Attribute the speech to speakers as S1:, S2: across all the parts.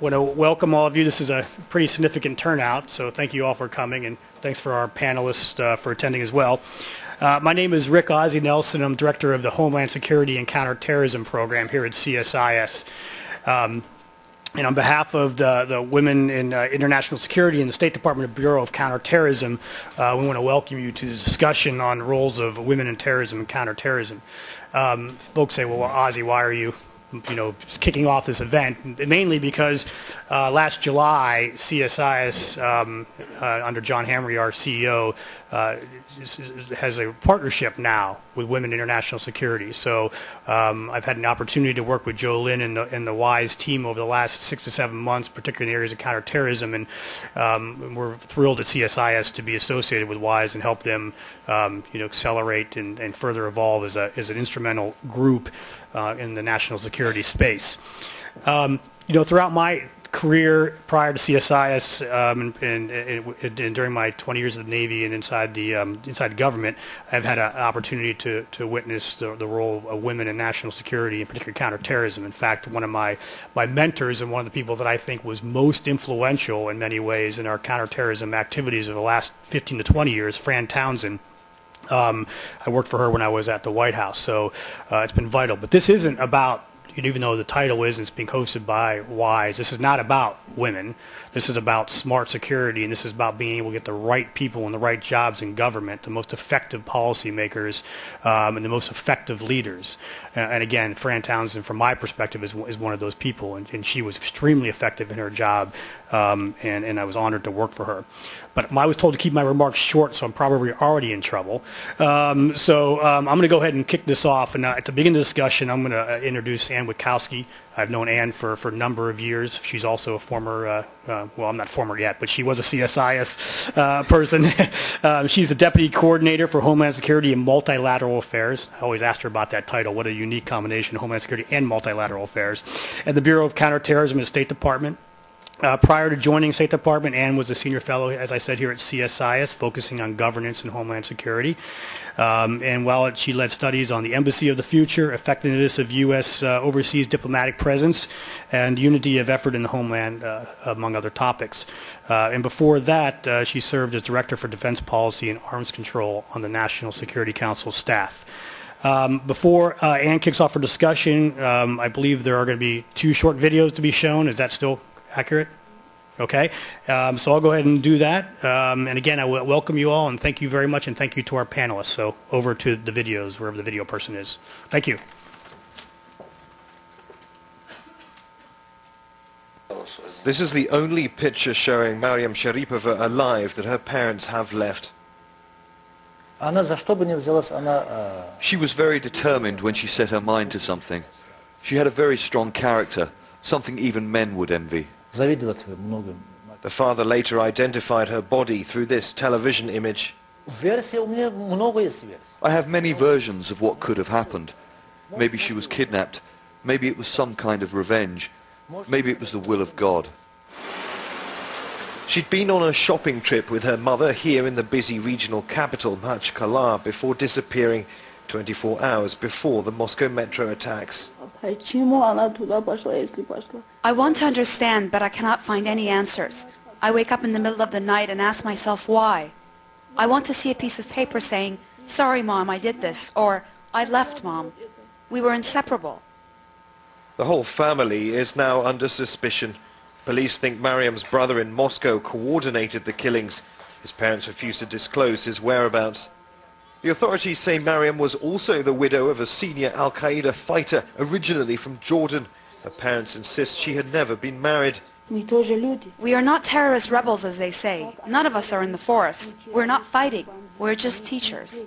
S1: want to welcome all of you. This is a pretty significant turnout, so thank you all for coming, and thanks for our panelists for attending as well. My name is Rick Ozzie Nelson. I'm Director of the Homeland Security and Counterterrorism Program here at CSIS. And on behalf of the Women in International Security and the State Department Bureau of Counterterrorism, we want to welcome you to the discussion on roles of women in terrorism and counterterrorism. Folks say, well, Ozzie, why are you kicking off this event? Mainly because last July, CSIS, under John Hamry, our CEO, has a partnership now with Women in International Security. So I've had an opportunity to work with Joe Lynn and the WISE team over the last 6 to 7 months, particularly in areas of counterterrorism, and we're thrilled at CSIS to be associated with WISE and help them accelerate and further evolve as an instrumental group in the national security space. Throughout my career prior to CSIS and during my 20 years of the Navy and inside the government, I've had an opportunity to witness the role of women in national security, in particular counterterrorism. In fact, one of my mentors and one of the people that I think was most influential in many ways in our counterterrorism activities of the last 15 to 20 years, Fran Townsend. I worked for her when I was at the White House, so it's been vital. But this isn't about, even though the title is, and it's being hosted by WISE, this is not about women. This is about smart security, and this is about being able to get the right people in the right jobs in government, the most effective policymakers, and the most effective leaders. And again, Fran Townsend, from my perspective, is one of those people, and she was extremely effective in her job, and I was honored to work for her. But I was told to keep my remarks short, so I'm probably already in trouble. I'm going to go ahead and kick this off. And to begin the discussion, I'm going to introduce Ann Witkowski. I've known Ann for a number of years. She's also a former, well, I'm not former yet, but she was a CSIS person. She's the Deputy Coordinator for Homeland Security and Multilateral Affairs. I always asked her about that title. What a unique combination, Homeland Security and Multilateral Affairs. And the Bureau of Counterterrorism at the State Department. Prior to joining State Department, Ann was a senior fellow, as I said, here at CSIS, focusing on governance and homeland security. And while she led studies on the Embassy of the Future, effectiveness of U.S. Overseas diplomatic presence, and unity of effort in the homeland, among other topics. And before that, she served as Director for Defense Policy and Arms Control on the National Security Council staff. Before Ann kicks off her discussion, I believe there are going to be 2 short videos to be shown. Is that still accurate? Okay. So I'll go ahead and do that. And again, I welcome you all, and thank you very much, and thank you to our panelists. So over to the videos, wherever the video person is. Thank you.
S2: This is the only picture showing Mariam Sharipova alive that her parents have left.
S3: She was very determined when she set her mind to something. She had a very strong character, something even men would envy.
S2: The father later identified her body through this television image.
S3: I have many versions of what could have happened. Maybe she was kidnapped. Maybe it was some kind of revenge. Maybe it was the will of God.
S2: She'd been on a shopping trip with her mother here in the busy regional capital, Makhachkala, before disappearing 24 hours before the Moscow metro attacks.
S4: I want to understand, but I cannot find any answers. I wake up in the middle of the night and ask myself why. I want to see a piece of paper saying, "Sorry, Mom, I did this," or "I left, Mom. We were inseparable."
S2: The whole family is now under suspicion. Police think Mariam's brother in Moscow coordinated the killings. His parents refuse to disclose his whereabouts. The authorities say Mariam was also the widow of a senior Al-Qaeda fighter, originally from Jordan. Her parents insist she had never been married.
S4: We are not terrorist rebels, as they say. None of us are in the forest. We're not fighting. We're just teachers.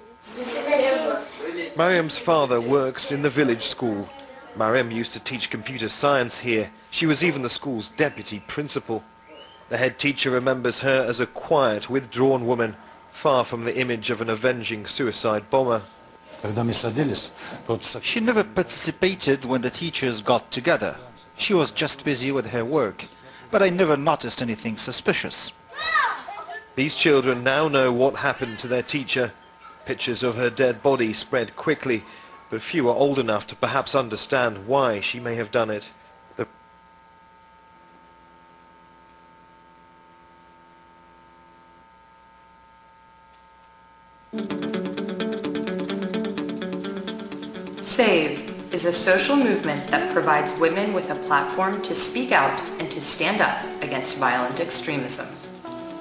S2: Mariam's father works in the village school. Mariam used to teach computer science here. She was even the school's deputy principal. The head teacher remembers her as a quiet, withdrawn woman, far from the image of an avenging suicide bomber.
S5: She never participated when the teachers got together. She was just busy with her work, but I never noticed anything suspicious.
S2: These children now know what happened to their teacher. Pictures of her dead body spread quickly, but few are old enough to perhaps understand why she may have done it.
S6: a social movement that provides women with a platform to speak out and to stand up against violent extremism.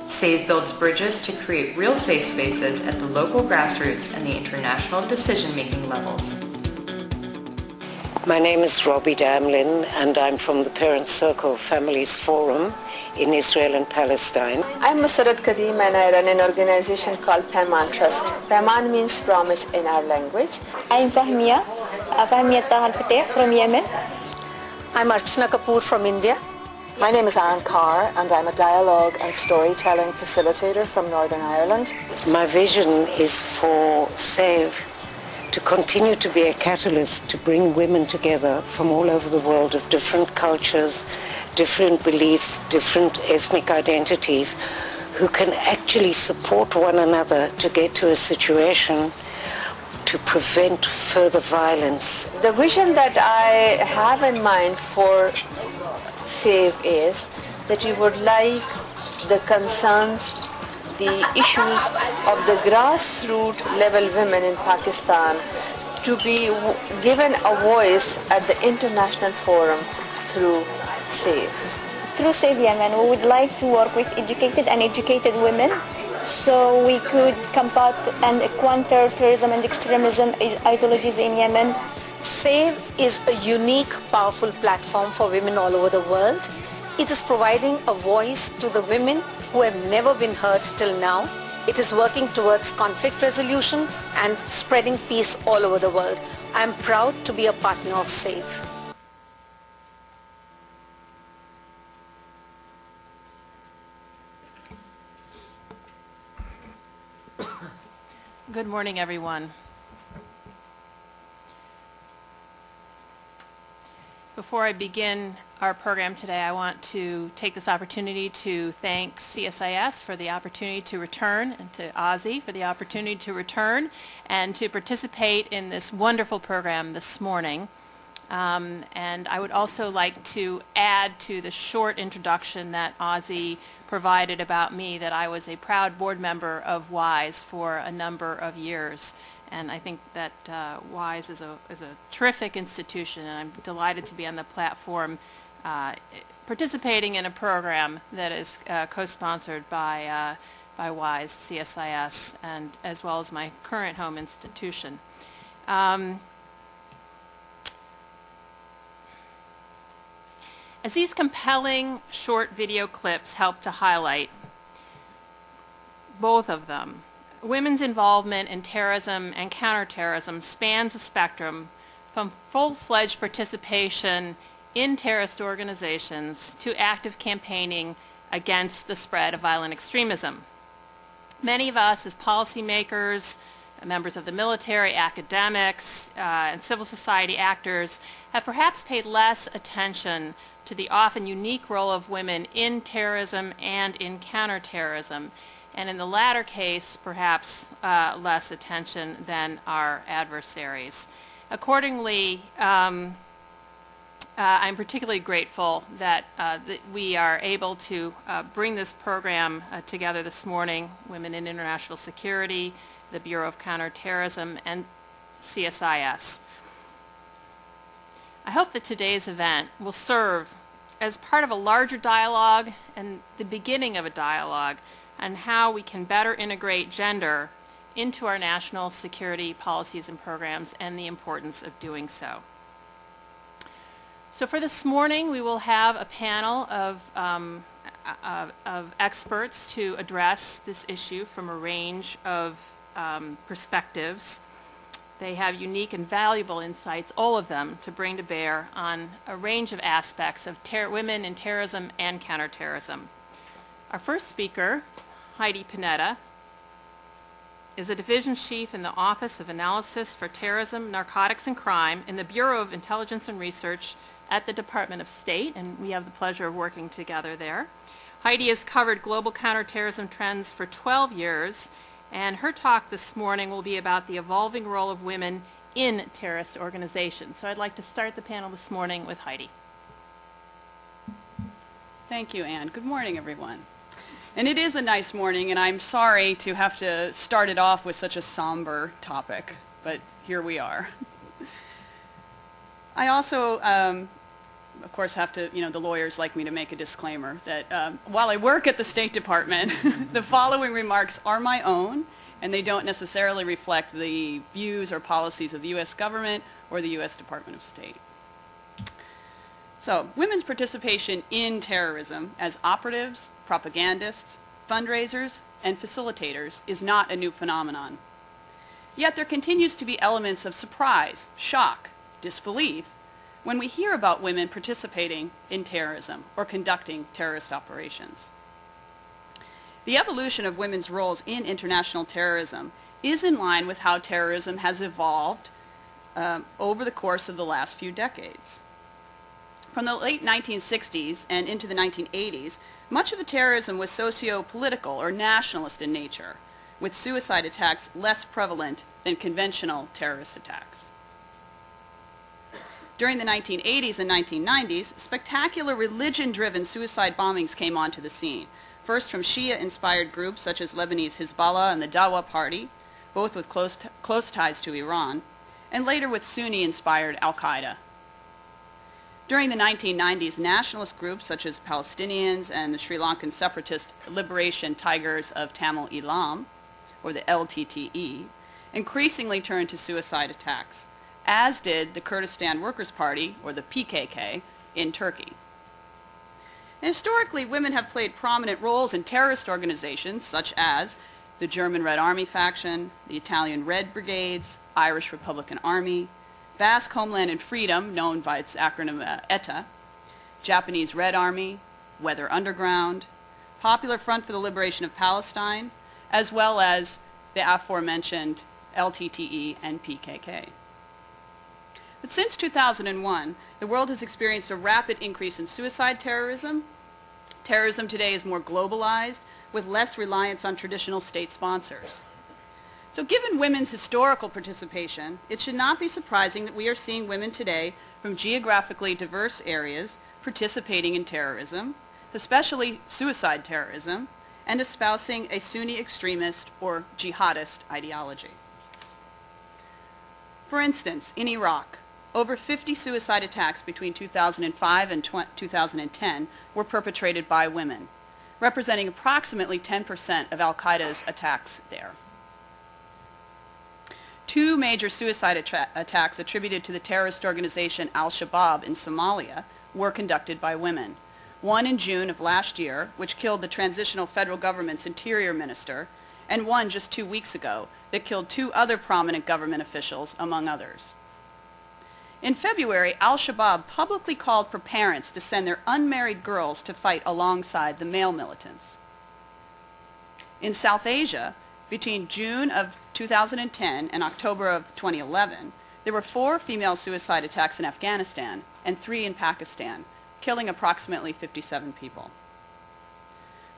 S6: SAVE builds bridges to create real safe spaces at the local grassroots and the international decision-making levels.
S7: My name is Robbie Damlin, and I'm from the Parent Circle Families Forum in Israel and Palestine.
S8: I'm Musarat Kadeem, and I run an organization called Paiman Trust. Paiman means promise in our language.
S9: I'm Fahmiya Tahan Fateh from Yemen.
S7: I'm Archana Kapoor from India.
S8: My name is Anne Carr, and I'm a dialogue and storytelling facilitator from Northern Ireland.
S7: My vision is for SAVE to continue to be a catalyst to bring women together from all over the world of different cultures, different beliefs, different ethnic identities, who can actually support one another to get to a situation to prevent further violence.
S8: The vision that I have in mind for SAVE is that we would like the concerns, the issues of the grassroots level women in Pakistan to be given a voice at the international forum through SAVE.
S9: Through SAVE Yemen, we would like to work with educated and educated women so we could combat and counter terrorism and extremism ideologies in Yemen.
S7: SAVE is a unique, powerful platform for women all over the world. It is providing a voice to the women who have never been heard till now. It is working towards conflict resolution and spreading peace all over the world. I am proud to be a partner of SAVE.
S10: Good morning, everyone. Before I begin our program today, I want to take this opportunity to thank CSIS for the opportunity to return, and to Ozzy for the opportunity to return and to participate in this wonderful program this morning. And I would also like to add to the short introduction that Ozzy provided about me that I was a proud board member of WISE for a number of years. And I think that WISE is a terrific institution, and I'm delighted to be on the platform participating in a program that is co-sponsored by WISE, CSIS, and as well as my current home institution. As these compelling short video clips help to highlight, both of them, women's involvement in terrorism and counterterrorism spans a spectrum from full-fledged participation in terrorist organizations to active campaigning against the spread of violent extremism. Many of us as policymakers, members of the military, academics, and civil society actors have perhaps paid less attention to the often unique role of women in terrorism and in counterterrorism, and in the latter case, perhaps less attention than our adversaries. Accordingly, I'm particularly grateful that we are able to bring this program together this morning, Women in International Security, the Bureau of Counterterrorism, and CSIS. I hope that today's event will serve as part of a larger dialogue and the beginning of a dialogue on how we can better integrate gender into our national security policies and programs, and the importance of doing so. So for this morning, we will have a panel of experts to address this issue from a range of perspectives. They have unique and valuable insights, all of them, to bring to bear on a range of aspects of women in terrorism and counterterrorism. Our first speaker, Heidi Panetta, is a division chief in the Office of Analysis for Terrorism, Narcotics, and Crime in the Bureau of Intelligence and Research at the Department of State, and we have the pleasure of working together there. Heidi has covered global counterterrorism trends for 12 years, and her talk this morning will be about the evolving role of women in terrorist organizations. So I'd like to start the panel this morning with Heidi.
S11: Thank you, Anne. Good morning, everyone. And it is a nice morning, and I'm sorry to have to start it off with such a somber topic, but here we are. I also, of course, have to, the lawyers like me to make a disclaimer that while I work at the State Department, the following remarks are my own, and they don't necessarily reflect the views or policies of the U.S. government or the U.S. Department of State. So, women's participation in terrorism as operatives, propagandists, fundraisers, and facilitators is not a new phenomenon. Yet there continues to be elements of surprise, shock, disbelief when we hear about women participating in terrorism or conducting terrorist operations. The evolution of women's roles in international terrorism is in line with how terrorism has evolved over the course of the last few decades. From the late 1960s and into the 1980s, much of the terrorism was socio-political or nationalist in nature, with suicide attacks less prevalent than conventional terrorist attacks. During the 1980s and 1990s, spectacular religion-driven suicide bombings came onto the scene, first from Shia-inspired groups such as Lebanese Hezbollah and the Dawa Party, both with close ties to Iran, and later with Sunni-inspired al-Qaeda. During the 1990s, nationalist groups such as Palestinians and the Sri Lankan separatist Liberation Tigers of Tamil Eelam, or the LTTE, increasingly turned to suicide attacks, as did the Kurdistan Workers' Party, or the PKK, in Turkey. And historically, women have played prominent roles in terrorist organizations such as the German Red Army faction, the Italian Red Brigades, Irish Republican Army, Basque Homeland and Freedom, known by its acronym ETA, Japanese Red Army, Weather Underground, Popular Front for the Liberation of Palestine, as well as the aforementioned LTTE and PKK. But since 2001, the world has experienced a rapid increase in suicide terrorism. Terrorism today is more globalized, with less reliance on traditional state sponsors. So given women's historical participation, it should not be surprising that we are seeing women today from geographically diverse areas participating in terrorism, especially suicide terrorism, and espousing a Sunni extremist or jihadist ideology. For instance, in Iraq, over 50 suicide attacks between 2005 and 2010 were perpetrated by women, representing approximately 10% of al-Qaeda's attacks there. 2 major suicide attacks attributed to the terrorist organization al-Shabaab in Somalia were conducted by women. One in June of last year, which killed the transitional federal government's interior minister, and one just 2 weeks ago that killed 2 other prominent government officials, among others. In February, al-Shabaab publicly called for parents to send their unmarried girls to fight alongside the male militants. In South Asia, between June of 2010 and October of 2011, there were 4 female suicide attacks in Afghanistan and 3 in Pakistan, killing approximately 57 people.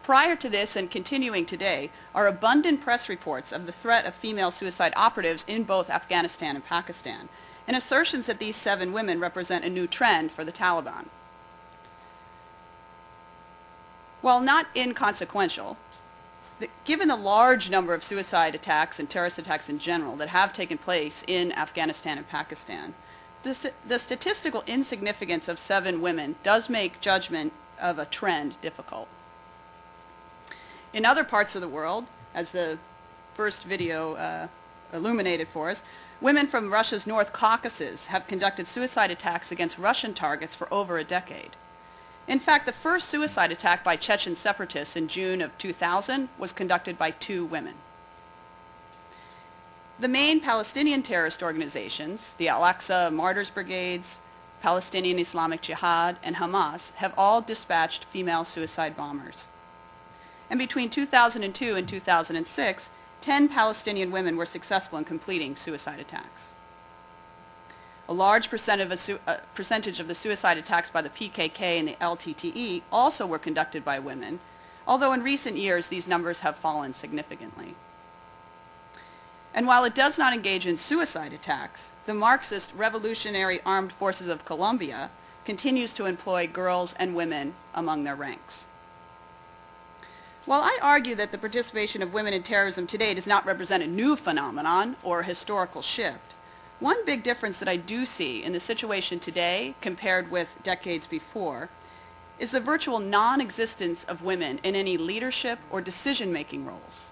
S11: Prior to this and continuing today are abundant press reports of the threat of female suicide operatives in both Afghanistan and Pakistan, and assertions that these 7 women represent a new trend for the Taliban. While not inconsequential, given the large number of suicide attacks and terrorist attacks in general that have taken place in Afghanistan and Pakistan, the statistical insignificance of 7 women does make judgment of a trend difficult. In other parts of the world, as the first video illuminated for us, women from Russia's North Caucasus have conducted suicide attacks against Russian targets for over a decade. In fact, the first suicide attack by Chechen separatists in June of 2000 was conducted by 2 women. The main Palestinian terrorist organizations, the Al-Aqsa Martyrs Brigades, Palestinian Islamic Jihad, and Hamas, have all dispatched female suicide bombers. And between 2002 and 2006, 10 Palestinian women were successful in completing suicide attacks. A large percentage of the suicide attacks by the PKK and the LTTE also were conducted by women, although in recent years these numbers have fallen significantly. And while it does not engage in suicide attacks, the Marxist Revolutionary Armed Forces of Colombia continues to employ girls and women among their ranks. While I argue that the participation of women in terrorism today does not represent a new phenomenon or a historical shift, One big difference that I do see in the situation today compared with decades before is the virtual non-existence of women in any leadership or decision-making roles.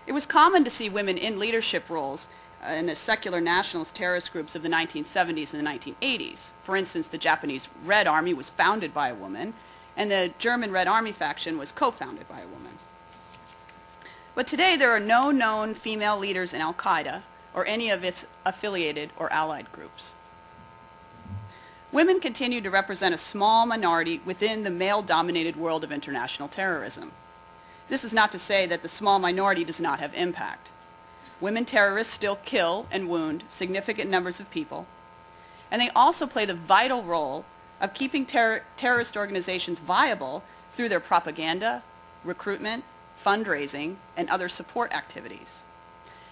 S11: It was common to see women in leadership roles in the secular nationalist terrorist groups of the 1970s and the 1980s. For instance, the Japanese Red Army was founded by a woman, and the German Red Army faction was co-founded by a woman. But today there are no known female leaders in Al-Qaeda or any of its affiliated or allied groups. Women continue to represent a small minority within the male-dominated world of international terrorism. This is not to say that the small minority does not have impact. Women terrorists still kill and wound significant numbers of people, and they also play the vital role of keeping terrorist organizations viable through their propaganda, recruitment, fundraising, and other support activities.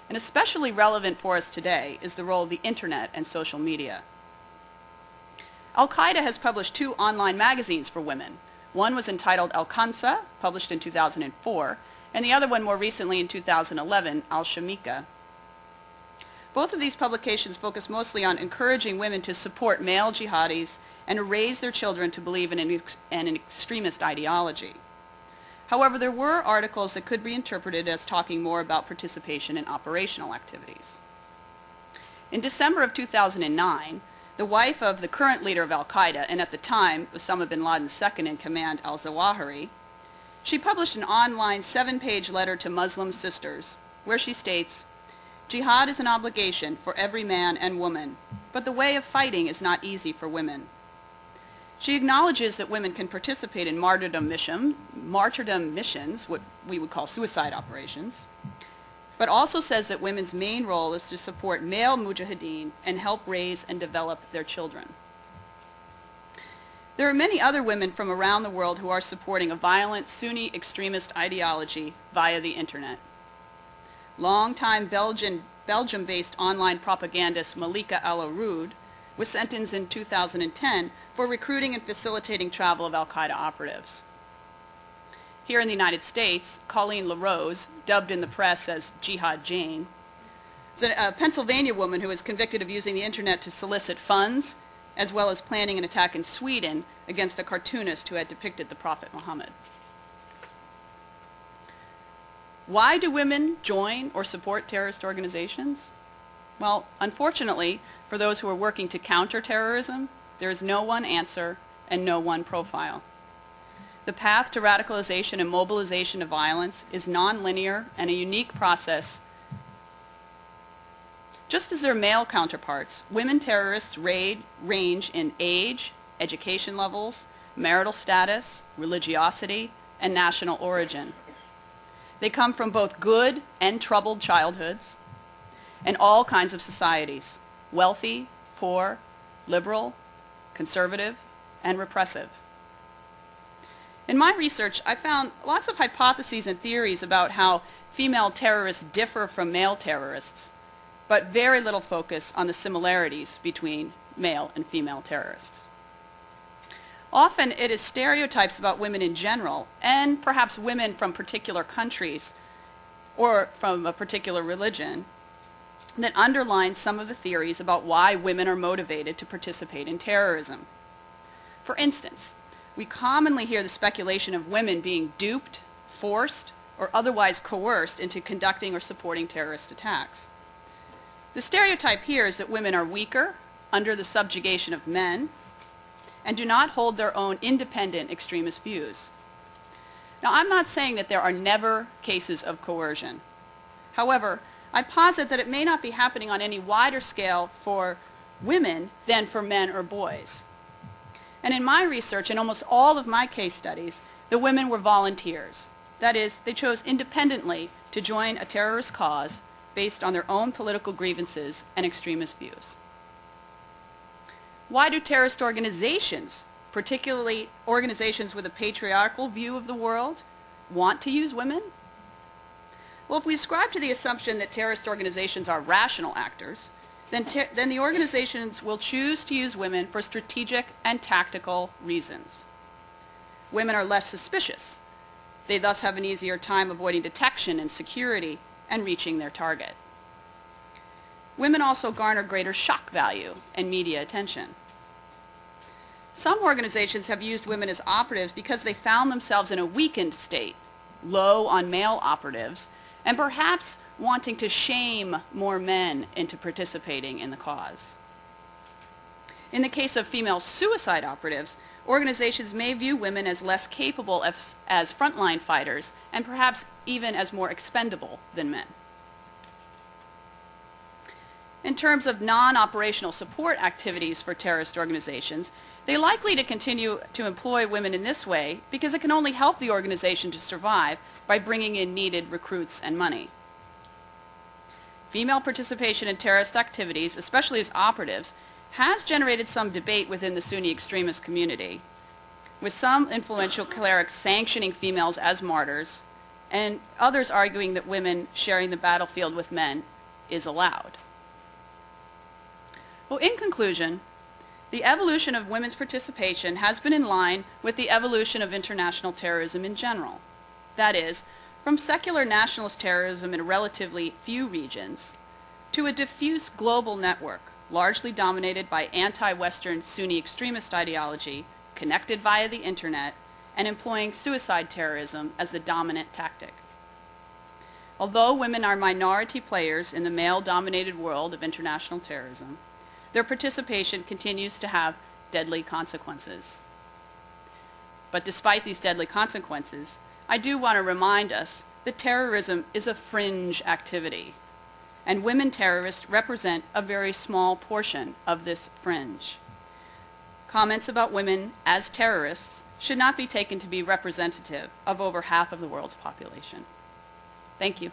S11: And especially relevant for us today is the role of the internet and social media. Al-Qaeda has published 2 online magazines for women. One was entitled Al-Kansa, published in 2004, and the other one more recently in 2011, Al-Shamika. Both of these publications focus mostly on encouraging women to support male jihadis and to raise their children to believe in an extremist ideology. However, there were articles that could be interpreted as talking more about participation in operational activities. In December of 2009, the wife of the current leader of Al-Qaeda, and at the time Osama bin Laden's second-in-command, al-Zawahiri, she published an online 7-page letter to Muslim sisters where she states, "Jihad is an obligation for every man and woman, but the way of fighting is not easy for women." She acknowledges that women can participate in martyrdom missions, what we would call suicide operations, but also says that women's main role is to support male mujahideen and help raise and develop their children. There are many other women from around the world who are supporting a violent Sunni extremist ideology via the internet. Longtime Belgium-based online propagandist Malika Al-Aroud was sentenced in 2010 for recruiting and facilitating travel of Al-Qaeda operatives. Here in the United States, Colleen LaRose, dubbed in the press as Jihad Jane, is a Pennsylvania woman who was convicted of using the internet to solicit funds, as well as planning an attack in Sweden against a cartoonist who had depicted the Prophet Muhammad. Why do women join or support terrorist organizations? Well, unfortunately, for those who are working to counter terrorism, there is no one answer and no one profile. The path to radicalization and mobilization of violence is nonlinear and a unique process. Just as their male counterparts, women terrorists range in age, education levels, marital status, religiosity, and national origin. They come from both good and troubled childhoods and all kinds of societies, wealthy, poor, liberal, conservative, and repressive. In my research, I found lots of hypotheses and theories about how female terrorists differ from male terrorists, but very little focus on the similarities between male and female terrorists. Often it is stereotypes about women in general, and perhaps women from particular countries or from a particular religion, that underline some of the theories about why women are motivated to participate in terrorism. For instance, we commonly hear the speculation of women being duped, forced, or otherwise coerced into conducting or supporting terrorist attacks. The stereotype here is that women are weaker, under the subjugation of men, and do not hold their own independent extremist views. Now, I'm not saying that there are never cases of coercion. However, I posit that it may not be happening on any wider scale for women than for men or boys. And in my research, in almost all of my case studies, the women were volunteers. That is, they chose independently to join a terrorist cause based on their own political grievances and extremist views. Why do terrorist organizations, particularly organizations with a patriarchal view of the world, want to use women? Well, if we ascribe to the assumption that terrorist organizations are rational actors, then the organizations will choose to use women for strategic and tactical reasons. Women are less suspicious. They thus have an easier time avoiding detection and security and reaching their target. women also garner greater shock value and media attention. Some organizations have used women as operatives because they found themselves in a weakened state, low on male operatives, and perhaps wanting to shame more men into participating in the cause. In the case of female suicide operatives, organizations may view women as less capable as frontline fighters and perhaps even as more expendable than men. In terms of non-operational support activities for terrorist organizations, they're likely to continue to employ women in this way because it can only help the organization to survive by bringing in needed recruits and money. Female participation in terrorist activities, especially as operatives, has generated some debate within the Sunni extremist community, with some influential clerics sanctioning females as martyrs, and others arguing that women sharing the battlefield with men is allowed. Well, in conclusion, the evolution of women's participation has been in line with the evolution of international terrorism in general. That is, from secular nationalist terrorism in relatively few regions to a diffuse global network largely dominated by anti-Western Sunni extremist ideology, connected via the internet, and employing suicide terrorism as the dominant tactic. Although women are minority players in the male-dominated world of international terrorism, their participation continues to have deadly consequences. But despite these deadly consequences, I do want to remind us that terrorism is a fringe activity, and women terrorists represent a very small portion of this fringe. Comments about women as terrorists should not be taken to be representative of over half of the world's population. Thank you.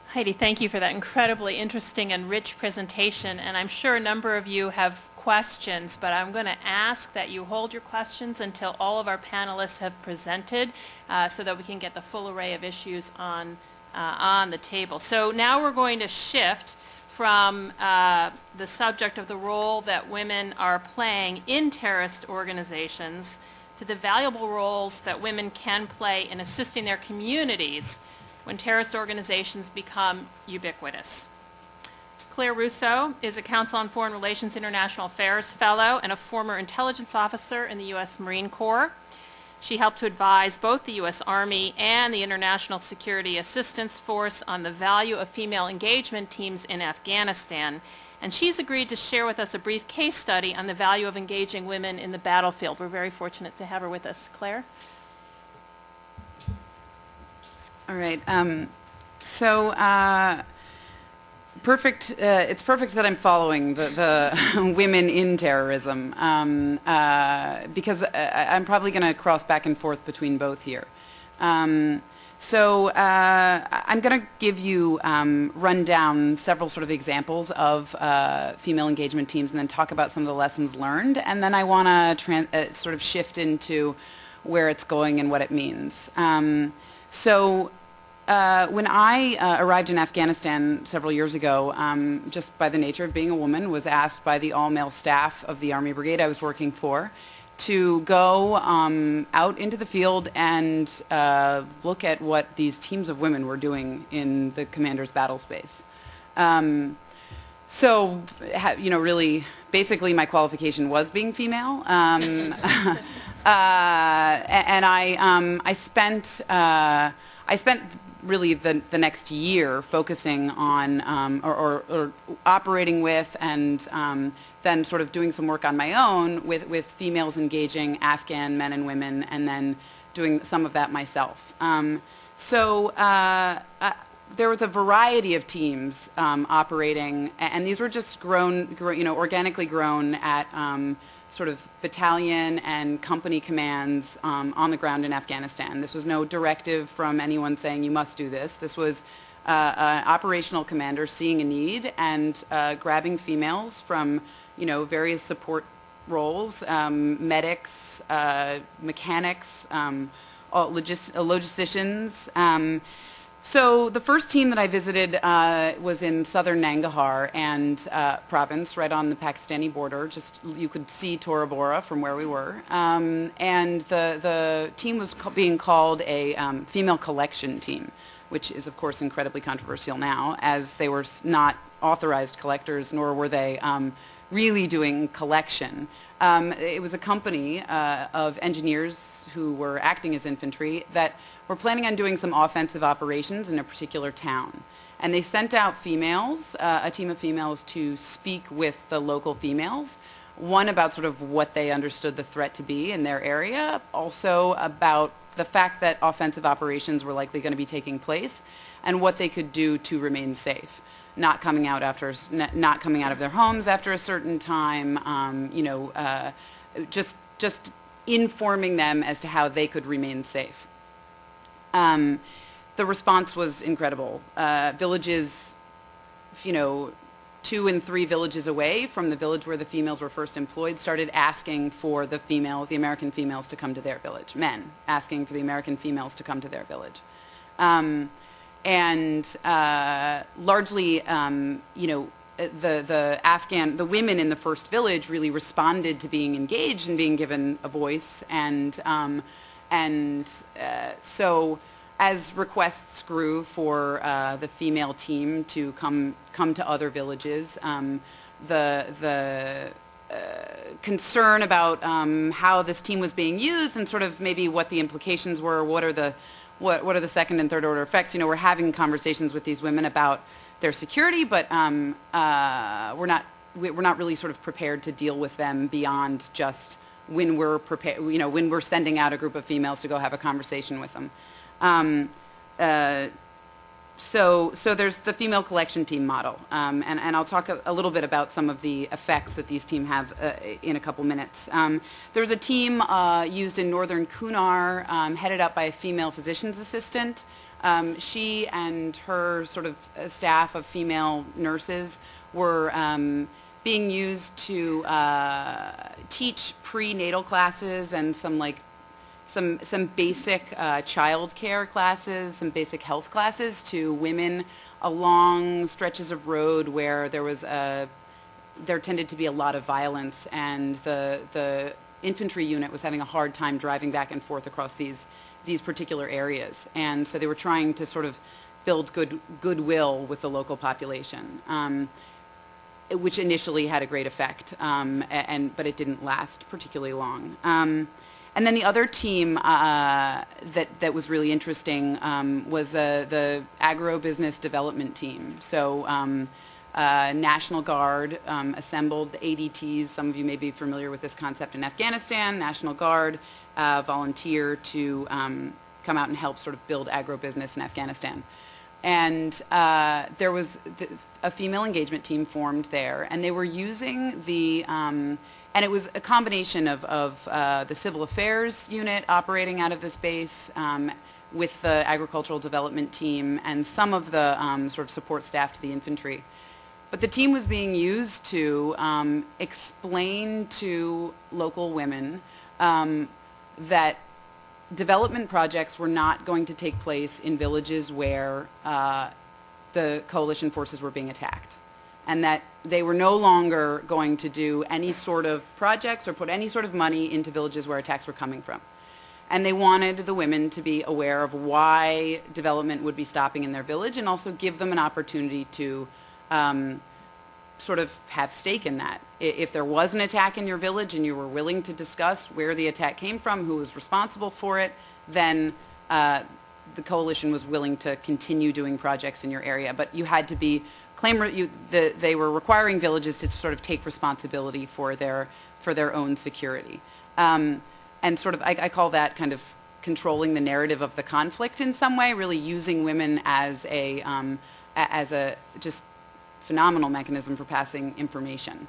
S10: Heidi, thank you for that incredibly interesting and rich presentation, and I'm sure a number of you have questions, but I'm going to ask that you hold your questions until all of our panelists have presented so that we can get the full array of issues on the table. So now we're going to shift from the subject of the role that women are playing in terrorist organizations to the valuable roles that women can play in assisting their communities when terrorist organizations become ubiquitous. Claire Russo is a Council on Foreign Relations International Affairs Fellow and a former intelligence officer in the U.S. Marine Corps. She helped to advise both the U.S. Army and the International Security Assistance Force on the value of female engagement teams in Afghanistan. And she's agreed to share with us a brief case study on the value of engaging women in the battlefield. We're very fortunate to have her with us. Claire?
S12: All right. Perfect. It's perfect that I'm following the women in terrorism because I'm probably going to cross back and forth between both here. I'm going to give you run down several sort of examples of female engagement teams and then talk about some of the lessons learned, and then I want to sort of shift into where it's going and what it means. When I arrived in Afghanistan several years ago, just by the nature of being a woman, was asked by the all-male staff of the Army Brigade I was working for to go out into the field and look at what these teams of women were doing in the commander's battle space. Really, basically my qualification was being female. And I spent really the next year focusing on or operating with and then sort of doing some work on my own with females engaging Afghan men and women, and then doing some of that myself. There was a variety of teams operating, and these were just organically grown at sort of battalion and company commands on the ground in Afghanistan. This was no directive from anyone saying you must do this. This was an operational commander seeing a need and grabbing females from various support roles, medics, mechanics, logisticians, So the first team that I visited was in southern Nangarhar and province, right on the Pakistani border. Just you could see Tora Bora from where we were, and the team was being called a female collection team, which is of course incredibly controversial now, as they were not authorized collectors, nor were they really doing collection. It was a company of engineers who were acting as infantry that were planning on doing some offensive operations in a particular town. And they sent out females, a team of females, to speak with the local females, one about sort of what they understood the threat to be in their area, also about the fact that offensive operations were likely going to be taking place, and what they could do to remain safe. Not coming out of their homes after a certain time, just informing them as to how they could remain safe. The response was incredible. Villages, 2 and 3 villages away from the village where the females were first employed, started asking for the American females to come to their village. Men asking for the American females to come to their village. Largely, the women in the first village really responded to being engaged and being given a voice, so as requests grew for the female team to come to other villages, the concern about how this team was being used and sort of maybe what the implications were, what are the second and third order effects. We're having conversations with these women about their security, but we're not really sort of prepared to deal with them beyond just when we're when we're sending out a group of females to go have a conversation with them. So there's the female collection team model, and I'll talk a little bit about some of the effects that these teams have in a couple minutes. There's a team used in northern Kunar, headed up by a female physician's assistant. She and her sort of staff of female nurses were being used to teach prenatal classes and some basic child care classes, some basic health classes to women along stretches of road where there tended to be a lot of violence, and the infantry unit was having a hard time driving back and forth across these particular areas. And so they were trying to sort of build goodwill with the local population, which initially had a great effect, but it didn't last particularly long. And then the other team that was really interesting was the agro-business development team. So National Guard assembled the ADTs. Some of you may be familiar with this concept in Afghanistan. National Guard volunteer to come out and help sort of build agro-business in Afghanistan. And there was a female engagement team formed there, and they were using and it was a combination of the civil affairs unit operating out of this base with the agricultural development team and some of the sort of support staff to the infantry. But the team was being used to explain to local women that development projects were not going to take place in villages where the coalition forces were being attacked, and that they were no longer going to do any sort of projects or put any sort of money into villages where attacks were coming from. And they wanted the women to be aware of why development would be stopping in their village, and also give them an opportunity to sort of have stake in that. If there was an attack in your village and you were willing to discuss where the attack came from, who was responsible for it, then the coalition was willing to continue doing projects in your area. But you had to be they were requiring villages to sort of take responsibility for their own security, and sort of I call that kind of controlling the narrative of the conflict in some way, really using women as a just phenomenal mechanism for passing information.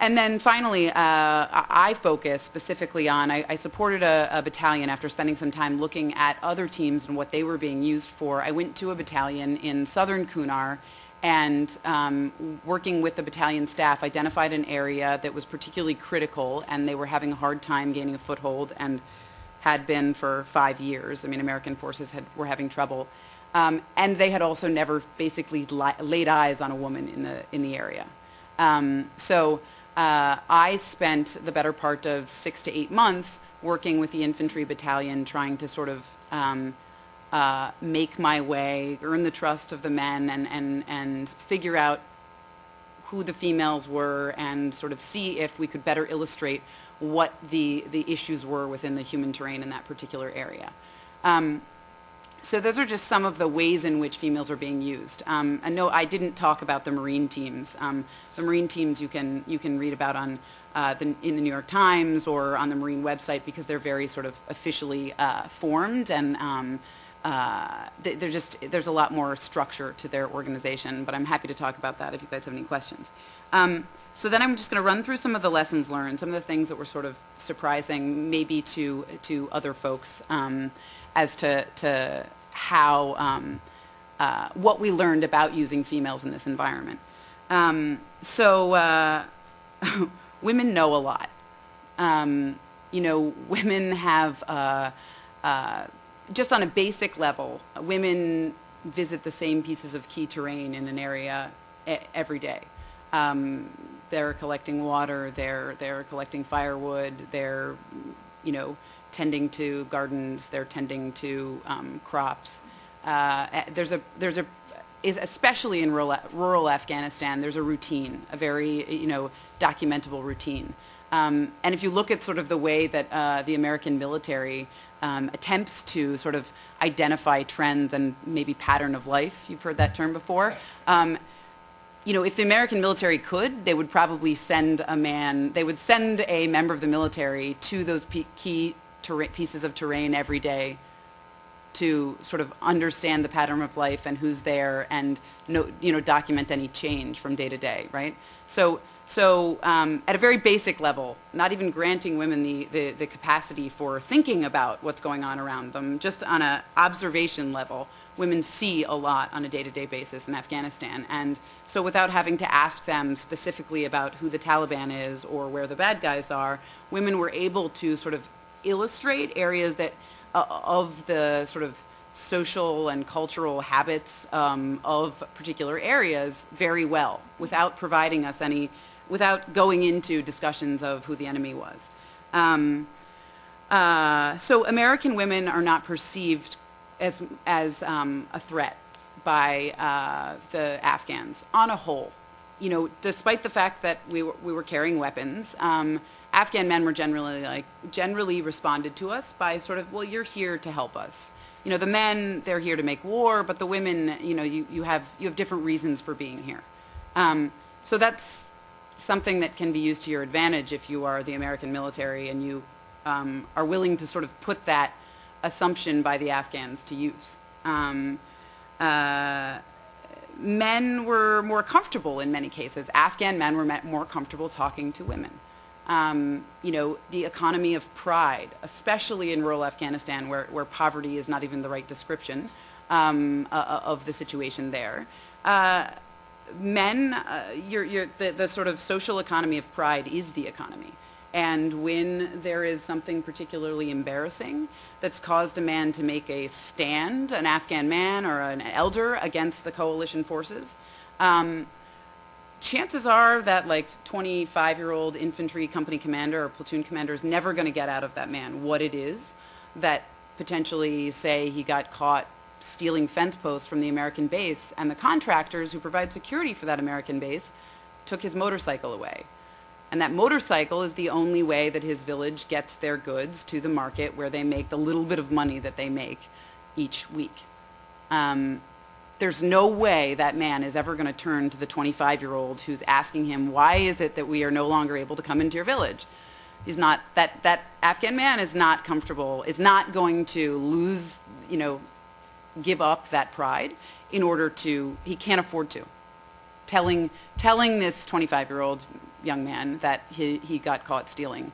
S12: And then finally, I focused specifically on, I supported a battalion after spending some time looking at other teams and what they were being used for. I went to a battalion in southern Kunar and working with the battalion staff, identified an area that was particularly critical and they were having a hard time gaining a foothold and had been for 5 years. I mean, American forces were having trouble. And they had also never basically laid eyes on a woman in the area. I spent the better part of 6 to 8 months working with the infantry battalion, trying to sort of make my way, earn the trust of the men, and figure out who the females were, and sort of see if we could better illustrate what the issues were within the human terrain in that particular area. So those are just some of the ways in which females are being used. And no, I didn't talk about the Marine teams. The Marine teams you can read about on in the New York Times or on the Marine website, because they're very sort of officially formed, and there's a lot more structure to their organization. But I'm happy to talk about that if you guys have any questions. So then I'm just going to run through some of the lessons learned, some of the things that were sort of surprising maybe to other folks, as to how what we learned about using females in this environment. Women know a lot. Women have, just on a basic level, women visit the same pieces of key terrain in an area every day. They're collecting water, they're collecting firewood, they're, tending to gardens, they're tending to crops. Especially in rural Afghanistan, there's a routine, a very, documentable routine. And if you look at sort of the way that the American military attempts to sort of identify trends and maybe pattern of life, you've heard that term before, if the American military could, they would probably send a member of the military to those key pieces of terrain every day to sort of understand the pattern of life and who's there, and document any change from day to day, right? So at a very basic level, not even granting women the capacity for thinking about what's going on around them, just on an observation level, women see a lot on a day-to-day basis in Afghanistan. And so without having to ask them specifically about who the Taliban is or where the bad guys are, women were able to sort of illustrate areas that of the sort of social and cultural habits of particular areas very well, without providing us without going into discussions of who the enemy was. So American women are not perceived as a threat by the Afghans on a whole. Despite the fact that we were carrying weapons, Afghan men were generally responded to us by sort of, well, you're here to help us. The men, they're here to make war, but the women, you have different reasons for being here. So that's something that can be used to your advantage if you are the American military and you are willing to sort of put that assumption by the Afghans to use. Men were more comfortable in many cases. Afghan men were more comfortable talking to women. The economy of pride, especially in rural Afghanistan where poverty is not even the right description of the situation there. Men, the sort of social economy of pride is the economy. And when there is something particularly embarrassing that's caused a man to make a stand, an Afghan man or an elder, against the coalition forces, chances are that 25-year-old infantry company commander or platoon commander is never going to get out of that man what it is that potentially, say, he got caught stealing fence posts from the American base, and the contractors who provide security for that American base took his motorcycle away. And that motorcycle is the only way that his village gets their goods to the market where they make the little bit of money that they make each week. There's no way that man is ever going to turn to the 25-year-old who's asking him, why is it that we are no longer able to come into your village? He's not, that Afghan man is not comfortable, is not going to lose, give up that pride in order to, he can't afford to. Telling this 25-year-old young man that he got caught stealing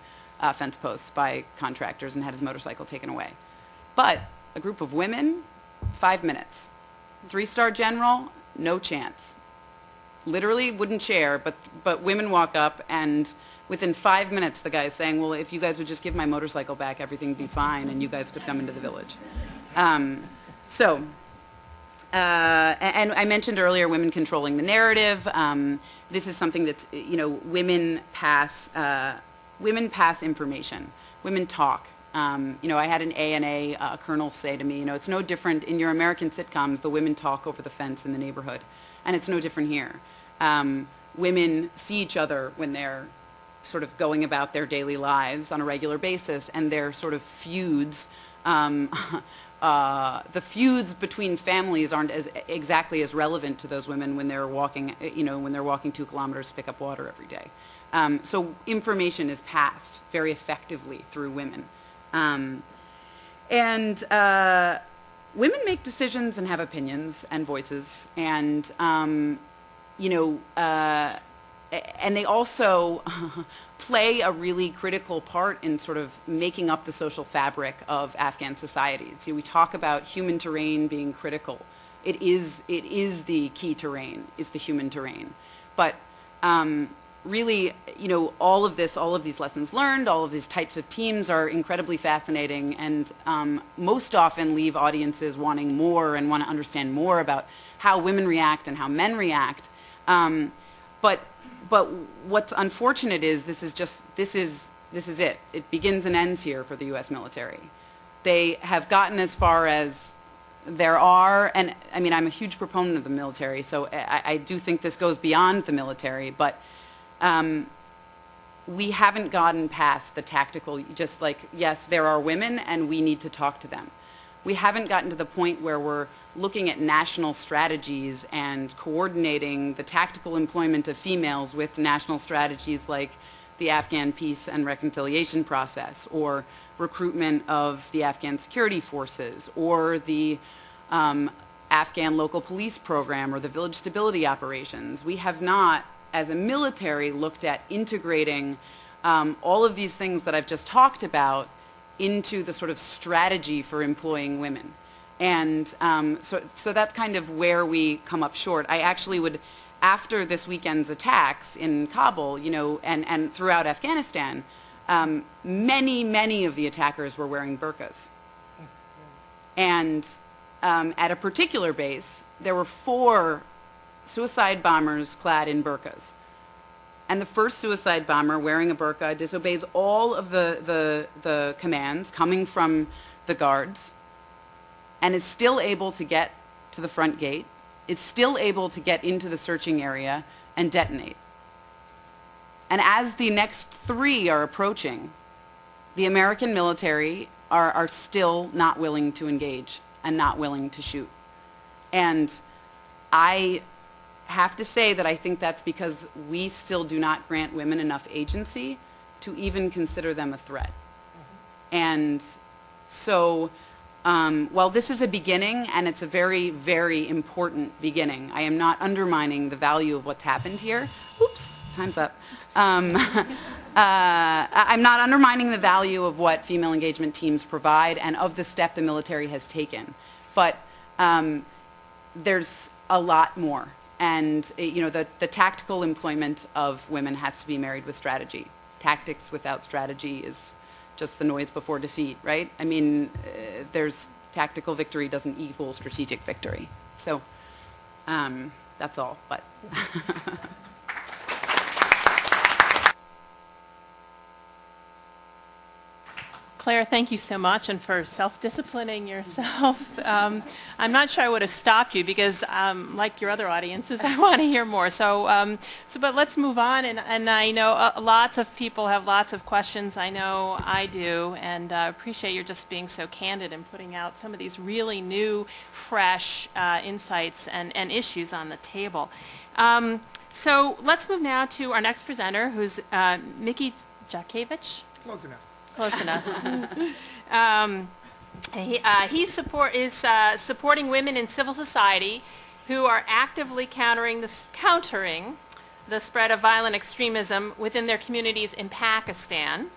S12: fence posts by contractors and had his motorcycle taken away. But a group of women, 5 minutes. 3-star general, no chance. Literally wouldn't share, but women walk up and within 5 minutes the guy's saying, well, if you guys would just give my motorcycle back, everything would be fine and you guys could come into the village. And I mentioned earlier women controlling the narrative. This is something that's, women pass information. Women talk. I had an ANA colonel say to me, it's no different in your American sitcoms, the women talk over the fence in the neighborhood, and it's no different here. Women see each other when they're sort of going about their daily lives on a regular basis, and their sort of feuds, the feuds between families aren't exactly as relevant to those women when they're walking, when they're walking 2 kilometers to pick up water every day. So information is passed very effectively through women. Women make decisions and have opinions and voices, and and they also play a really critical part in sort of making up the social fabric of Afghan societies. We talk about human terrain being critical. It is the key terrain, is the human terrain. But really, all of these lessons learned, all of these types of teams are incredibly fascinating, and most often leave audiences wanting more and want to understand more about how women react and how men react. But what's unfortunate is this is it. It begins and ends here for the U.S. military. They have gotten as far as there are, and I mean, I'm a huge proponent of the military, so I do think this goes beyond the military, but we haven't gotten past the tactical, just like, yes, there are women and we need to talk to them. We haven't gotten to the point where we're looking at national strategies and coordinating the tactical employment of females with national strategies like the Afghan peace and reconciliation process, or recruitment of the Afghan security forces, or the Afghan local police program, or the village stability operations. We have not, as a military, looked at integrating all of these things that I've just talked about into the sort of strategy for employing women. And so that's kind of where we come up short. I actually would, after this weekend's attacks in Kabul, and throughout Afghanistan, many of the attackers were wearing burqas. And at a particular base, there were 4 suicide bombers clad in burqas. And the first suicide bomber wearing a burqa disobeys all of the commands coming from the guards, and is still able to get to the front gate, is still able to get into the searching area and detonate. And as the next 3 are approaching, the American military are still not willing to engage and not willing to shoot. And I have to say that I think that's because we still do not grant women enough agency to even consider them a threat. And so while this is a beginning, and it's a very, very important beginning, I am not undermining the value of what's happened here. Oops, time's up. I'm not undermining the value of what female engagement teams provide and of the step the military has taken. But there's a lot more. And the tactical employment of women has to be married with strategy. Tactics without strategy is just the noise before defeat, right? I mean, there's tactical victory doesn't equal strategic victory. So that's all, but.
S10: Claire, thank you so much, and for self-disciplining yourself. I'm not sure I would have stopped you because, like your other audiences, I want to hear more. But let's move on. And I know lots of people have lots of questions. I know I do, and appreciate your just being so candid and putting out some of these really new, fresh insights and issues on the table. So let's move now to our next presenter, who's Mickey Jakevich.
S13: Close enough.
S10: Close enough. He is supporting women in civil society who are actively countering the spread of violent extremism within their communities in Pakistan.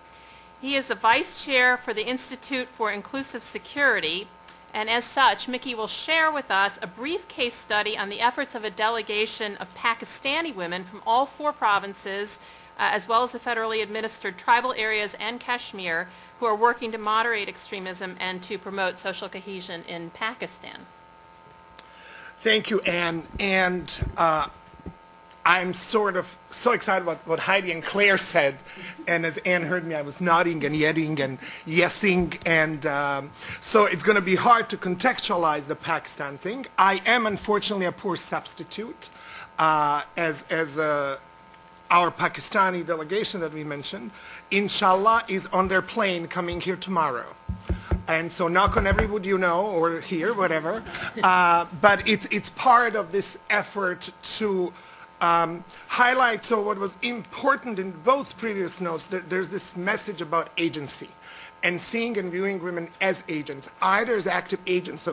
S10: He is the vice chair for the Institute for Inclusive Security, and as such, Mickey will share with us a brief case study on the efforts of a delegation of Pakistani women from all 4 provinces as well as the federally administered tribal areas and Kashmir, who are working to moderate extremism and to promote social cohesion in Pakistan.
S13: Thank you, Anne. And I'm sort of so excited about what Heidi and Claire said. And as Anne heard me, I was nodding and yedding and yesing. And so it's going to be hard to contextualize the Pakistan thing. I am, unfortunately, a poor substitute. As our Pakistani delegation that we mentioned, inshallah, is on their plane coming here tomorrow. And so knock on every wood you know, or here, whatever. But it's part of this effort to highlight, so what was important in both previous notes, that there's this message about agency and seeing and viewing women as agents, either as active agents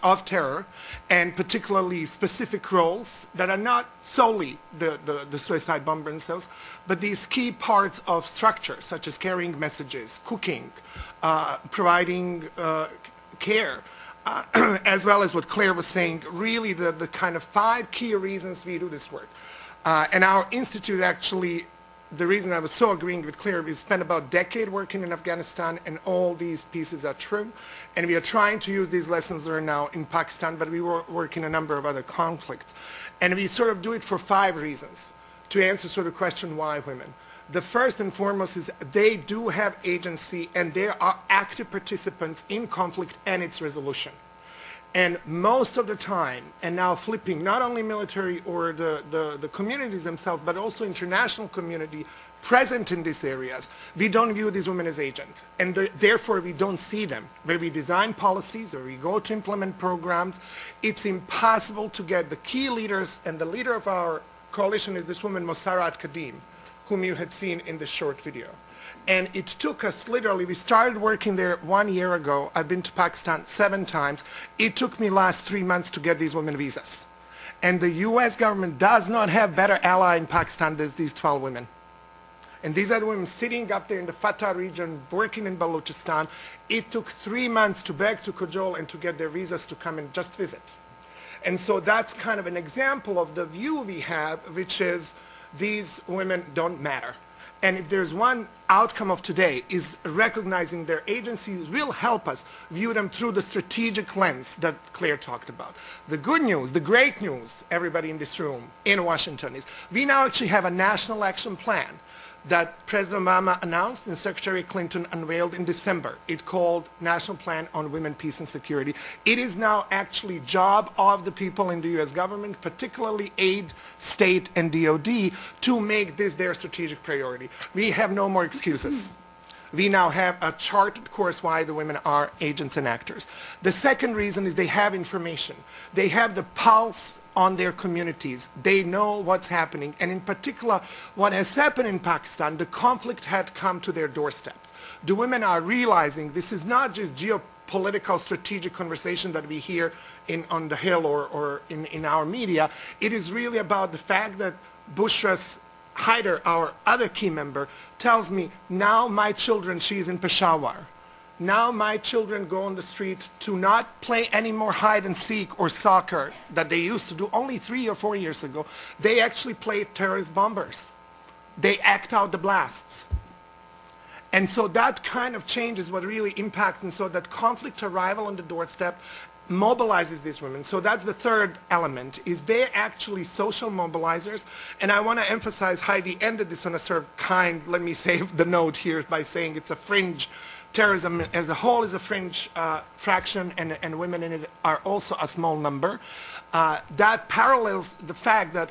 S13: of terror, and particularly specific roles that are not solely the suicide bomber themselves, but these key parts of structure, such as carrying messages, cooking, providing care, as well as what Claire was saying, really the kind of 5 key reasons we do this work. And our institute actually, the reason I was so agreeing with Claire, we spent about a decade working in Afghanistan, and all these pieces are true. And we are trying to use these lessons learned now in Pakistan, but we work in a number of other conflicts. And we sort of do it for 5 reasons to answer sort of the question, why women? The first and foremost is they do have agency, and they are active participants in conflict and its resolution. And most of the time, and now flipping not only military or the communities themselves, but also international community present in these areas, we don't view these women as agents. And therefore, we don't see them. Where we design policies or we go to implement programs, it's impossible to get the key leaders, and the leader of our coalition is this woman, Mosarat Kadim, whom you had seen in the short video. And it took us literally, we started working there 1 year ago. I've been to Pakistan 7 times. It took me last 3 months to get these women visas. And the US government does not have better ally in Pakistan than these 12 women. And these are the women sitting up there in the Fatah region, working in Balochistan. It took 3 months to beg, to cajole, and to get their visas to come and just visit. And so that's kind of an example of the view we have, which is these women don't matter. And if there's one outcome of today, is recognizing their agencies will help us view them through the strategic lens that Claire talked about. The good news, the great news, everybody in this room in Washington, is we now actually have a national action plan that President Obama announced and Secretary Clinton unveiled in December. It's called National Plan on Women, Peace and Security. It is now actually job of the people in the U.S. government, particularly aid, state, and DOD, to make this their strategic priority. We have no more excuses. We now have a charted course why the women are agents and actors. The second reason is they have information. They have the pulse on their communities. They know what's happening. And in particular, what has happened in Pakistan, the conflict had come to their doorsteps. The women are realizing this is not just geopolitical strategic conversation that we hear on the Hill or in our media. It is really about the fact that Bushra's Haider, our other key member, tells me, now my children, she's in Peshawar. Now my children go on the street to not play any more hide and seek or soccer that they used to do only 3 or 4 years ago. They actually play terrorist bombers. They act out the blasts. And so that kind of change is what really impacts, and so that conflict arrival on the doorstep mobilizes these women. So that's the third element, is they're actually social mobilizers. And I want to emphasize, Heidi ended this on a sort of kind, let me save the note here by saying it's a fringe. Terrorism as a whole is a fringe fraction, and women in it are also a small number. That parallels the fact that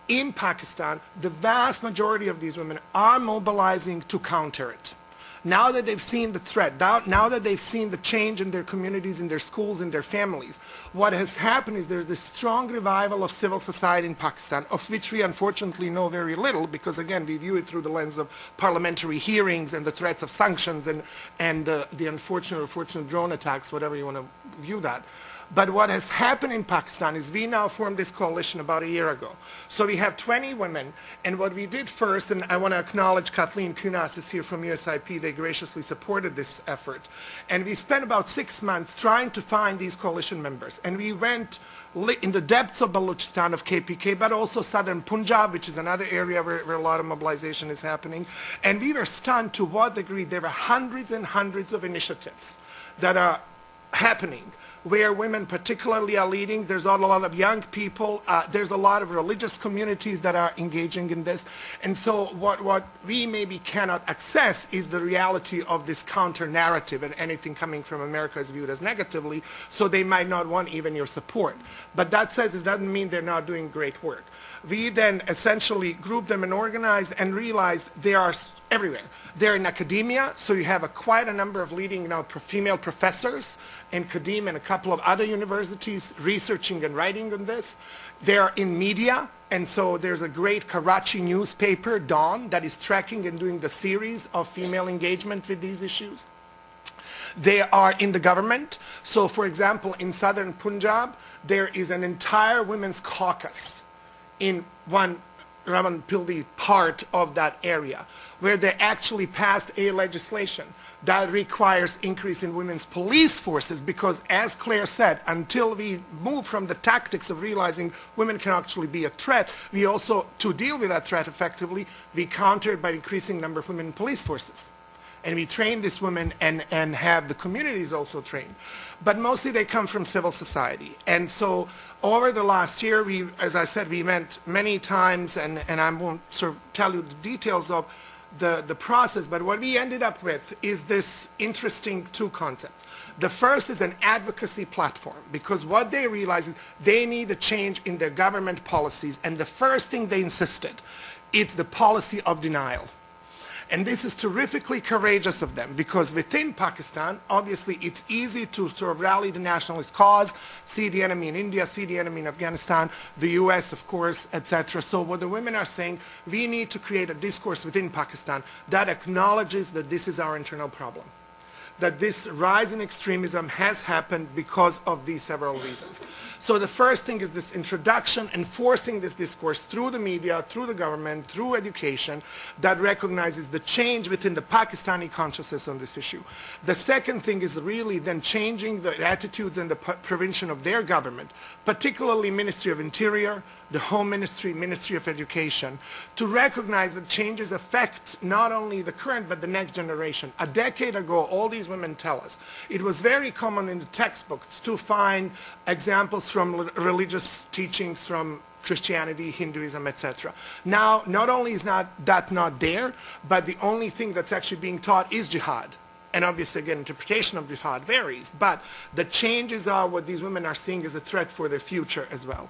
S13: in Pakistan, the vast majority of these women are mobilizing to counter it. Now that they've seen the threat, now that they've seen the change in their communities, in their schools, in their families, what has happened is there's this strong revival of civil society in Pakistan, of which we unfortunately know very little, because again, we view it through the lens of parliamentary hearings and the threats of sanctions and the unfortunate or fortunate drone attacks, whatever you want to view that. But what has happened in Pakistan is we now formed this coalition about a year ago. So we have 20 women, and what we did first, and I want to acknowledge Kathleen Kunas is here from USIP, they graciously supported this effort. And we spent about 6 months trying to find these coalition members. And we went in the depths of Balochistan of KPK, but also southern Punjab, which is another area where a lot of mobilization is happening. And we were stunned to what degree there were hundreds and hundreds of initiatives that are happening where women particularly are leading. There's a lot of young people. There's a lot of religious communities that are engaging in this. And so what we maybe cannot access is the reality of this counter-narrative, and anything coming from America is viewed as negatively, so they might not want even your support. But that says it doesn't mean they're not doing great work. We then essentially grouped them and organized and realized they are everywhere. They're in academia, so you have quite a number of leading female professors in Kadim and a couple of other universities researching and writing on this. They're in media, and so there's a great Karachi newspaper, Dawn, that is tracking and doing the series of female engagement with these issues. They are in the government. So for example, in southern Punjab, there is an entire women's caucus in one Rawalpindi part of that area, where they actually passed a legislation that requires increase in women's police forces, because as Claire said, until we move from the tactics of realizing women can actually be a threat, we also, to deal with that threat effectively, we countered by increasing number of women in police forces. And we train these women and have the communities also trained. But mostly they come from civil society. And so over the last year, as I said, we met many times, and I won't sort of tell you the details of the process, but what we ended up with is this interesting two concepts. The first is an advocacy platform, because what they realize is they need a change in their government policies, and the first thing they insisted, it's the policy of denial. And this is terrifically courageous of them, because within Pakistan, obviously it's easy to sort of rally the nationalist cause, see the enemy in India, see the enemy in Afghanistan, the US, of course, etc. So what the women are saying, we need to create a discourse within Pakistan that acknowledges that this is our internal problem, that this rise in extremism has happened because of these several reasons. So the first thing is this introduction, enforcing this discourse through the media, through the government, through education, that recognizes the change within the Pakistani consciousness on this issue. The second thing is really then changing the attitudes and the prevention of their government, particularly Ministry of Interior, the Home Ministry, Ministry of Education, to recognize that changes affect not only the current but the next generation. A decade ago, all these women tell us, it was very common in the textbooks to find examples from religious teachings from Christianity, Hinduism, etc. Now, not only is that not there, but the only thing that's actually being taught is jihad. And obviously, again, interpretation of jihad varies, but the changes are what these women are seeing as a threat for their future as well.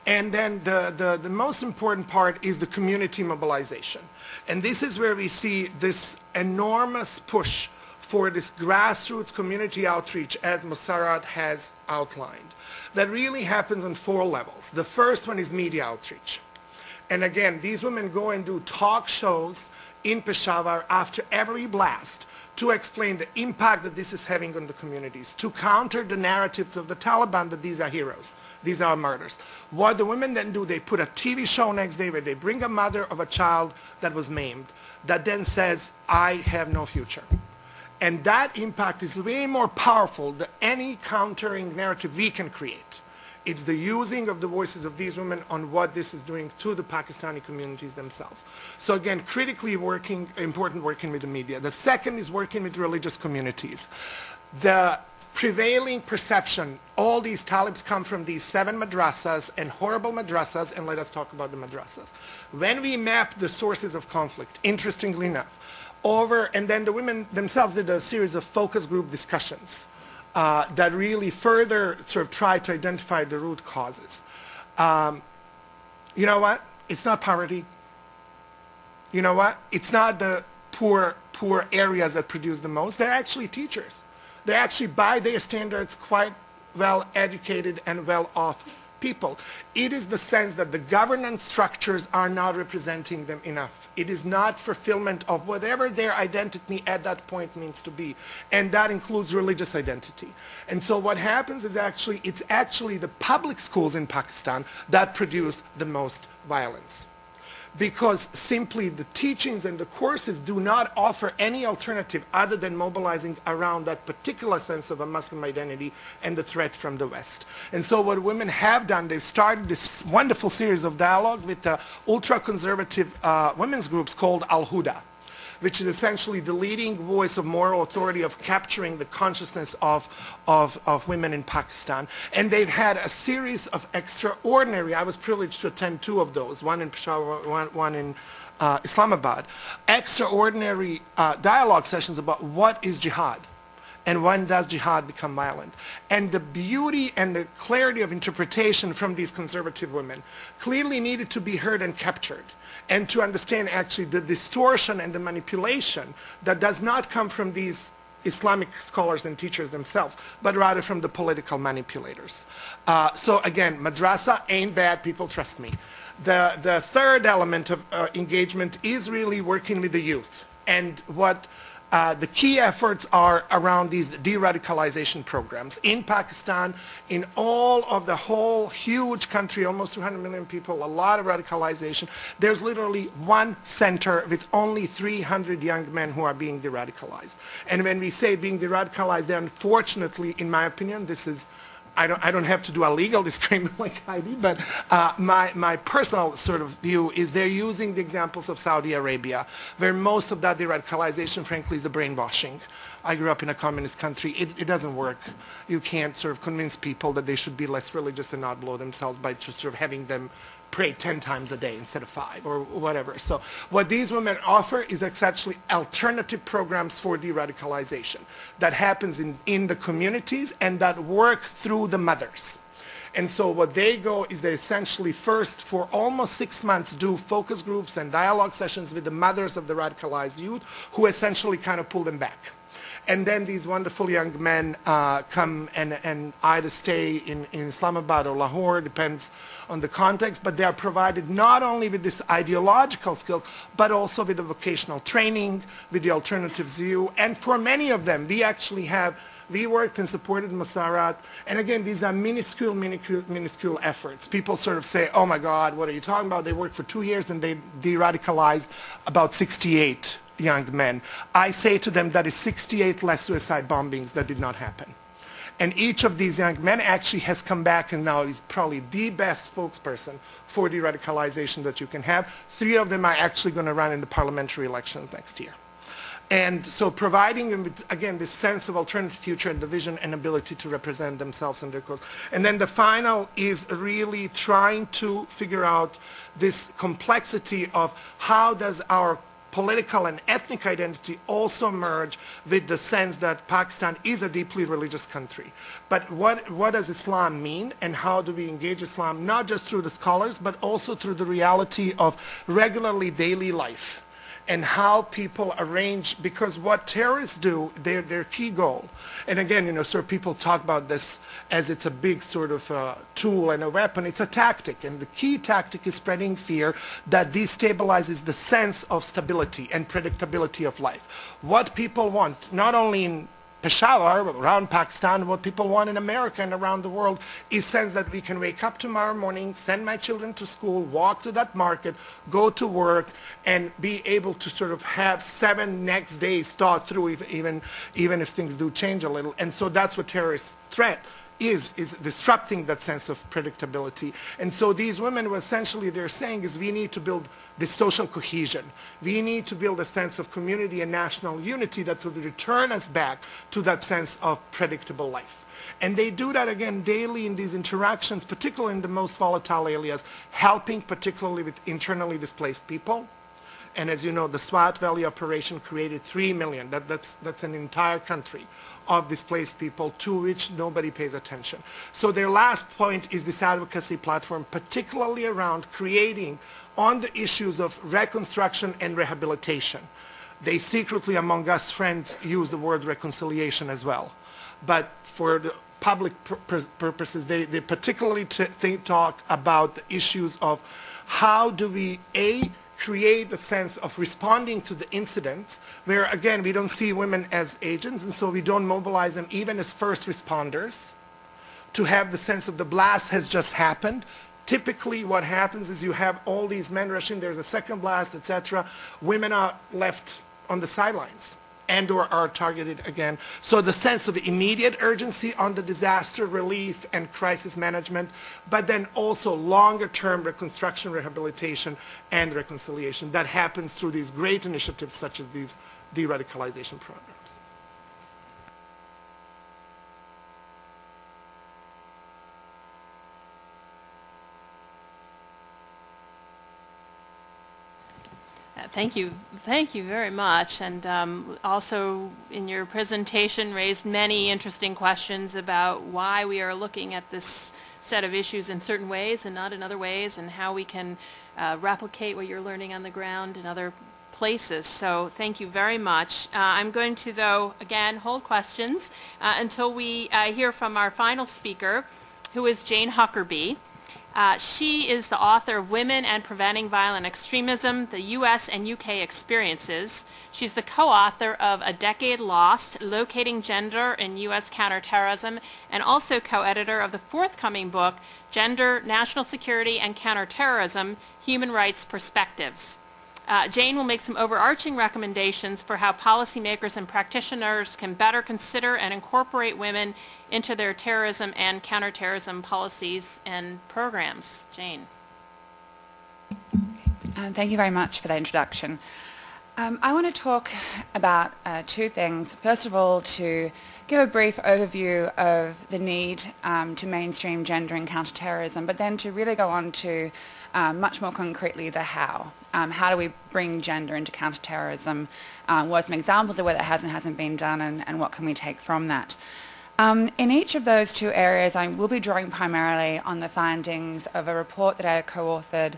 S13: And then the most important part is the community mobilization. And this is where we see this enormous push for this grassroots community outreach, as Musarat has outlined, that really happens on 4 levels. The first one is media outreach. And again, these women go and do talk shows in Peshawar after every blast to explain the impact that this is having on the communities, to counter the narratives of the Taliban that these are heroes, these are martyrs. What the women then do, they put a TV show next day where they bring a mother of a child that was maimed, that then says, I have no future. And that impact is way more powerful than any countering narrative we can create. It's the using of the voices of these women on what this is doing to the Pakistani communities themselves. So again, critically important working with the media. The second is working with religious communities. The prevailing perception, all these Talibs come from these 7 madrasas and horrible madrasas, and let us talk about the madrasas. When we map the sources of conflict, interestingly enough, and then the women themselves did a series of focus group discussions that really further sort of try to identify the root causes. You know what? It's not poverty. You know what? It's not the poor areas that produce the most. They're actually teachers. They're actually, by their standards, quite well educated and well off people. It is the sense that the governance structures are not representing them enough. It is not fulfillment of whatever their identity at that point means to be. And that includes religious identity. And so what happens is it's actually the public schools in Pakistan that produce the most violence, because simply the teachings and the courses do not offer any alternative other than mobilizing around that particular sense of a Muslim identity and the threat from the West. And so what women have done, they've started this wonderful series of dialogue with ultra-conservative women's groups called Al-Huda, which is essentially the leading voice of moral authority of capturing the consciousness of women in Pakistan. And they've had a series of extraordinary, I was privileged to attend 2 of those, one in Peshawar, one in Islamabad, extraordinary dialogue sessions about what is jihad and when does jihad become violent. And the beauty and the clarity of interpretation from these conservative women clearly needed to be heard and captured, and to understand actually the distortion and the manipulation that does not come from these Islamic scholars and teachers themselves, but rather from the political manipulators. So again, madrasa ain't bad, people, trust me. The third element of engagement is really working with the youth. And what the key efforts are around these de-radicalization programs in Pakistan, in all of the whole huge country, almost 200 million people, a lot of radicalization. There's literally one center with only 300 young men who are being de-radicalized. And when we say being de-radicalized, they unfortunately, in my opinion, this is, I don't have to do a legal disclaimer like Heidi, but my personal sort of view is they're using the examples of Saudi Arabia, where most of that de-radicalization, frankly, is the brainwashing. I grew up in a communist country. It doesn't work. You can't sort of convince people that they should be less religious and not blow themselves by just sort of having them pray 10 times a day instead of 5 or whatever. So what these women offer is essentially alternative programs for de-radicalization that happens in the communities and that work through the mothers. And so what they go is they essentially first for almost 6 months do focus groups and dialogue sessions with the mothers of the radicalized youth who essentially kind of pull them back. And then these wonderful young men come and either stay in Islamabad or Lahore, depends on the context, but they are provided not only with this ideological skills, but also with the vocational training, with the alternative view. And for many of them, we worked and supported Masarat. And again, these are minuscule efforts. People sort of say, oh my God, what are you talking about? They worked for 2 years and they de-radicalized about 68 young men. I say to them that is 68 less suicide bombings that did not happen. And each of these young men actually has come back and now is probably the best spokesperson for de-radicalization that you can have. 3 of them are actually going to run in the parliamentary elections next year. And so providing them with, again, this sense of alternative future and the vision and ability to represent themselves and their cause. And then the final is really trying to figure out this complexity of how does our political and ethnic identity also merge with the sense that Pakistan is a deeply religious country. But what does Islam mean and how do we engage Islam, not just through the scholars, but also through the reality of regularly daily life and how people arrange, because what terrorists do, their key goal, and again, sort of people talk about this as it's a big sort of tool and a weapon, it's a tactic, and the key tactic is spreading fear that destabilizes the sense of stability and predictability of life. What people want, not only in Peshawar, around Pakistan, what people want in America and around the world is sense that we can wake up tomorrow morning, send my children to school, walk to that market, go to work, and be able to sort of have 7 next days thought through, even if things do change a little. And so that's what terrorist threat is disrupting that sense of predictability. And so these women, what essentially they're saying is we need to build this social cohesion. We need to build a sense of community and national unity that will return us back to that sense of predictable life. And they do that again daily in these interactions, particularly in the most volatile areas, helping particularly with internally displaced people. And as you know, the Swat Valley operation created 3 million. That's an entire country of displaced people to which nobody pays attention. So their last point is this advocacy platform, particularly around creating on the issues of reconstruction and rehabilitation. They secretly, among us friends, use the word reconciliation as well. But for the public purposes. They particularly talk about the issues of how do we, create a sense of responding to the incidents where, again, we don't see women as agents, and so we don't mobilize them even as first responders to have the sense of the blast has just happened. Typically what happens is you have all these men rushing, there's a second blast, etc. Women are left on the sidelines and or are targeted again. So the sense of immediate urgency on the disaster relief and crisis management, but then also longer term reconstruction, rehabilitation, and reconciliation that happens through these great initiatives such as these de-radicalization programs.
S10: Thank you very much, and also in your presentation raised many interesting questions about why we are looking at this set of issues in certain ways and not in other ways, and how we can replicate what you're learning on the ground in other places. So thank you very much. I'm going to, though, again, hold questions until we hear from our final speaker, who is Jane Huckerby. She is the author of Women and Preventing Violent Extremism, the U.S. and U.K. Experiences. She's the co-author of A Decade Lost, Locating Gender in U.S. Counterterrorism, and also co-editor of the forthcoming book, Gender, National Security, and Counterterrorism, Human Rights Perspectives. Jane will make some overarching recommendations for how policymakers and practitioners can better consider and incorporate women into their terrorism and counterterrorism policies and programs. Jane.
S12: Thank you very much for that introduction. I want to talk about two things. First of all, to give a brief overview of the need to mainstream gender in counterterrorism, but then to really go on to much more concretely the how. How do we bring gender into counterterrorism? What are some examples of where that has and hasn't been done, and what can we take from that? In each of those two areas, I will be drawing primarily on the findings of a report that I co-authored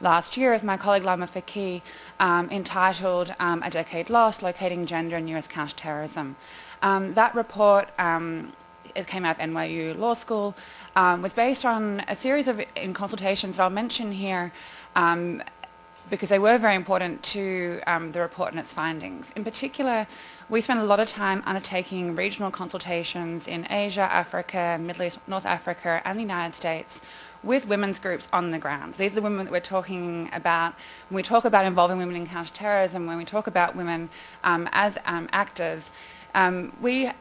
S12: last year with my colleague Lama Faki, entitled A Decade Lost, Locating Gender in U.S. Counterterrorism. That report, it came out of NYU Law School, was based on a series of consultations that I'll mention here because they were very important to the report and its findings. In particular, we spent a lot of time undertaking regional consultations in Asia, Africa, Middle East, North Africa, and the United States with women's groups on the ground. These are the women that we're talking about when we talk about involving women in counterterrorism, when we talk about women as actors. We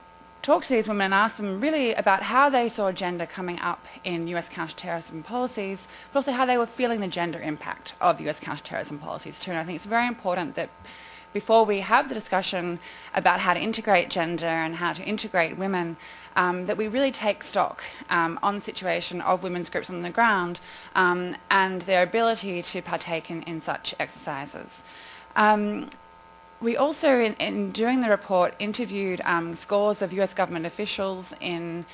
S12: talked to these women and asked them really about how they saw gender coming up in US counterterrorism policies, but also how they were feeling the gender impact of US counterterrorism policies too. And I think it's very important that before we have the discussion about how to integrate gender and how to integrate women, that we really take stock on the situation of women's groups on the ground and their ability to partake in such exercises. We also, in doing the report, interviewed scores of US government officials in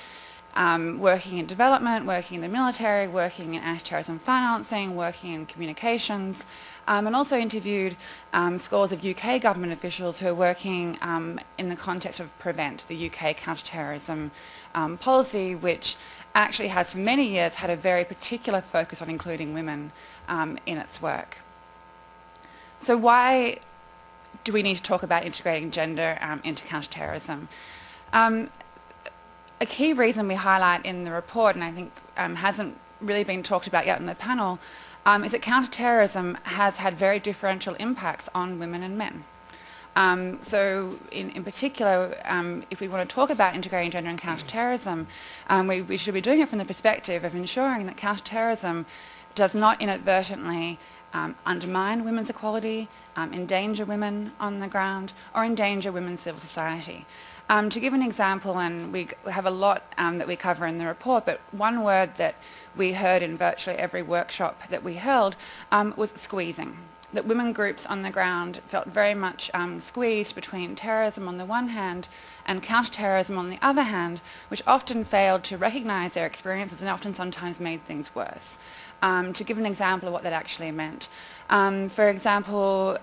S12: working in development, working in the military, working in anti-terrorism financing, working in communications, and also interviewed scores of UK government officials who are working in the context of PREVENT, the UK counterterrorism policy, which actually has for many years had a very particular focus on including women in its work. So why do we need to talk about integrating gender into counterterrorism? A key reason we highlight in the report, and I think hasn't really been talked about yet in the panel, is that counterterrorism has had very differential impacts on women and men. So in particular, if we want to talk about integrating gender in counterterrorism, we should be doing it from the perspective of ensuring that counterterrorism does not inadvertently undermine women's equality, endanger women on the ground, or endanger women's civil society. To give an example, and we have a lot that we cover in the report, but one word that we heard in virtually every workshop that we held was squeezing. That women groups on the ground felt very much squeezed between terrorism on the one hand and counterterrorism on the other hand, which often failed to recognize their experiences and often sometimes made things worse. To give an example of what that actually meant. For example,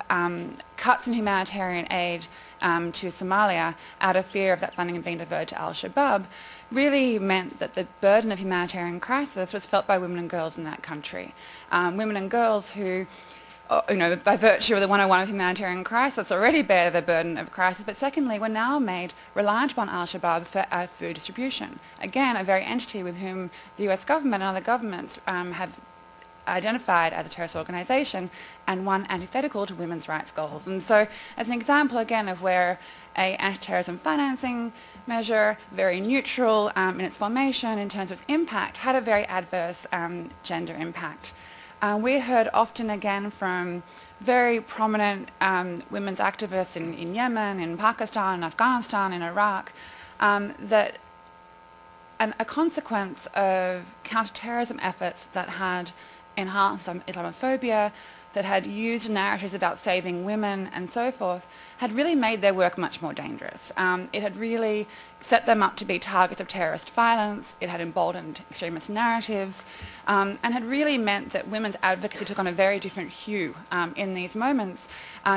S12: cuts in humanitarian aid to Somalia out of fear of that funding being diverted to Al-Shabaab really meant that the burden of humanitarian crisis was felt by women and girls in that country. Women and girls who, by virtue of the 101 of humanitarian crisis already bear the burden of crisis, but secondly were now made reliant upon Al-Shabaab for food distribution. Again, a very entity with whom the US government and other governments have identified as a terrorist organization, and one antithetical to women's rights goals. And so as an example again of where a anti-terrorism financing measure, very neutral in its formation in terms of its impact, had a very adverse gender impact. We heard often again from very prominent women's activists in Yemen, in Pakistan, in Afghanistan, in Iraq, that a consequence of counterterrorism efforts that had enhanced Islamophobia, that had used narratives about saving women and so forth, had really made their work much more dangerous. It had really set them up to be targets of terrorist violence, it had emboldened extremist narratives, and had really meant that women's advocacy took on a very different hue in these moments,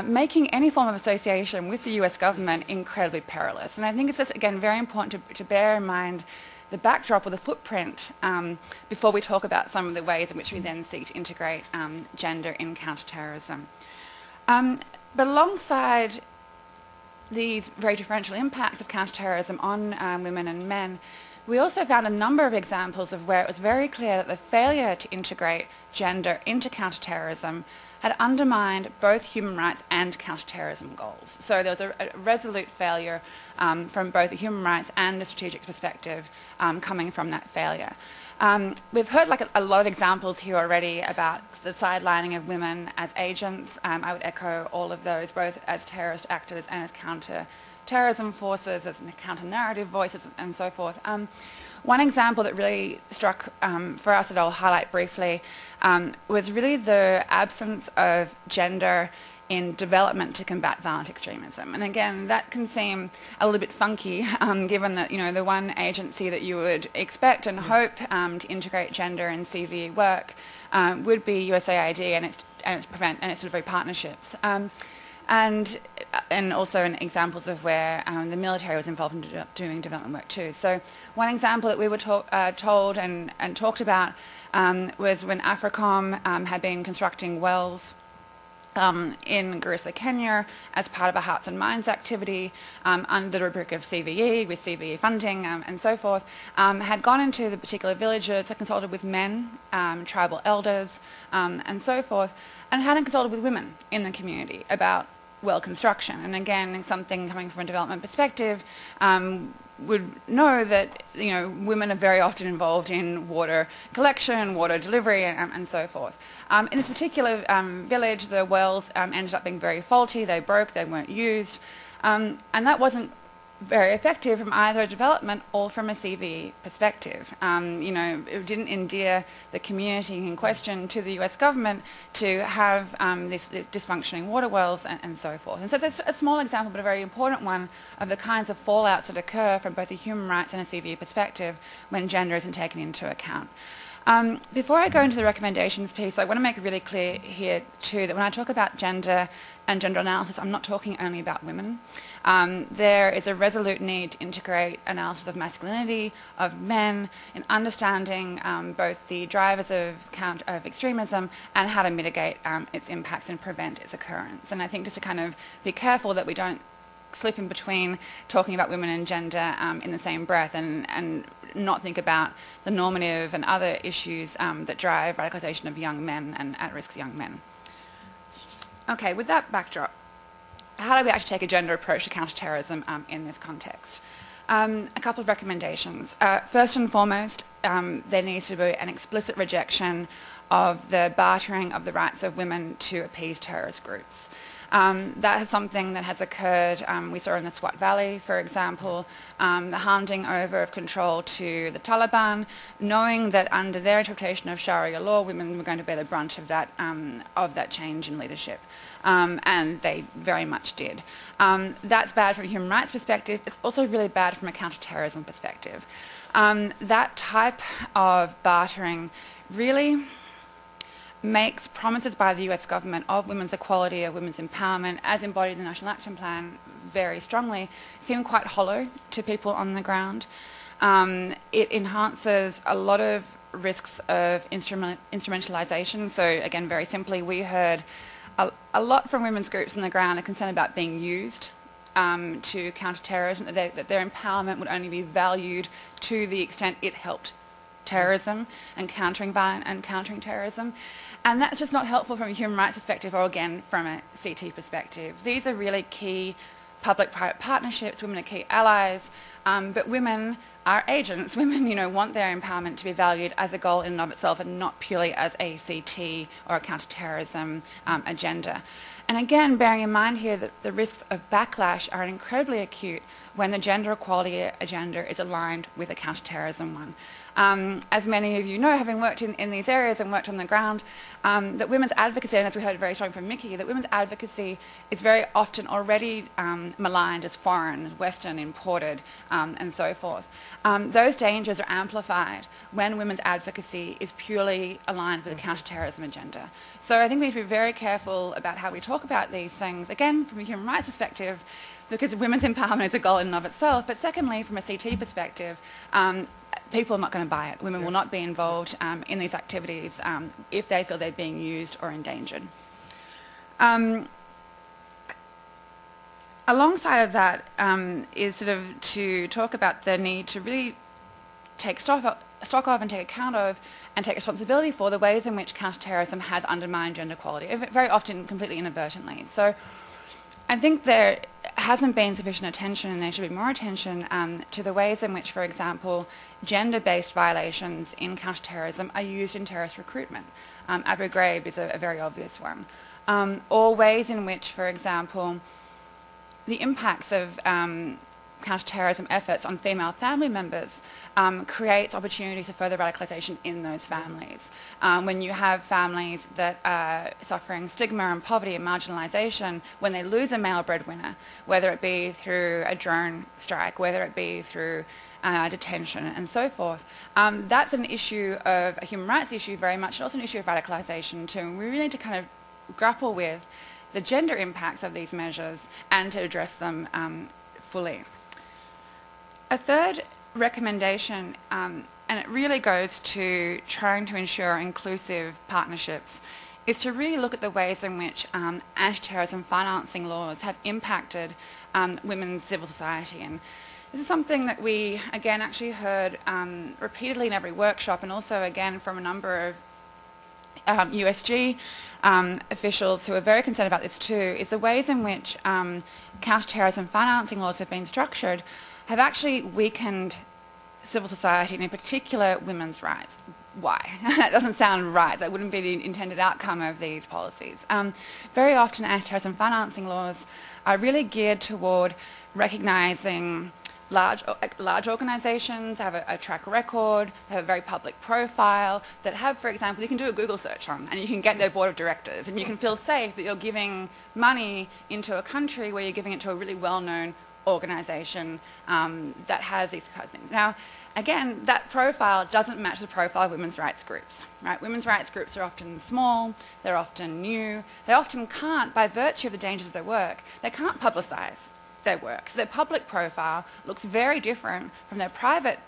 S12: making any form of association with the US government incredibly perilous. And I think it's just, again, very important to bear in mind the backdrop or the footprint before we talk about some of the ways in which we then seek to integrate gender in counterterrorism. But alongside these very differential impacts of counterterrorism on women and men, we also found a number of examples of where it was very clear that the failure to integrate gender into counterterrorism had undermined both human rights and counterterrorism goals. So there was a resolute failure from both a human rights and a strategic perspective coming from that failure. We've heard a lot of examples here already about the sidelining of women as agents. I would echo all of those, both as terrorist actors and as counter-terrorism forces, as counter-narrative voices, and so forth. One example that really struck for us that I'll highlight briefly was really the absence of gender in development to combat violent extremism. And again, that can seem a little bit funky given that, the one agency that you would expect and hope to integrate gender in CV work would be USAID and its delivery partnerships. And also in examples of where the military was involved in doing development work too. So one example that we were told and talked about was when AFRICOM had been constructing wells in Garissa, Kenya, as part of a Hearts and Minds activity under the rubric of CVE, with CVE funding and so forth, had gone into the particular villages, had consulted with men, tribal elders, and so forth, and hadn't consulted with women in the community about well construction. And again, something coming from a development perspective, would know that women are very often involved in water collection, water delivery, and so forth. In this particular village, the wells ended up being very faulty. They broke, they weren't used, and that wasn't very effective from either a development or from a CV perspective. It didn't endear the community in question to the US government to have this dysfunctioning water wells and so forth. And so it's a small example, but a very important one of the kinds of fallouts that occur from both a human rights and a CV perspective when gender isn't taken into account. Before I go into the recommendations piece, I want to make it really clear here too that when I talk about gender and gender analysis, I'm not talking only about women. There is a resolute need to integrate analysis of masculinity, of men, in understanding both the drivers of extremism and how to mitigate its impacts and prevent its occurrence. And I think just to kind of be careful that we don't slip in between talking about women and gender in the same breath and not think about the normative and other issues that drive radicalization of young men and at-risk young men. Okay, with that backdrop, how do we actually take a gender approach to counterterrorism in this context? A couple of recommendations. First and foremost, there needs to be an explicit rejection of the bartering of the rights of women to appease terrorist groups. That is something that has occurred, we saw in the Swat Valley, for example, the handing over of control to the Taliban, knowing that under their interpretation of Sharia law, women were going to bear the brunt of that change in leadership. And they very much did. That's bad from a human rights perspective. It's also really bad from a counterterrorism perspective. That type of bartering really makes promises by the US government of women's equality, of women's empowerment, as embodied in the National Action Plan, very strongly seem quite hollow to people on the ground. It enhances a lot of risks of instrumentalization. So again, very simply, we heard a lot from women's groups on the ground are concerned about being used to counter terrorism, that their empowerment would only be valued to the extent it helped terrorism and countering violence and countering terrorism. And that's just not helpful from a human rights perspective or, again, from a CT perspective. These are really key public-private partnerships. Women are key allies, but women are agents. Women, want their empowerment to be valued as a goal in and of itself and not purely as a CT or a counter-terrorism agenda. And again, bearing in mind here that the risks of backlash are incredibly acute when the gender equality agenda is aligned with a counter-terrorism one. As many of you know, having worked in these areas and worked on the ground, that women's advocacy, and as we heard very strongly from Mickey, that women's advocacy is very often already maligned as foreign, Western, imported, and so forth. Those dangers are amplified when women's advocacy is purely aligned with a counter-terrorism agenda. So I think we need to be very careful about how we talk about these things, again, from a human rights perspective, because women's empowerment is a goal in and of itself, but secondly, from a CT perspective, people are not going to buy it. Women will not be involved in these activities if they feel they're being used or endangered. Alongside of that is sort of to talk about the need to really take stock of and take account of and take responsibility for the ways in which counterterrorism has undermined gender equality, very often completely inadvertently. So I think there hasn't been sufficient attention, and there should be more attention to the ways in which, for example, gender-based violations in counterterrorism are used in terrorist recruitment. Abu Ghraib is a very obvious one. Or ways in which, for example, the impacts of counterterrorism efforts on female family members creates opportunities for further radicalization in those families. When you have families that are suffering stigma and poverty and marginalization, when they lose a male breadwinner, whether it be through a drone strike, whether it be through detention and so forth, that's an issue of a human rights issue very much, and also an issue of radicalization too. And we really need to kind of grapple with the gender impacts of these measures and to address them fully. A third recommendation, and it really goes to trying to ensure inclusive partnerships, is to really look at the ways in which anti-terrorism financing laws have impacted women's civil society. And this is something that we, again, actually heard repeatedly in every workshop, and also, again, from a number of USG officials who are very concerned about this too, is the ways in which counter-terrorism financing laws have been structured have actually weakened civil society, and in particular women's rights. Why? That doesn't sound right. That wouldn't be the intended outcome of these policies. Very often anti-terrorism financing laws are really geared toward recognising large organisations, have a track record, they have a very public profile, that have, for example, you can do a Google search on and you can get their board of directors, and you can feel safe that you're giving money into a country where you're giving it to a really well-known organisation that has these kinds of things. Now, again, that profile doesn't match the profile of women's rights groups, right? Women's rights groups are often small, they're often new, they often can't, by virtue of the dangers of their work, they can't publicise their work. So their public profile looks very different from their private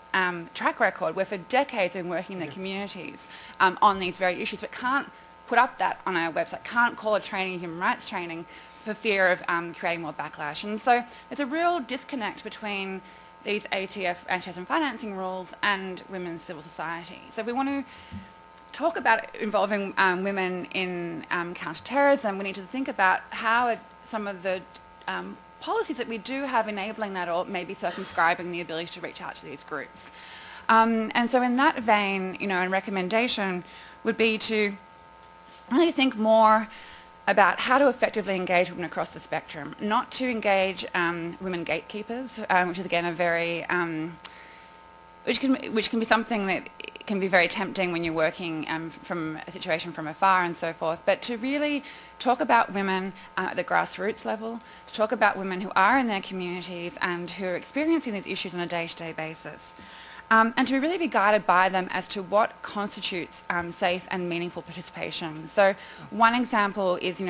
S12: track record, where for decades they've been working in their communities on these very issues, but can't put up that on our website, can't call a training human rights training for fear of creating more backlash. And so there's a real disconnect between these ATF, anti-terrorism financing rules, and women's civil society. So if we want to talk about involving women in counter-terrorism, we need to think about how some of the policies that we do have enabling that, or maybe circumscribing the ability to reach out to these groups. And so in that vein, a recommendation would be to really think more about how to effectively engage women across the spectrum, not to engage women gatekeepers, which is again a very, which can be something that can be very tempting when you're working from a situation from afar and so forth, but to really talk about women at the grassroots level, to talk about women who are in their communities and who are experiencing these issues on a day-to-day basis. and to really be guided by them as to what constitutes safe and meaningful participation. So one example is,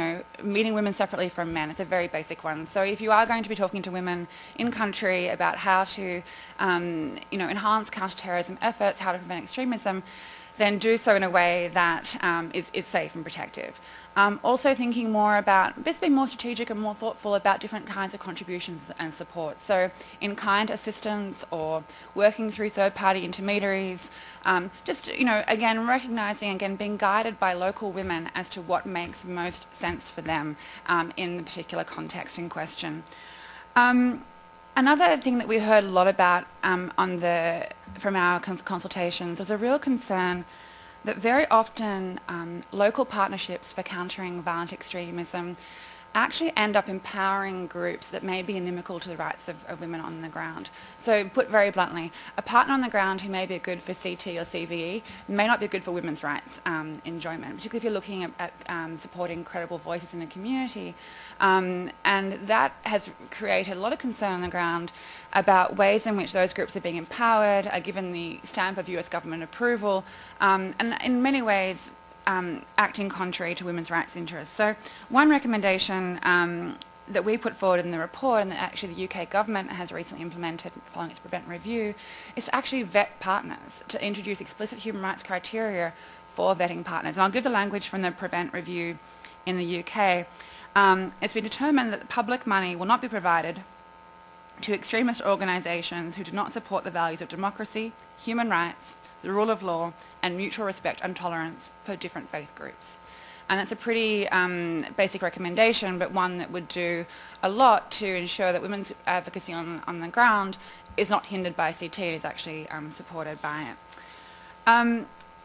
S12: meeting women separately from men. It's a very basic one. So if you are going to be talking to women in country about how to, enhance counterterrorism efforts, how to prevent extremism, then do so in a way that is safe and protective. Also thinking more about, just being more strategic and more thoughtful about different kinds of contributions and support. So in-kind assistance or working through third-party intermediaries, again, recognising, again, being guided by local women as to what makes most sense for them in the particular context in question. Another thing that we heard a lot about from our consultations was a real concern that very often local partnerships for countering violent extremism actually end up empowering groups that may be inimical to the rights of women on the ground. So put very bluntly, a partner on the ground who may be good for CT or CVE may not be good for women's rights enjoyment, particularly if you're looking at supporting credible voices in the community. And that has created a lot of concern on the ground about ways in which those groups are being empowered, are given the stamp of US government approval, and in many ways acting contrary to women's rights interests. So one recommendation that we put forward in the report, and that actually the UK government has recently implemented following its Prevent review, is to actually vet partners, to introduce explicit human rights criteria for vetting partners. And I'll give the language from the Prevent review in the UK. It's been determined that the public money will not be provided to extremist organisations who do not support the values of democracy, human rights, the rule of law, and mutual respect and tolerance for different faith groups. And that's a pretty basic recommendation, but one that would do a lot to ensure that women's advocacy on the ground is not hindered by CT, is actually supported by it.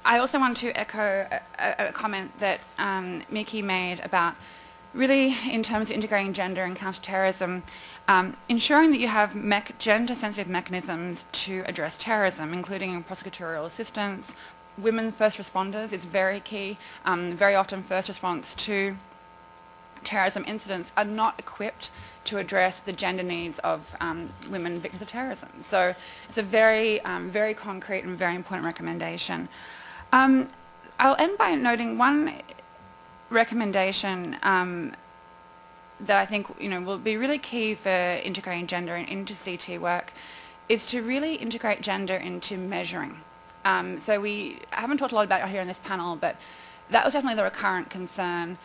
S12: I also want to echo a comment that Miki made about really, in terms of integrating gender and counterterrorism, ensuring that you have gender-sensitive mechanisms to address terrorism, including prosecutorial assistance. Women first responders is very key. Very often first response to terrorism incidents are not equipped to address the gender needs of women victims of terrorism. So it's a very, very concrete and very important recommendation. I'll end by noting one recommendation that I think will be really key for integrating gender into CT work is to really integrate gender into measuring. So we haven't talked a lot about it here in this panel, but that was definitely the recurrent concern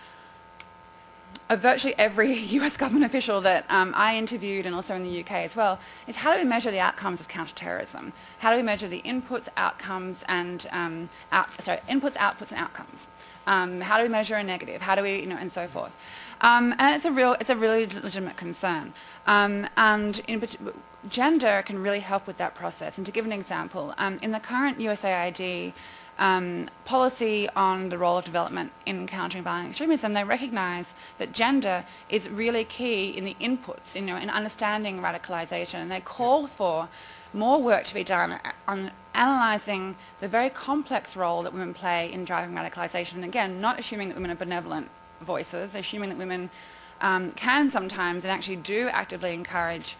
S12: of virtually every US government official that I interviewed, and also in the UK as well, is how do we measure the outcomes of counterterrorism? How do we measure the inputs, outcomes, and inputs, outputs, and outcomes? How do we measure a negative? How do we, and so forth? And it's a really legitimate concern. And gender can really help with that process. And to give an example, in the current USAID policy on the role of development in countering violent extremism, they recognise that gender is really key in the inputs, in understanding radicalisation, and they call for more work to be done on analysing the very complex role that women play in driving radicalisation. And again, not assuming that women are benevolent voices, assuming that women can sometimes and actually do actively encourage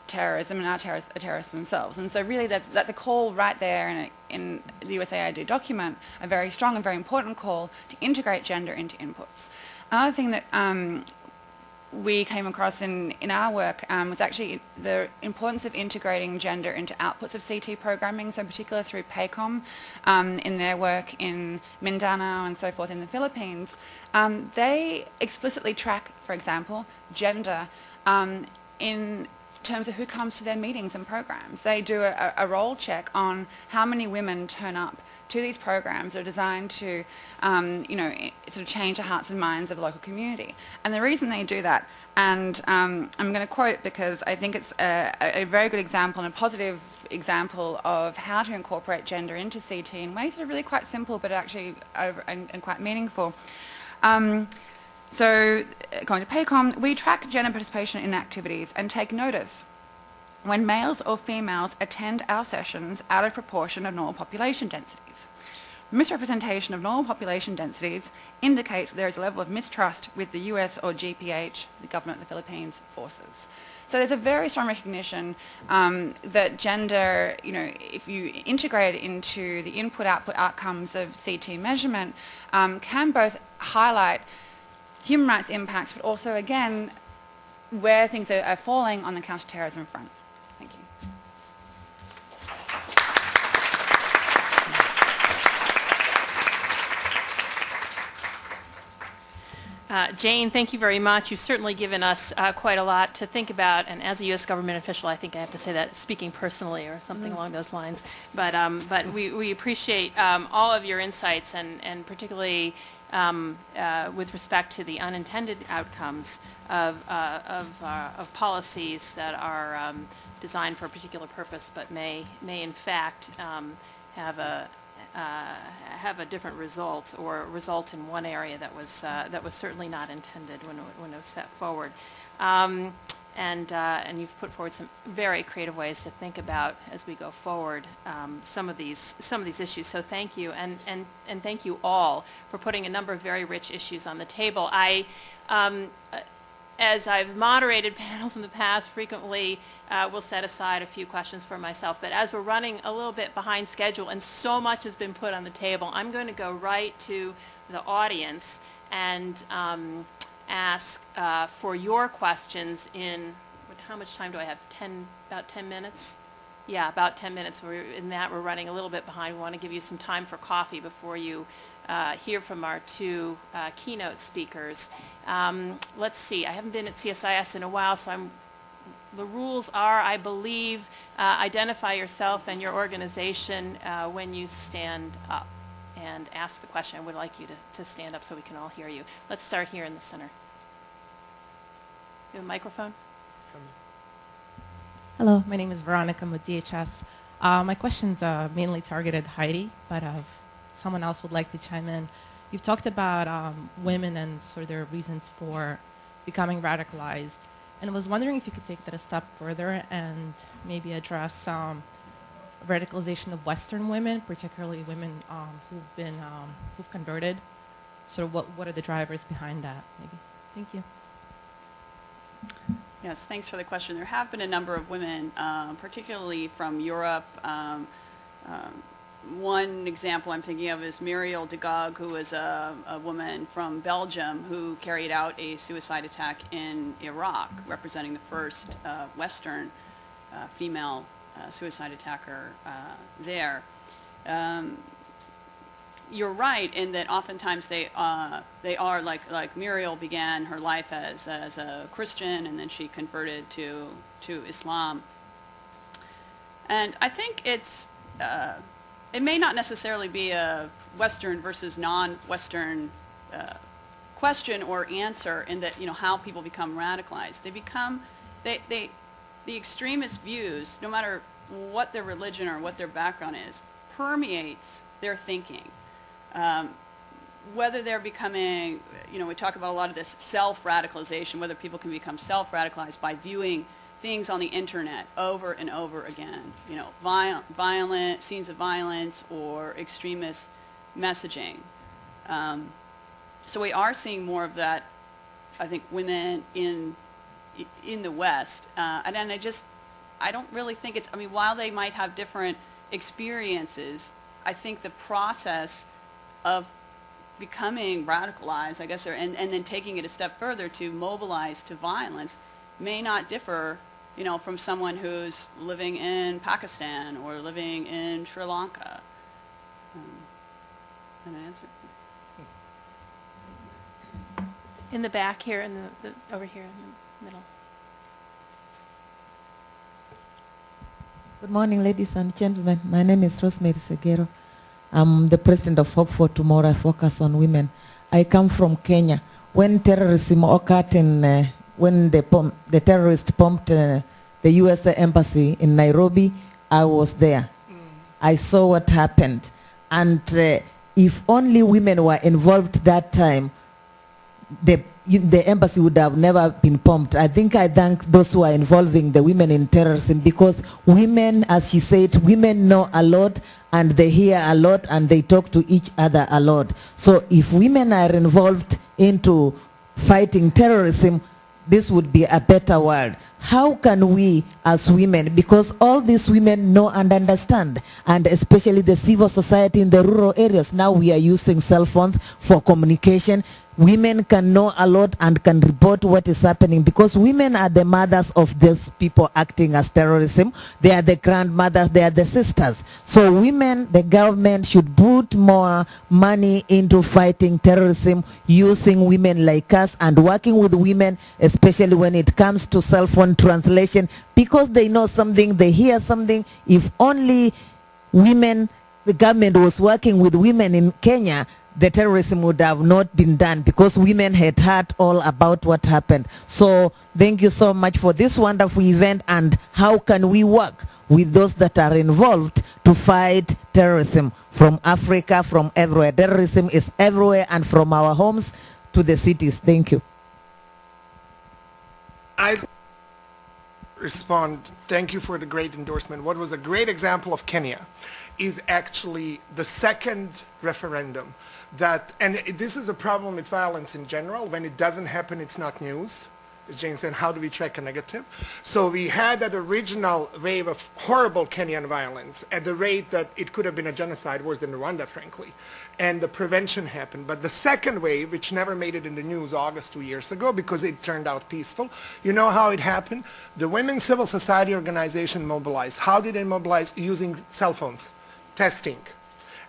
S12: terrorism and are terrorists themselves. And so really that's a call right there in the USAID document, a very strong and very important call to integrate gender into inputs. Another thing that we came across in our work was actually the importance of integrating gender into outputs of CT programming, so in particular through PACOM in their work in Mindanao and so forth in the Philippines. They explicitly track, for example, gender in terms of who comes to their meetings and programs. They do a role check on how many women turn up to these programs that are designed to, sort of change the hearts and minds of the local community. And the reason they do that, and I'm going to quote it because I think it's a very good example and a positive example of how to incorporate gender into CT in ways that are really quite simple but actually and quite meaningful. So, according to PACOM, we track gender participation in activities and take notice when males or females attend our sessions out of proportion of normal population densities.
S14: Misrepresentation of normal population densities indicates there is a level of mistrust with the US or GPH, the government of the Philippines, forces. So there's a very strong recognition that gender, if you integrate it into the input-output outcomes of CT measurement, can both highlight human rights impacts, but also, again, where things are falling on the counterterrorism front. Thank you.
S10: Jane, thank you very much. You've certainly given us quite a lot to think about, and as a U.S. government official, I think I have to say that speaking personally or something along those lines. But we appreciate all of your insights, and particularly with respect to the unintended outcomes of policies that are designed for a particular purpose, but may in fact have a different result, or result in one area that was certainly not intended when it was set forward. And you've put forward some very creative ways to think about, as we go forward, some of these issues. So thank you, and thank you all for putting a number of very rich issues on the table. As I've moderated panels in the past, frequently will set aside a few questions for myself. But as we're running a little bit behind schedule and so much has been put on the table, I'm going to go right to the audience and ask for your questions in, how much time do I have? About 10 minutes? Yeah, about 10 minutes. In that, we're running a little bit behind. We want to give you some time for coffee before you hear from our two keynote speakers. Let's see, I haven't been at CSIS in a while, so the rules are, I believe, identify yourself and your organization when you stand up and ask the question. I would like you to stand up so we can all hear you. Let's start here in the center. You have a microphone?
S15: Hello, my name is Veronica with DHS. My question's mainly targeted Heidi, but someone else would like to chime in. You've talked about women and sort of their reasons for becoming radicalized. And I was wondering if you could take that a step further and maybe address radicalization of Western women, particularly women who've converted. Sort of what are the drivers behind that, maybe? Thank you.
S11: Yes, thanks for the question. There have been a number of women, particularly from Europe. One example I'm thinking of is Muriel de Gog, who is a woman from Belgium who carried out a suicide attack in Iraq, representing the first Western female suicide attacker there. You're right in that oftentimes they are like Muriel began her life as a Christian, and then she converted to Islam. And I think it may not necessarily be a Western versus non-Western question or answer in that, how people become radicalized. The extremist views, no matter what their religion or what their background is, permeates their thinking. Whether they're becoming, we talk about a lot of this self-radicalization, whether people can become self-radicalized by viewing things on the internet over and over again, violent scenes of violence or extremist messaging. So we are seeing more of that, I think, women in the West. And I don't really think while they might have different experiences, I think the process of becoming radicalized, I guess, and then taking it a step further to mobilize to violence may not differ, from someone who's living in Pakistan or living in Sri Lanka. An answer?
S10: In the back here, over here in the middle.
S16: Good morning, ladies and gentlemen. My name is Rosemary Segero. I'm the president of Hope for Tomorrow. I focus on women. I come from Kenya. When terrorism occurred when the terrorist bombed the U.S. embassy in Nairobi, I was there. I saw what happened. And if only women were involved that time, the embassy would have never been pumped. I think I thank those who are involving the women in terrorism, because women, as she said, women know a lot and they hear a lot and they talk to each other a lot. So if women are involved into fighting terrorism, this would be a better world. How can we as women, because all these women know and understand, and especially the civil society in the rural areas, now we are using cell phones for communication. Women can know a lot and can report what is happening, because women are the mothers of these people acting as terrorism. They are the grandmothers, they are the sisters. So women, the government should put more money into fighting terrorism, using women like us and working with women, especially when it comes to cell phone translation, because they know something, they hear something. If only women, the government was working with women in Kenya, the terrorism would have not been done, because women had heard all about what happened. So thank you so much for this wonderful event. And how can we work with those that are involved to fight terrorism from Africa, from everywhere? Terrorism is everywhere, and from our homes to the cities. Thank you.
S13: I respond, thank you for the great endorsement. What was a great example of Kenya is actually the second referendum that, and this is a problem with violence in general. When it doesn't happen, it's not news. As Jane said, how do we track a negative? So we had that original wave of horrible Kenyan violence at the rate that it could have been a genocide, worse than Rwanda, frankly. And the prevention happened. But the second wave, which never made it in the news August 2 years ago because it turned out peaceful, you know how it happened? The Women's Civil Society Organization mobilized. How did they mobilize? Using cell phones, testing.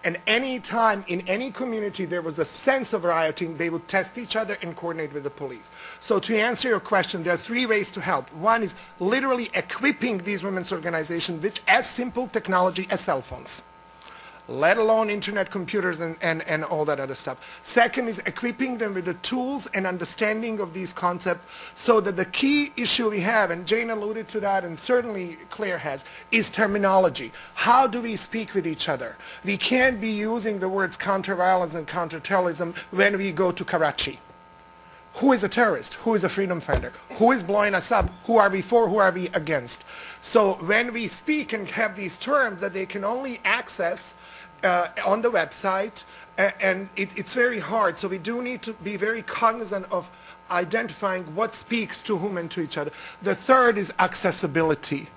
S13: And any time in any community there was a sense of rioting, they would test each other and coordinate with the police. So to answer your question, there are three ways to help. One is literally equipping these women's organizations with as simple technology as cell phones, let alone internet computers and all that other stuff. Second is equipping them with the tools and understanding of these concepts, so that the key issue we have, and Jane alluded to that, and certainly Claire has, is terminology. How do we speak with each other? We can't be using the words counter-violence and counter-terrorism when we go to Karachi. Who is a terrorist? Who is a freedom fighter? Who is blowing us up? Who are we for? Who are we against? So when we speak and have these terms that they can only access on the website, and it's very hard. So we do need to be very cognizant of identifying what speaks to whom and to each other. The third is accessibility.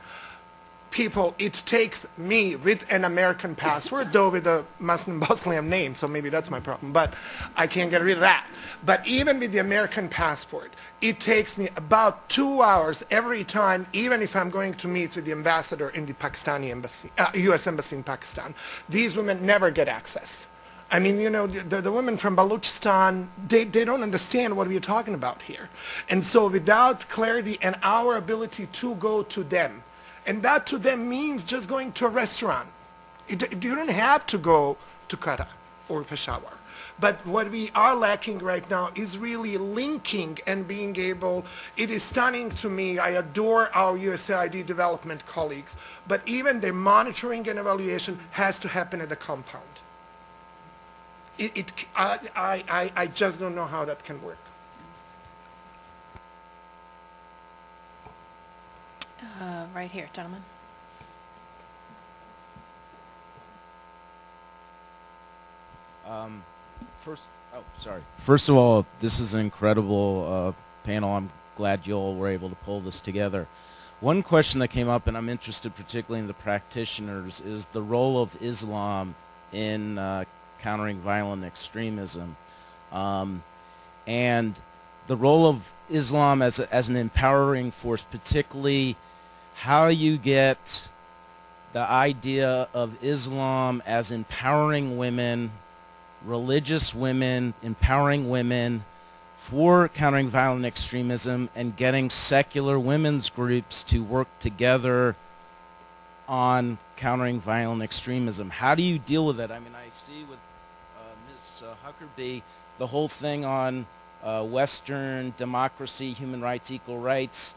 S13: People, it takes me with an American password, though with a Muslim name, so maybe that's my problem, but I can't get rid of that. But even with the American passport, it takes me about 2 hours every time, even if I'm going to meet with the ambassador in the Pakistani embassy, U.S. embassy in Pakistan. These women never get access. I mean, you know, the women from Balochistan, they don't understand what we're talking about here. And so without clarity and our ability to go to them, and that to them means just going to a restaurant. You don't have to go to Quetta or Peshawar. But what we are lacking right now is really linking and being able, it is stunning to me, I adore our USAID development colleagues, but even their monitoring and evaluation has to happen at the compound. I just don't know how that can work.
S10: Right here, gentlemen.
S17: First of all, this is an incredible panel. I'm glad you all were able to pull this together. One question that came up, and I'm interested particularly in the practitioners, is the role of Islam in countering violent extremism, and the role of Islam as an empowering force, particularly how you get the idea of Islam as empowering women, religious women, empowering women for countering violent extremism, and getting secular women's groups to work together on countering violent extremism. How do you deal with that? I mean, I see with Ms. Huckerby the whole thing on Western democracy, human rights, equal rights,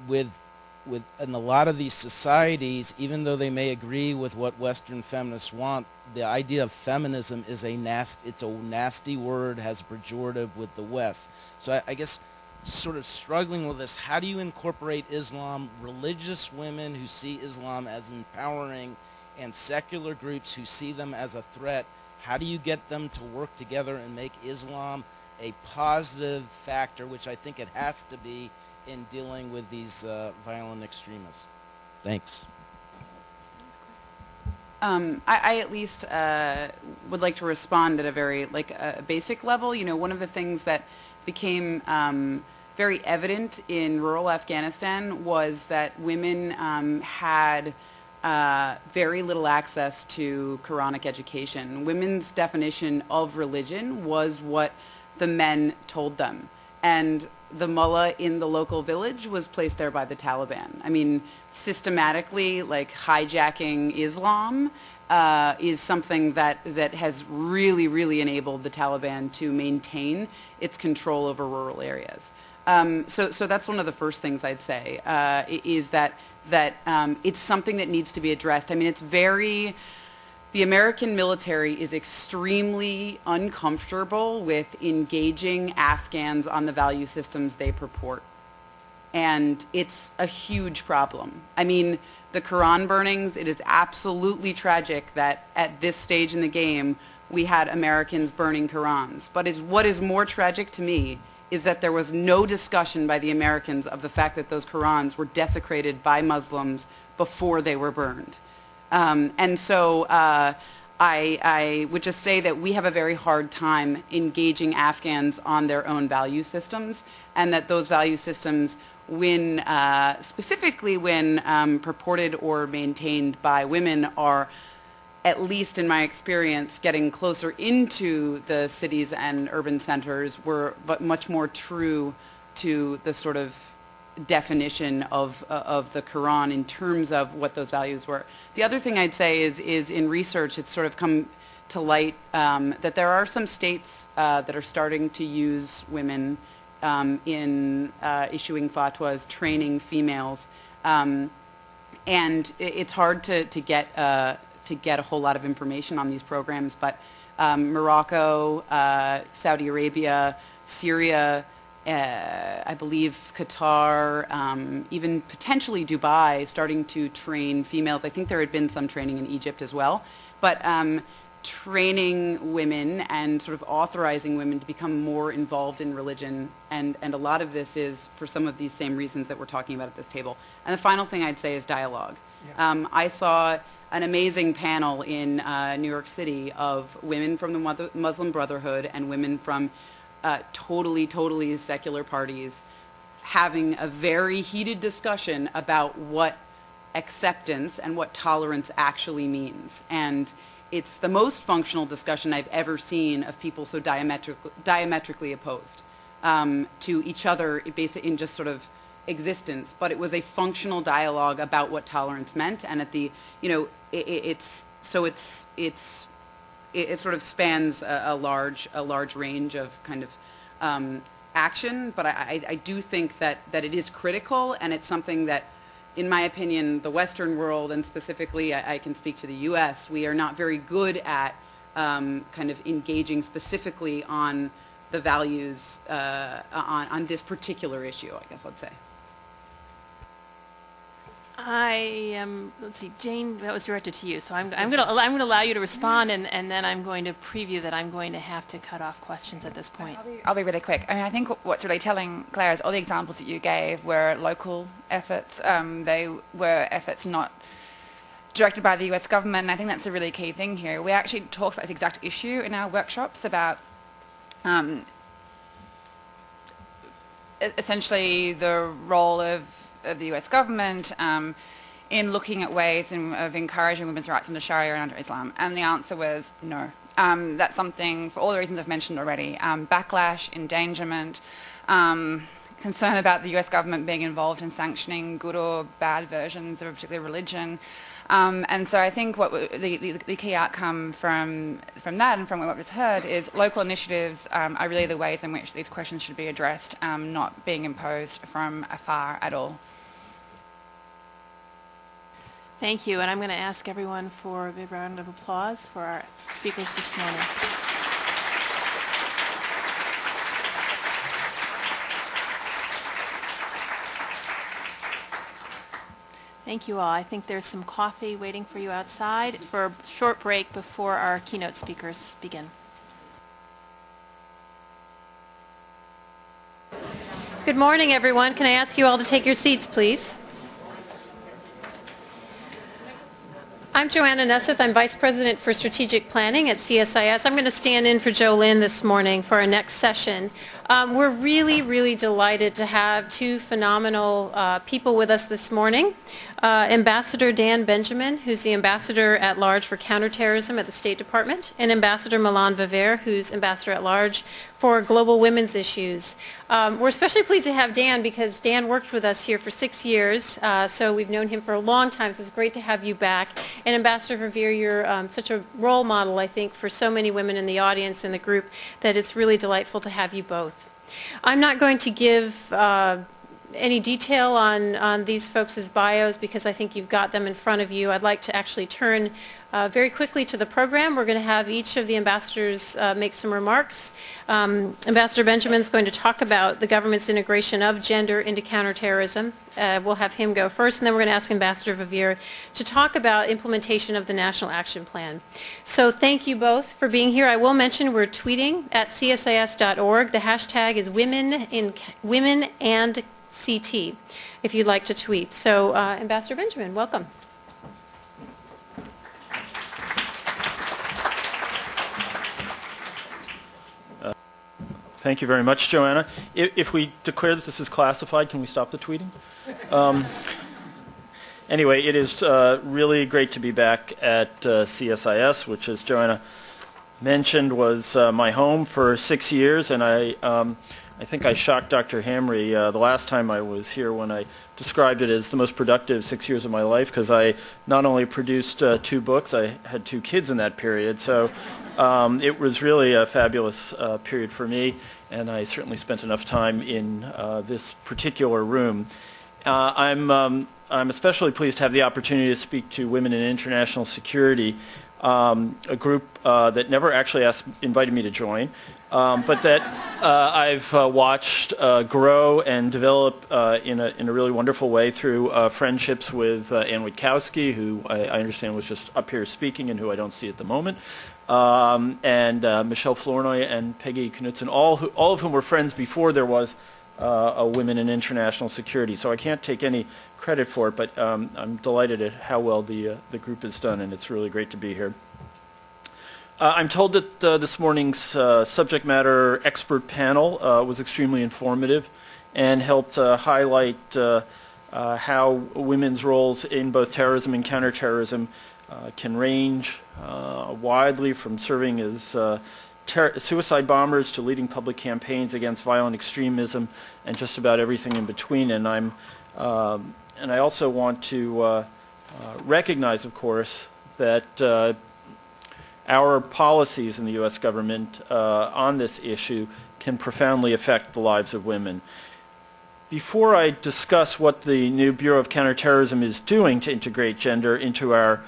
S17: with in a lot of these societies, even though they may agree with what Western feminists want, the idea of feminism is it's a nasty word, has pejorative with the West. So I guess sort of struggling with this, how do you incorporate Islam, religious women who see Islam as empowering, and secular groups who see them as a threat? How do you get them to work together and make Islam a positive factor, which I think it has to be, in dealing with these violent extremists? Thanks.
S12: I at least would like to respond at a very basic level. You know, one of the things that became very evident in rural Afghanistan was that women had very little access to Quranic education. Women's definition of religion was what the men told them. And the mullah in the local village was placed there by the Taliban. I mean, systematically, hijacking Islam is something that has really, really enabled the Taliban to maintain its control over rural areas. So that's one of the first things I'd say, is that it's something that needs to be addressed. I mean, the American military is extremely uncomfortable with engaging Afghans on the value systems they purport. And it's a huge problem. I mean, the Quran burnings, it is absolutely tragic that at this stage in the game, we had Americans burning Qurans. But what is more tragic to me is that there was no discussion by the Americans of the fact that those Qurans were desecrated by Muslims before they were burned. And so I would just say that we have a very hard time engaging Afghans on their own value systems, and that those value systems, specifically when purported or maintained by women, are, at least in my experience, getting closer into the cities and urban centers, but much more true to the sort of definition of the Quran in terms of what those values were. The other thing I'd say is in research, it's sort of come to light that there are some states that are starting to use women in issuing fatwas, training females, and it's hard to get a whole lot of information on these programs, but Morocco, Saudi Arabia, Syria, I believe Qatar, even potentially Dubai, starting to train females. I think there had been some training in Egypt as well, but training women and sort of authorizing women to become more involved in religion, and a lot of this is for some of these same reasons that we're talking about at this table. And the final thing I'd say is dialogue. Yeah. I saw an amazing panel in New York City of women from the Muslim Brotherhood and women from totally secular parties having a very heated discussion about what acceptance and what tolerance actually means. And it's the most functional discussion I've ever seen of people so diametrically opposed to each other, basically in just sort of existence. But it was a functional dialogue about what tolerance meant, and at the, it sort of spans a large range of kind of action. But I do think that it is critical, and it's something that, in my opinion, the Western world, and specifically I can speak to the U.S., we are not very good at kind of engaging specifically on the values on this particular issue, I guess I'd say.
S10: Let's see, Jane, that was directed to you, so I'm going to allow you to respond, and then I'm going to preview that I'm going to have to cut off questions at this point.
S14: I'll be really quick. I mean, I think what's really telling, Claire, is all the examples that you gave were local efforts. They were efforts not directed by the US government, and I think that's a really key thing here. We actually talked about this exact issue in our workshops about essentially the role of the US government in looking at ways of encouraging women's rights under Sharia and under Islam. And the answer was no. That's something, for all the reasons I've mentioned already, backlash, endangerment, concern about the US government being involved in sanctioning good or bad versions of a particular religion. And so I think what the key outcome from that and from what we've heard is local initiatives are really the ways in which these questions should be addressed, not being imposed from afar at all.
S10: Thank you, and I'm going to ask everyone for a big round of applause for our speakers this morning. Thank you all. I think there's some coffee waiting for you outside for a short break before our keynote speakers begin. Good morning, everyone. Can I ask you all to take your seats, please? I'm Joanna Nesseth. I'm Vice President for Strategic Planning at CSIS. I'm going to stand in for Jo Lin this morning for our next session. We're really delighted to have two phenomenal people with us this morning. Ambassador Dan Benjamin, who's the Ambassador at Large for Counterterrorism at the State Department, and Ambassador Milan Vever, who's Ambassador at Large for Global Women's Issues. We're especially pleased to have Dan because Dan worked with us here for 6 years, so we've known him for a long time, so it's great to have you back. And Ambassador Vever, you're such a role model, I think, for so many women in the audience and the group that it's really delightful to have you both. I'm not going to give any detail on these folks' bios because I think you've got them in front of you. I'd like to actually turn very quickly to the program. We're going to have each of the ambassadors make some remarks. Ambassador Benjamin's going to talk about the government's integration of gender into counterterrorism. We'll have him go first, and then we're going to ask Ambassador Vever to talk about implementation of the National Action Plan. So thank you both for being here. I will mention we're tweeting at csis.org. The hashtag is Women and CT, if you'd like to tweet. So Ambassador Benjamin, welcome.
S18: Thank you very much, Joanna. If we declare that this is classified, can we stop the tweeting? Anyway, it is really great to be back at CSIS, which, as Joanna mentioned, was my home for 6 years, and I think I shocked Dr. Hamry the last time I was here when I described it as the most productive 6 years of my life, because I not only produced 2 books, I had 2 kids in that period. So it was really a fabulous period for me, and I certainly spent enough time in this particular room. I'm especially pleased to have the opportunity to speak to Women in International Security, a group that never actually invited me to join. But that I've watched grow and develop in a really wonderful way through friendships with Ann Witkowski, who I understand was just up here speaking and who I don't see at the moment, and Michelle Flournoy and Peggy Knutson, all of whom were friends before there was a Women in International Security. So I can't take any credit for it, but I'm delighted at how well the group has done, and it's really great to be here. I'm told that this morning's subject matter expert panel was extremely informative and helped highlight how women's roles in both terrorism and counterterrorism can range widely from serving as suicide bombers to leading public campaigns against violent extremism and just about everything in between. And I also want to recognize, of course, that our policies in the U.S. government on this issue can profoundly affect the lives of women. Before I discuss what the new Bureau of Counterterrorism is doing to integrate gender into our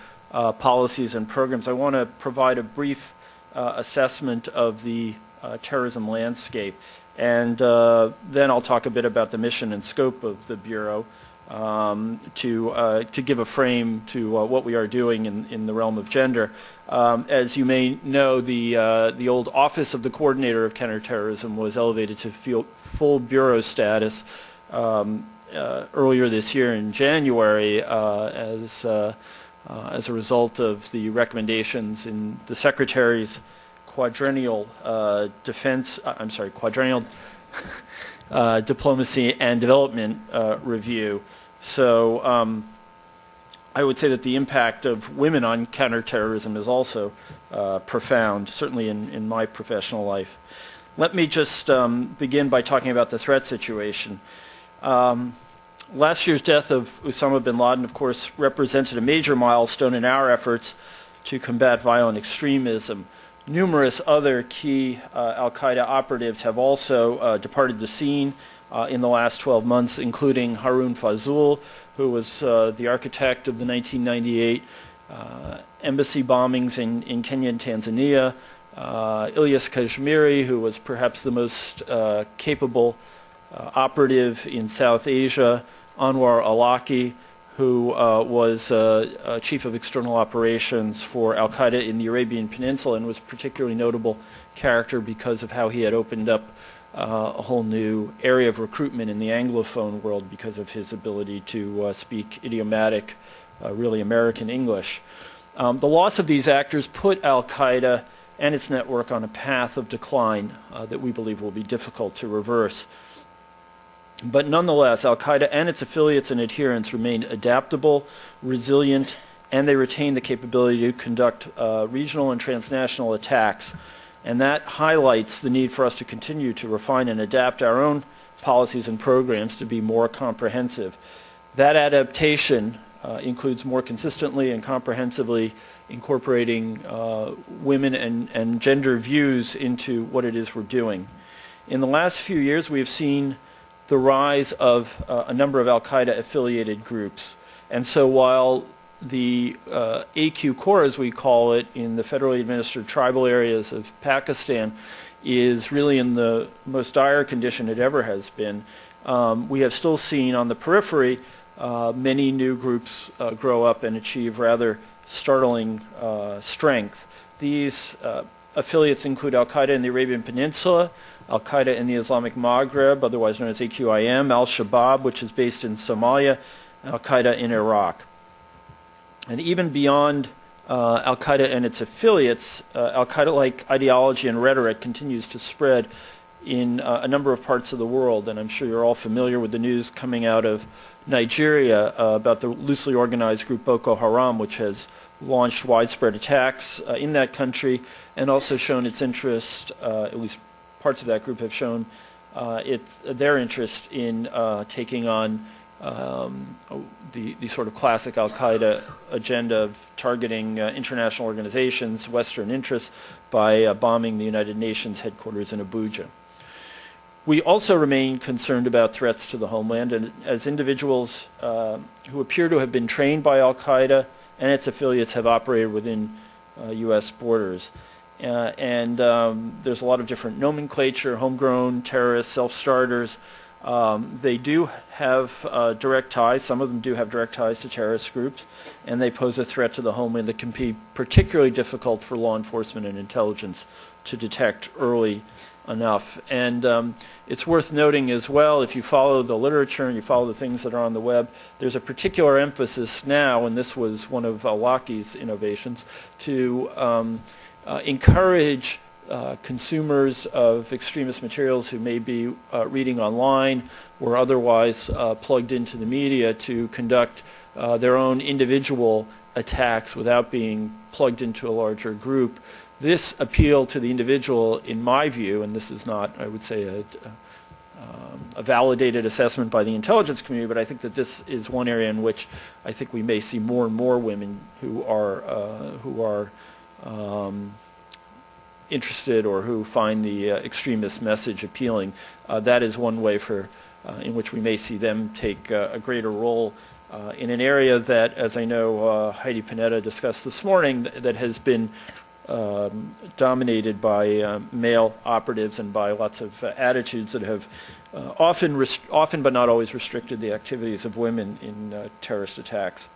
S18: policies and programs, I want to provide a brief assessment of the terrorism landscape. And then I'll talk a bit about the mission and scope of the Bureau to give a frame to what we are doing in the realm of gender. As you may know, the old Office of the Coordinator of Counterterrorism was elevated to full Bureau status earlier this year in January as a result of the recommendations in the Secretary's quadrennial diplomacy and development review. So I would say that the impact of women on counterterrorism is also profound, certainly in my professional life. Let me just begin by talking about the threat situation. Last year's death of Osama bin Laden, of course, represented a major milestone in our efforts to combat violent extremism. Numerous other key al-Qaeda operatives have also departed the scene in the last 12 months, including Harun Fazul, who was the architect of the 1998 embassy bombings in Kenya and Tanzania, Ilyas Kashmiri, who was perhaps the most capable operative in South Asia, Anwar Awlaki, who was chief of external operations for al-Qaeda in the Arabian Peninsula and was a particularly notable character because of how he had opened up a whole new area of recruitment in the Anglophone world because of his ability to speak idiomatic, really American English. The loss of these actors put al-Qaeda and its network on a path of decline that we believe will be difficult to reverse. But nonetheless, al-Qaeda and its affiliates and adherents remain adaptable, resilient, and they retain the capability to conduct regional and transnational attacks. And that highlights the need for us to continue to refine and adapt our own policies and programs to be more comprehensive. That adaptation includes more consistently and comprehensively incorporating women and gender views into what it is we're doing. In the last few years, we have seen the rise of a number of al-Qaeda affiliated groups. And so while the AQ Corps, as we call it, in the federally administered tribal areas of Pakistan is really in the most dire condition it ever has been, we have still seen on the periphery many new groups grow up and achieve rather startling strength. These affiliates include al-Qaeda in the Arabian Peninsula, al-Qaeda in the Islamic Maghreb, otherwise known as AQIM, al-Shabaab, which is based in Somalia, al-Qaeda in Iraq. And even beyond al-Qaeda and its affiliates, al-Qaeda-like ideology and rhetoric continues to spread in a number of parts of the world. And I'm sure you're all familiar with the news coming out of Nigeria about the loosely organized group Boko Haram, which has launched widespread attacks in that country and also shown its interest, at least parts of that group have shown their interest in taking on the sort of classic al-Qaeda agenda of targeting international organizations, Western interests, by bombing the United Nations headquarters in Abuja. We also remain concerned about threats to the homeland, and as individuals who appear to have been trained by al-Qaeda and its affiliates have operated within U.S. borders. And there's a lot of different nomenclature, homegrown, terrorists, self-starters. They do have direct ties. Some of them do have direct ties to terrorist groups, and they pose a threat to the homeland that can be particularly difficult for law enforcement and intelligence to detect early enough. And it's worth noting as well, if you follow the literature and you follow the things that are on the web, there's a particular emphasis now, and this was one of Awlaki's innovations, to encourage consumers of extremist materials who may be reading online or otherwise plugged into the media to conduct their own individual attacks without being plugged into a larger group. This appeal to the individual, in my view, and this is not, I would say, a validated assessment by the intelligence community, but I think that this is one area in which I think we may see more and more women who are interested or who find the extremist message appealing. That is one way in which we may see them take a greater role in an area that, as I know Heidi Panetta discussed this morning, that has been dominated by male operatives and by lots of attitudes that have often but not always restricted the activities of women in terrorist attacks.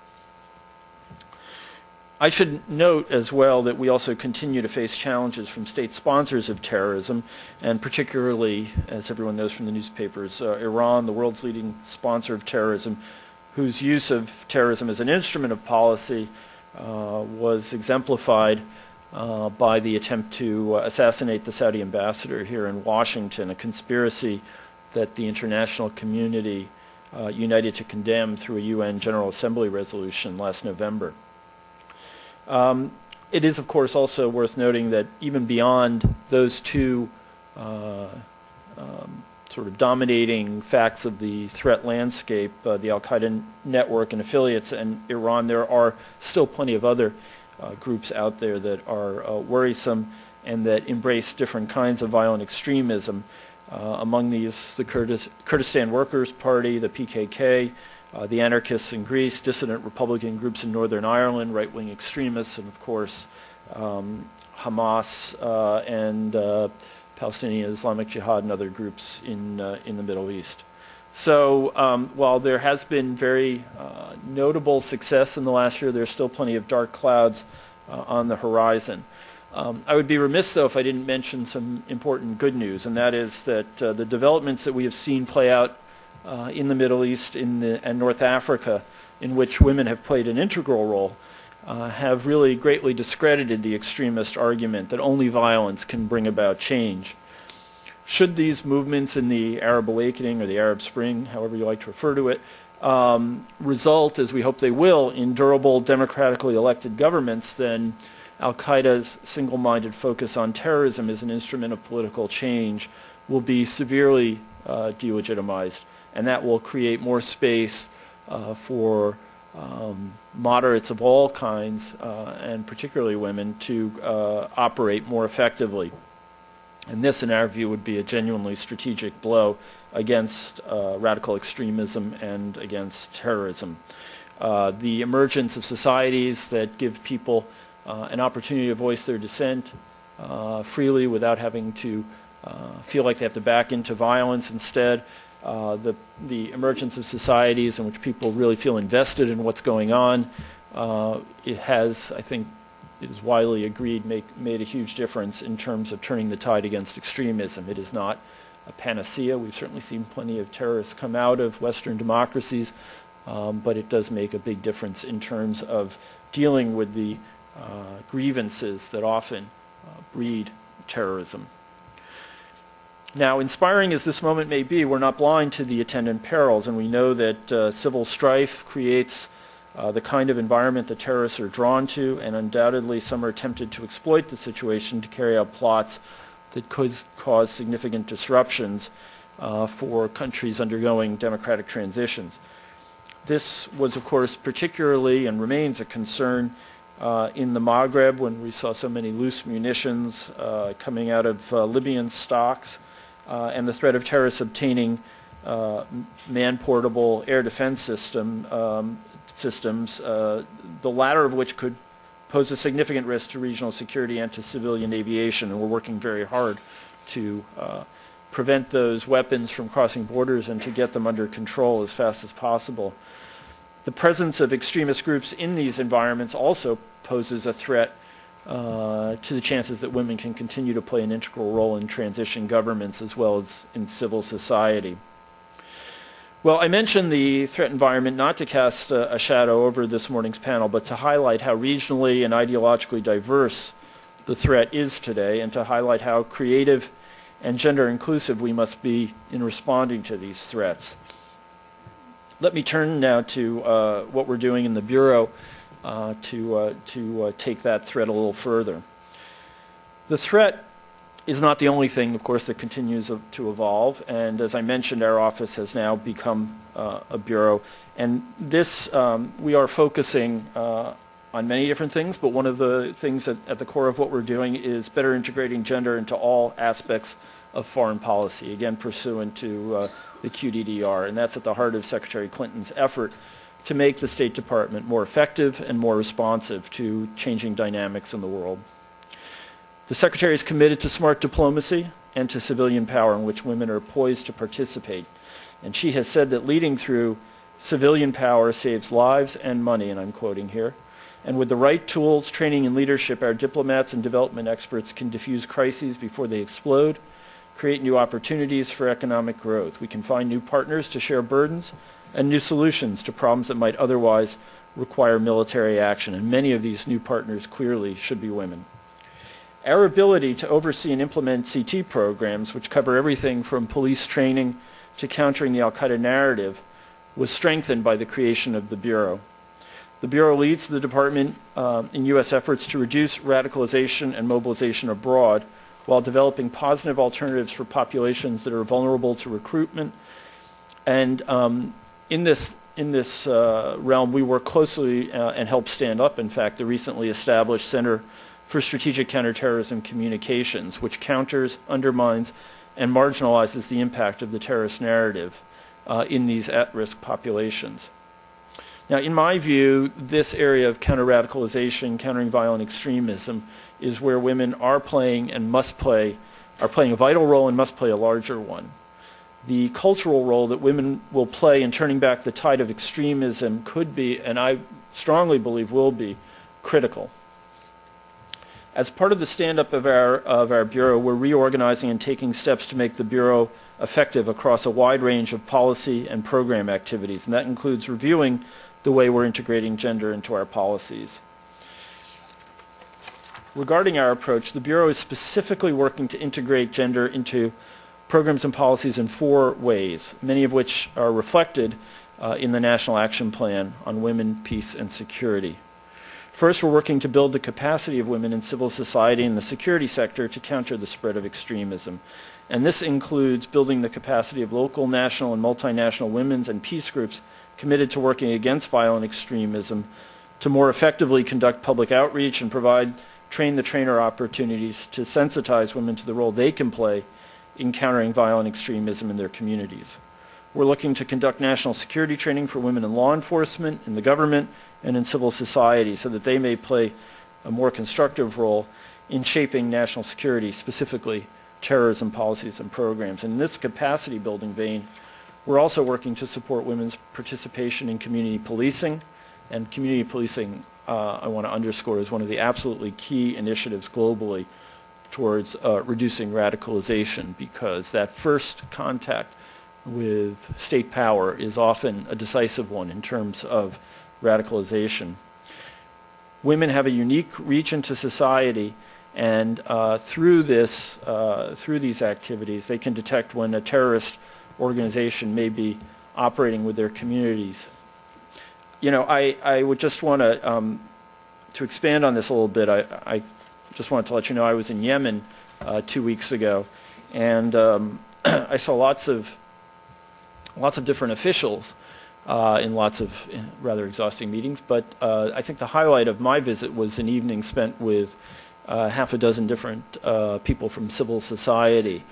S18: I should note as well that we also continue to face challenges from state sponsors of terrorism, and particularly, as everyone knows from the newspapers, Iran, the world's leading sponsor of terrorism, whose use of terrorism as an instrument of policy was exemplified by the attempt to assassinate the Saudi ambassador here in Washington, a conspiracy that the international community united to condemn through a UN General Assembly resolution last November. It is, of course, also worth noting that even beyond those two sort of dominating facts of the threat landscape, the al-Qaeda network and affiliates and Iran, there are still plenty of other groups out there that are worrisome and that embrace different kinds of violent extremism. Among these, the Kurdistan Workers' Party, the PKK, the anarchists in Greece, dissident Republican groups in Northern Ireland, right-wing extremists, and of course Hamas and Palestinian Islamic Jihad and other groups in the Middle East. So while there has been very notable success in the last year, there's still plenty of dark clouds on the horizon. I would be remiss, though, if I didn't mention some important good news, and that is that the developments that we have seen play out in the Middle East and North Africa, in which women have played an integral role, have really greatly discredited the extremist argument that only violence can bring about change. Should these movements in the Arab awakening or the Arab Spring, however you like to refer to it, result, as we hope they will, in durable democratically elected governments, then Al-Qaeda's single-minded focus on terrorism as an instrument of political change will be severely delegitimized, and that will create more space for moderates of all kinds, and particularly women, to operate more effectively. And this, in our view, would be a genuinely strategic blow against radical extremism and against terrorism. The emergence of societies that give people an opportunity to voice their dissent freely without having to feel like they have to back into violence instead. The emergence of societies in which people really feel invested in what's going on, it has, I think, it is widely agreed, made a huge difference in terms of turning the tide against extremism. It is not a panacea. We've certainly seen plenty of terrorists come out of Western democracies, but it does make a big difference in terms of dealing with the grievances that often breed terrorism. Now, inspiring as this moment may be, we're not blind to the attendant perils, and we know that civil strife creates the kind of environment that terrorists are drawn to, and undoubtedly some are tempted to exploit the situation to carry out plots that could cause significant disruptions for countries undergoing democratic transitions. This was, of course, particularly and remains a concern in the Maghreb, when we saw so many loose munitions coming out of Libyan stocks, and the threat of terrorists obtaining man-portable air defense systems, the latter of which could pose a significant risk to regional security and to civilian aviation, and we're working very hard to prevent those weapons from crossing borders and to get them under control as fast as possible. The presence of extremist groups in these environments also poses a threat to the chances that women can continue to play an integral role in transition governments as well as in civil society. Well, I mentioned the threat environment not to cast a shadow over this morning's panel, but to highlight how regionally and ideologically diverse the threat is today, and to highlight how creative and gender inclusive we must be in responding to these threats. Let me turn now to what we're doing in the Bureau to take that threat a little further. The threat is not the only thing, of course, that continues to evolve, and as I mentioned, our office has now become a bureau, and this we are focusing on many different things, but one of the things at the core of what we're doing is better integrating gender into all aspects of foreign policy, again pursuant to the QDDR, and that's at the heart of Secretary Clinton's effort to make the State Department more effective and more responsive to changing dynamics in the world. The Secretary is committed to smart diplomacy and to civilian power in which women are poised to participate. And she has said that leading through civilian power saves lives and money, and I'm quoting here. And with the right tools, training, and leadership, our diplomats and development experts can diffuse crises before they explode, create new opportunities for economic growth. We can find new partners to share burdens and new solutions to problems that might otherwise require military action. And many of these new partners clearly should be women. Our ability to oversee and implement CT programs, which cover everything from police training to countering the al-Qaeda narrative, was strengthened by the creation of the Bureau. The Bureau leads the Department in U.S. efforts to reduce radicalization and mobilization abroad while developing positive alternatives for populations that are vulnerable to recruitment. And in this realm, we work closely and help stand up, in fact, the recently established Center for strategic counterterrorism communications, which counters, undermines, and marginalizes the impact of the terrorist narrative in these at-risk populations. Now, in my view, this area of counter-radicalization, countering violent extremism, is where women are playing and must play, are playing a vital role and must play a larger one. The cultural role that women will play in turning back the tide of extremism could be, and I strongly believe will be, critical. As part of the stand-up of our Bureau, we're reorganizing and taking steps to make the Bureau effective across a wide range of policy and program activities, and that includes reviewing the way we're integrating gender into our policies. Regarding our approach, the Bureau is specifically working to integrate gender into programs and policies in 4 ways, many of which are reflected in the National Action Plan on Women, Peace, and Security. First, we're working to build the capacity of women in civil society and the security sector to counter the spread of extremism. And this includes building the capacity of local, national, and multinational women's and peace groups committed to working against violent extremism to more effectively conduct public outreach and provide train-the-trainer opportunities to sensitize women to the role they can play in countering violent extremism in their communities. We're looking to conduct national security training for women in law enforcement, in the government, and in civil society so that they may play a more constructive role in shaping national security, specifically terrorism policies and programs. In this capacity building vein, we're also working to support women's participation in community policing, and community policing, I want to underscore, is one of the absolutely key initiatives globally towards reducing radicalization, because that first contact with state power is often a decisive one in terms of radicalization. Women have a unique reach into society, and through these activities, they can detect when a terrorist organization may be operating with their communities. You know, I would just want to expand on this a little bit. I just wanted to let you know I was in Yemen 2 weeks ago, and I saw lots of different officials in lots of rather exhausting meetings, but I think the highlight of my visit was an evening spent with half a dozen different people from civil society.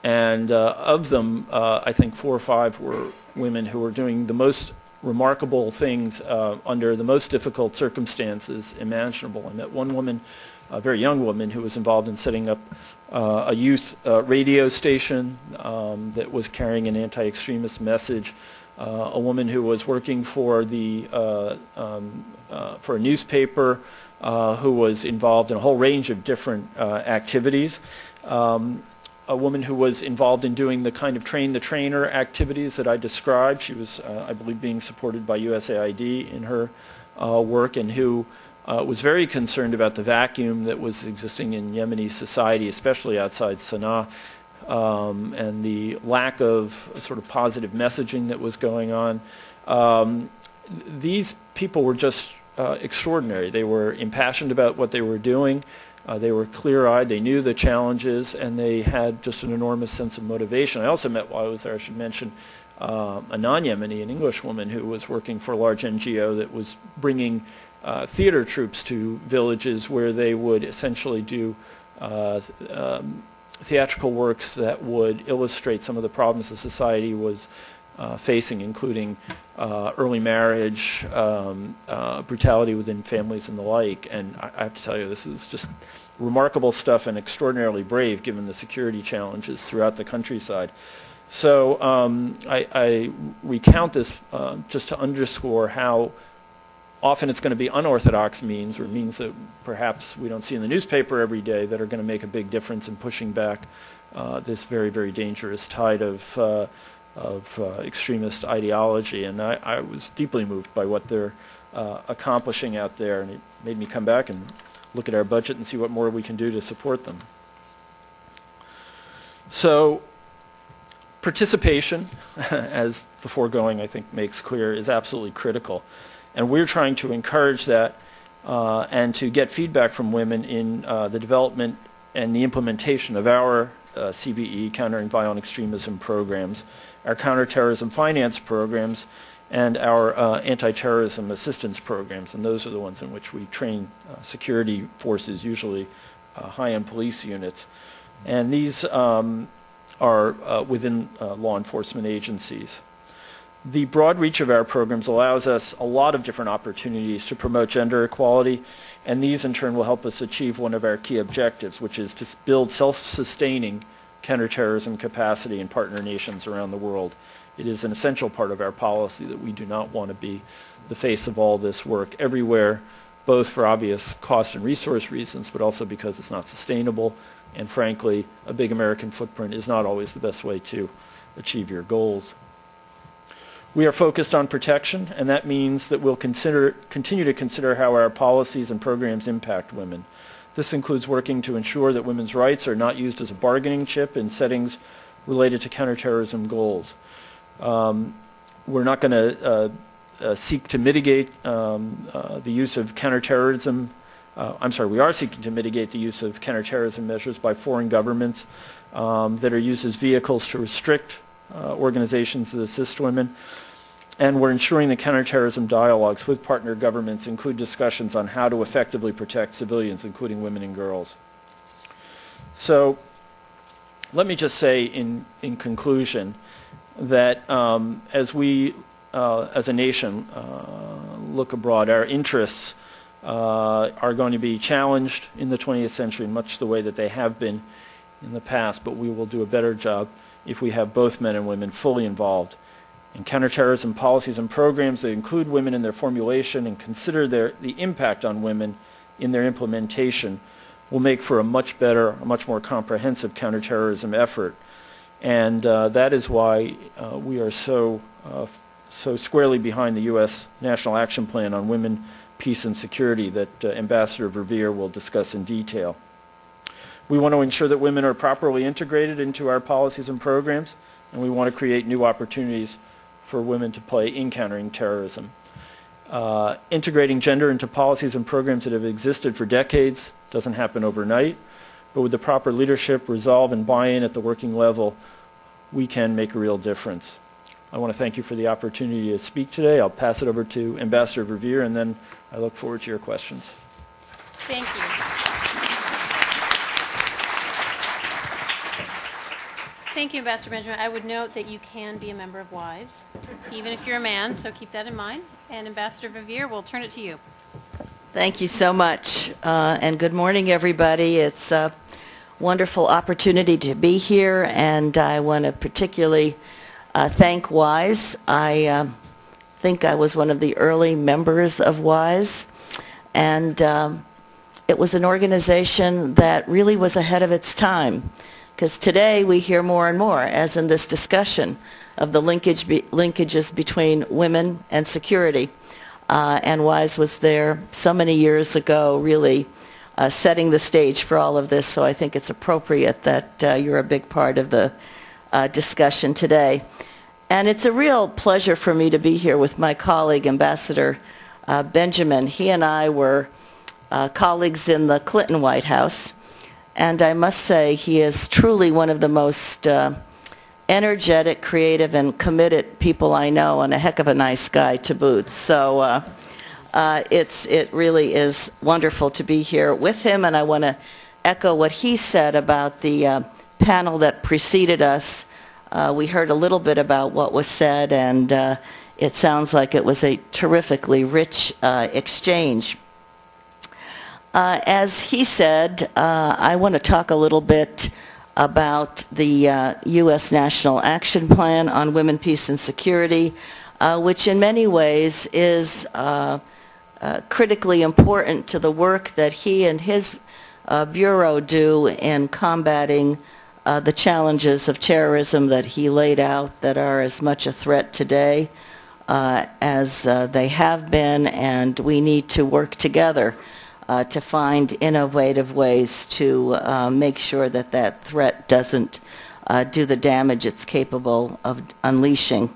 S18: And of them, I think 4 or 5 were women who were doing the most remarkable things under the most difficult circumstances imaginable. I met one woman, a very young woman, who was involved in setting up a youth radio station that was carrying an anti-extremist message. A woman who was working for for a newspaper, who was involved in a whole range of different activities. A woman who was involved in doing the kind of train-the-trainer activities that I described. She was, I believe, being supported by USAID in her work, and who was very concerned about the vacuum that was existing in Yemeni society, especially outside Sana'a, and the lack of sort of positive messaging that was going on. These people were just extraordinary. They were impassioned about what they were doing. They were clear-eyed, they knew the challenges, and they had just an enormous sense of motivation. I also met, while I was there, I should mention, a non-Yemeni, an English woman who was working for a large NGO that was bringing theater troupes to villages where they would essentially do theatrical works that would illustrate some of the problems the society was facing, including early marriage, brutality within families, and the like. And I have to tell you, this is just remarkable stuff and extraordinarily brave given the security challenges throughout the countryside. So I recount this just to underscore how often it's going to be unorthodox means, or means that perhaps we don't see in the newspaper every day, that are going to make a big difference in pushing back this very, very dangerous tide of extremist ideology. And I was deeply moved by what they're accomplishing out there, and it made me come back and look at our budget and see what more we can do to support them. So participation, as the foregoing I think makes clear, is absolutely critical. And we're trying to encourage that and to get feedback from women in the development and the implementation of our CVE, Countering Violent Extremism programs, our counterterrorism finance programs, and our anti-terrorism assistance programs, and those are the ones in which we train security forces, usually high-end police units. And these are within law enforcement agencies. The broad reach of our programs allows us a lot of different opportunities to promote gender equality, and these in turn will help us achieve one of our key objectives, which is to build self-sustaining counterterrorism capacity in partner nations around the world. It is an essential part of our policy that we do not want to be the face of all this work everywhere, both for obvious cost and resource reasons, but also because it's not sustainable, and frankly, a big American footprint is not always the best way to achieve your goals. We are focused on protection, and that means that we'll continue to consider how our policies and programs impact women. This includes working to ensure that women's rights are not used as a bargaining chip in settings related to counterterrorism goals. We're not going to seek to mitigate the use of counterterrorism. We are seeking to mitigate the use of counterterrorism measures by foreign governments that are used as vehicles to restrict organizations that assist women. And we're ensuring that counterterrorism dialogues with partner governments include discussions on how to effectively protect civilians, including women and girls. So let me just say in conclusion that as we, as a nation, look abroad, our interests are going to be challenged in the 20th century in much the way that they have been in the past, but we will do a better job if we have both men and women fully involved in counterterrorism policies and programs that include women in their formulation and consider the impact on women in their implementation will make for a much better, a much more comprehensive counterterrorism effort. And that is why we are so squarely behind the U.S. National Action Plan on Women, Peace and Security that Ambassador Verveer will discuss in detail. We want to ensure that women are properly integrated into our policies and programs, and we want to create new opportunities for women to play in countering terrorism. Integrating gender into policies and programs that have existed for decades doesn't happen overnight, but with the proper leadership, resolve, and buy-in at the working level, we can make a real difference. I want to thank you for the opportunity to speak today. I'll pass it over to Ambassador Verveer, and then I look forward to your questions.
S10: Thank you. Thank you, Ambassador Benjamin. I would note that you can be a member of WISE, even if you're a man, so keep that in mind. And Ambassador Verveer, we'll turn it to you.
S19: Thank you so much, and good morning, everybody. It's a wonderful opportunity to be here, and I want to particularly thank WISE. I think I was one of the early members of WISE, and it was an organization that really was ahead of its time. Because today we hear more and more, as in this discussion, of the linkages between women and security. And WISE was there so many years ago, really setting the stage for all of this. So I think it's appropriate that you're a big part of the discussion today. And it's a real pleasure for me to be here with my colleague, Ambassador Benjamin. He and I were colleagues in the Clinton White House. And I must say, he is truly one of the most energetic, creative, and committed people I know, and a heck of a nice guy to boot. So it really is wonderful to be here with him, and I want to echo what he said about the panel that preceded us. We heard a little bit about what was said, and it sounds like it was a terrifically rich exchange. As he said, I want to talk a little bit about the U.S. National Action Plan on Women, Peace and Security, which in many ways is critically important to the work that he and his bureau do in combating the challenges of terrorism that he laid out that are as much a threat today as they have been, and we need to work together to find innovative ways to make sure that that threat doesn't do the damage it's capable of unleashing.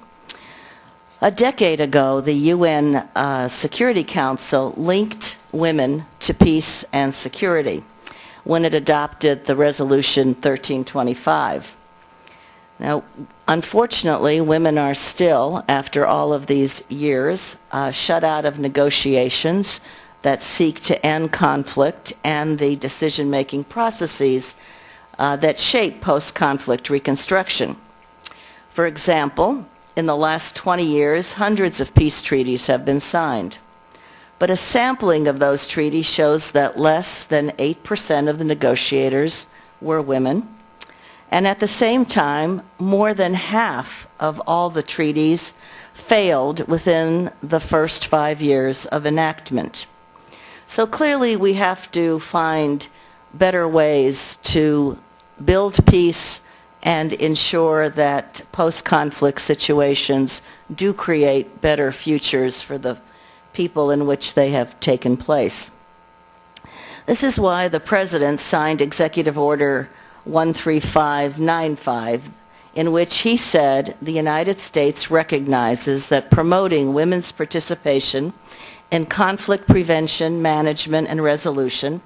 S19: A decade ago, the UN Security Council linked women to peace and security when it adopted the Resolution 1325. Now, Unfortunately, women are still, after all of these years, shut out of negotiations that seek to end conflict and the decision-making processes that shape post-conflict reconstruction. For example, in the last 20 years, hundreds of peace treaties have been signed. But a sampling of those treaties shows that less than 8% of the negotiators were women. And at the same time, more than half of all the treaties failed within the first 5 years of enactment. So clearly we have to find better ways to build peace and ensure that post-conflict situations do create better futures for the people in which they have taken place. This is why the President signed Executive Order 13595, in which he said the United States recognizes that promoting women's participation in conflict prevention, management, and resolution,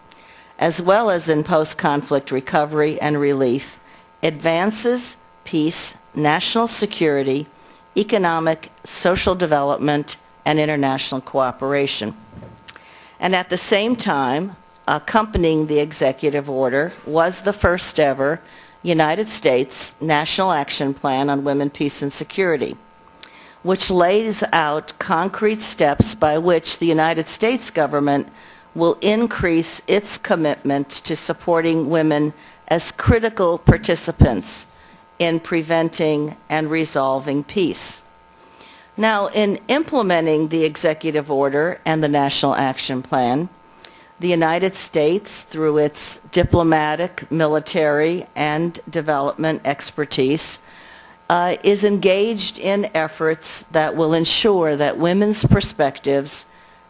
S19: as well as in post-conflict recovery and relief, advances peace, national security, economic, social development, and international cooperation. And at the same time, accompanying the executive order was the first ever United States National Action Plan on Women, Peace, and Security, which lays out concrete steps by which the United States government will increase its commitment to supporting women as critical participants in preventing and resolving peace. Now, in implementing the executive order and the National Action Plan, the United States, through its diplomatic, military, and development expertise, is engaged in efforts that will ensure that women's perspectives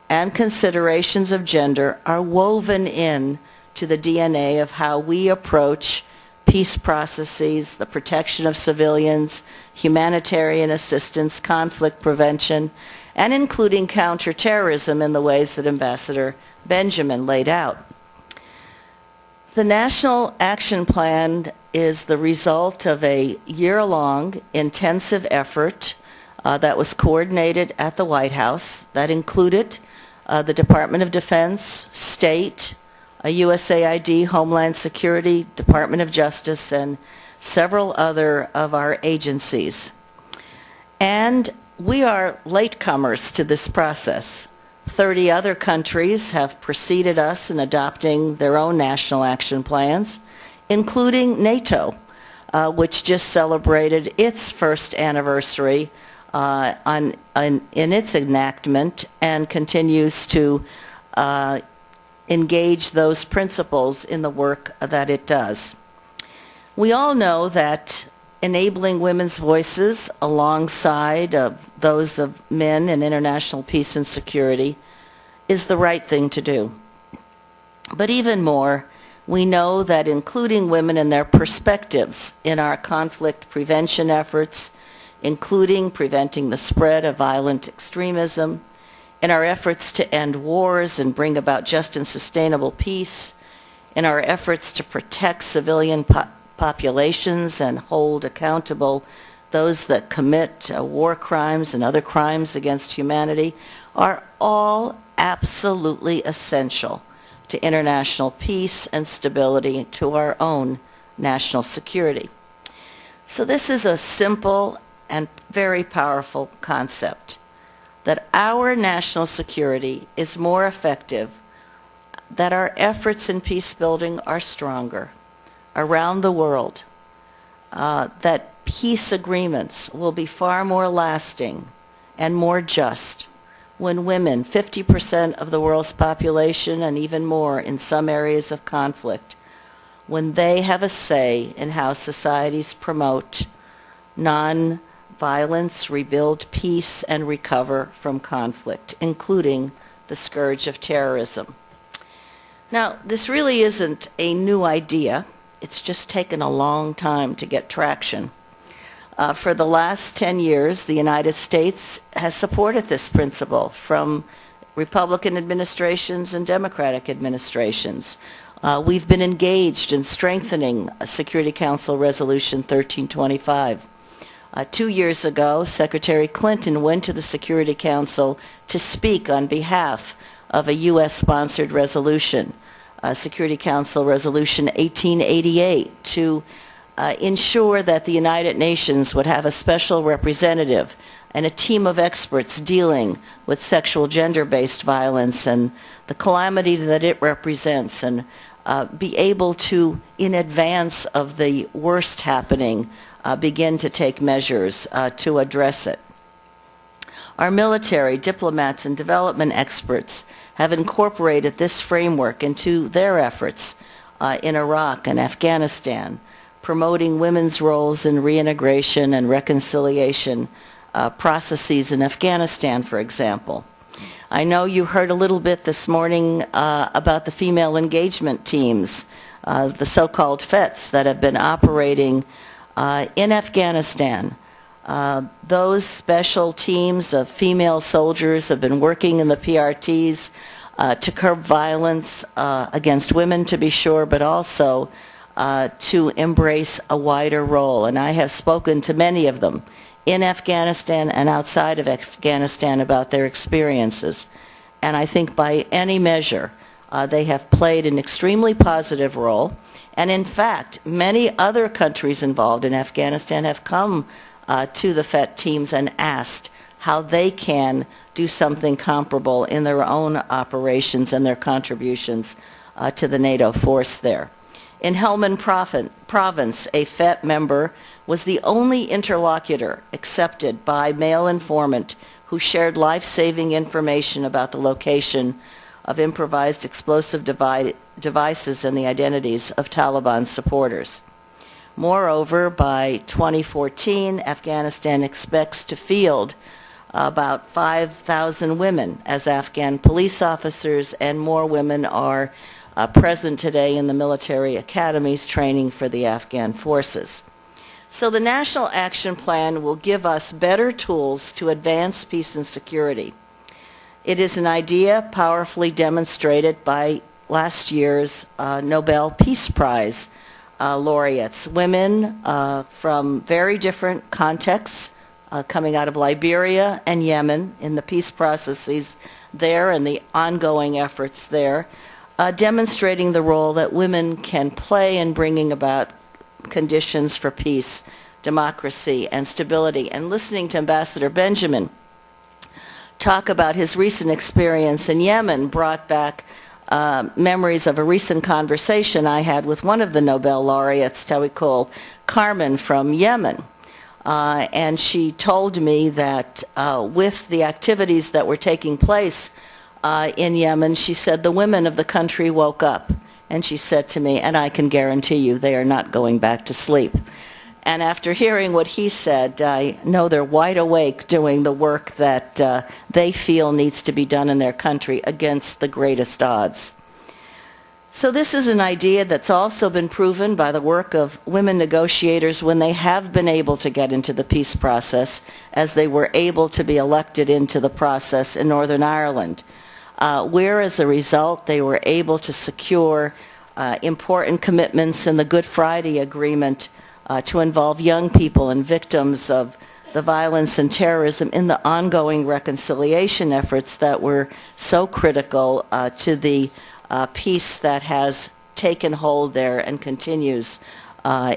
S19: and considerations of gender are woven in to the DNA of how we approach peace processes, the protection of civilians, humanitarian assistance, conflict prevention, and including counterterrorism in the ways that Ambassador Benjamin laid out. The National Action Plan is the result of a year-long intensive effort that was coordinated at the White House that included the Department of Defense, State, USAID, Homeland Security, Department of Justice, and several other of our agencies. And we are latecomers to this process. 30 other countries have preceded us in adopting their own national action plans, including NATO, which just celebrated its first anniversary in its enactment and continues to engage those principles in the work that it does. We all know that enabling women's voices alongside of those of men in international peace and security is the right thing to do. But even more, we know that including women and their perspectives in our conflict prevention efforts, including preventing the spread of violent extremism, in our efforts to end wars and bring about just and sustainable peace, in our efforts to protect civilian populations and hold accountable those that commit war crimes and other crimes against humanity, are all absolutely essential to international peace and stability, to our own national security. So this is a simple and very powerful concept, that our national security is more effective, that our efforts in peace building are stronger around the world, that peace agreements will be far more lasting and more just when women, 50% of the world's population and even more in some areas of conflict, when they have a say in how societies promote non-violence, rebuild peace, and recover from conflict, including the scourge of terrorism. Now, this really isn't a new idea. It's just taken a long time to get traction. For the last 10 years, the United States has supported this principle from Republican administrations and Democratic administrations. We've been engaged in strengthening Security Council Resolution 1325. 2 years ago, Secretary Clinton went to the Security Council to speak on behalf of a U.S.-sponsored resolution, Security Council Resolution 1888, to ensure that the United Nations would have a special representative and a team of experts dealing with sexual gender-based violence and the calamity that it represents, and be able to, in advance of the worst happening, begin to take measures to address it. Our military, diplomats, and development experts have incorporated this framework into their efforts in Iraq and Afghanistan, promoting women's roles in reintegration and reconciliation processes in Afghanistan, for example. I know you heard a little bit this morning about the female engagement teams, the so-called FETs that have been operating in Afghanistan. Those special teams of female soldiers have been working in the PRTs to curb violence against women, to be sure, but also to embrace a wider role. And I have spoken to many of them in Afghanistan and outside of Afghanistan about their experiences. And I think by any measure, they have played an extremely positive role. And in fact, many other countries involved in Afghanistan have come to the FET teams and asked how they can do something comparable in their own operations and their contributions to the NATO force there. In Helmand Province, a FET member was the only interlocutor accepted by male informant who shared life-saving information about the location of improvised explosive devices and the identities of Taliban supporters. Moreover, by 2014, Afghanistan expects to field about 5,000 women as Afghan police officers, and more women are present today in the military academies training for the Afghan forces. So the National Action Plan will give us better tools to advance peace and security. It is an idea powerfully demonstrated by last year's Nobel Peace Prize laureates, women from very different contexts, coming out of Liberia and Yemen in the peace processes there and the ongoing efforts there, demonstrating the role that women can play in bringing about conditions for peace, democracy, and stability. And listening to Ambassador Benjamin talk about his recent experience in Yemen brought back memories of a recent conversation I had with one of the Nobel laureates, Tawikul Karman from Yemen. And she told me that with the activities that were taking place in Yemen, she said the women of the country woke up. And she said to me, and I can guarantee you they are not going back to sleep. And after hearing what he said, I know they're wide awake doing the work that they feel needs to be done in their country against the greatest odds. So this is an idea that's also been proven by the work of women negotiators when they have been able to get into the peace process, as they were able to be elected into the process in Northern Ireland, where as a result they were able to secure important commitments in the Good Friday Agreement to involve young people and victims of the violence and terrorism in the ongoing reconciliation efforts that were so critical to the peace that has taken hold there and continues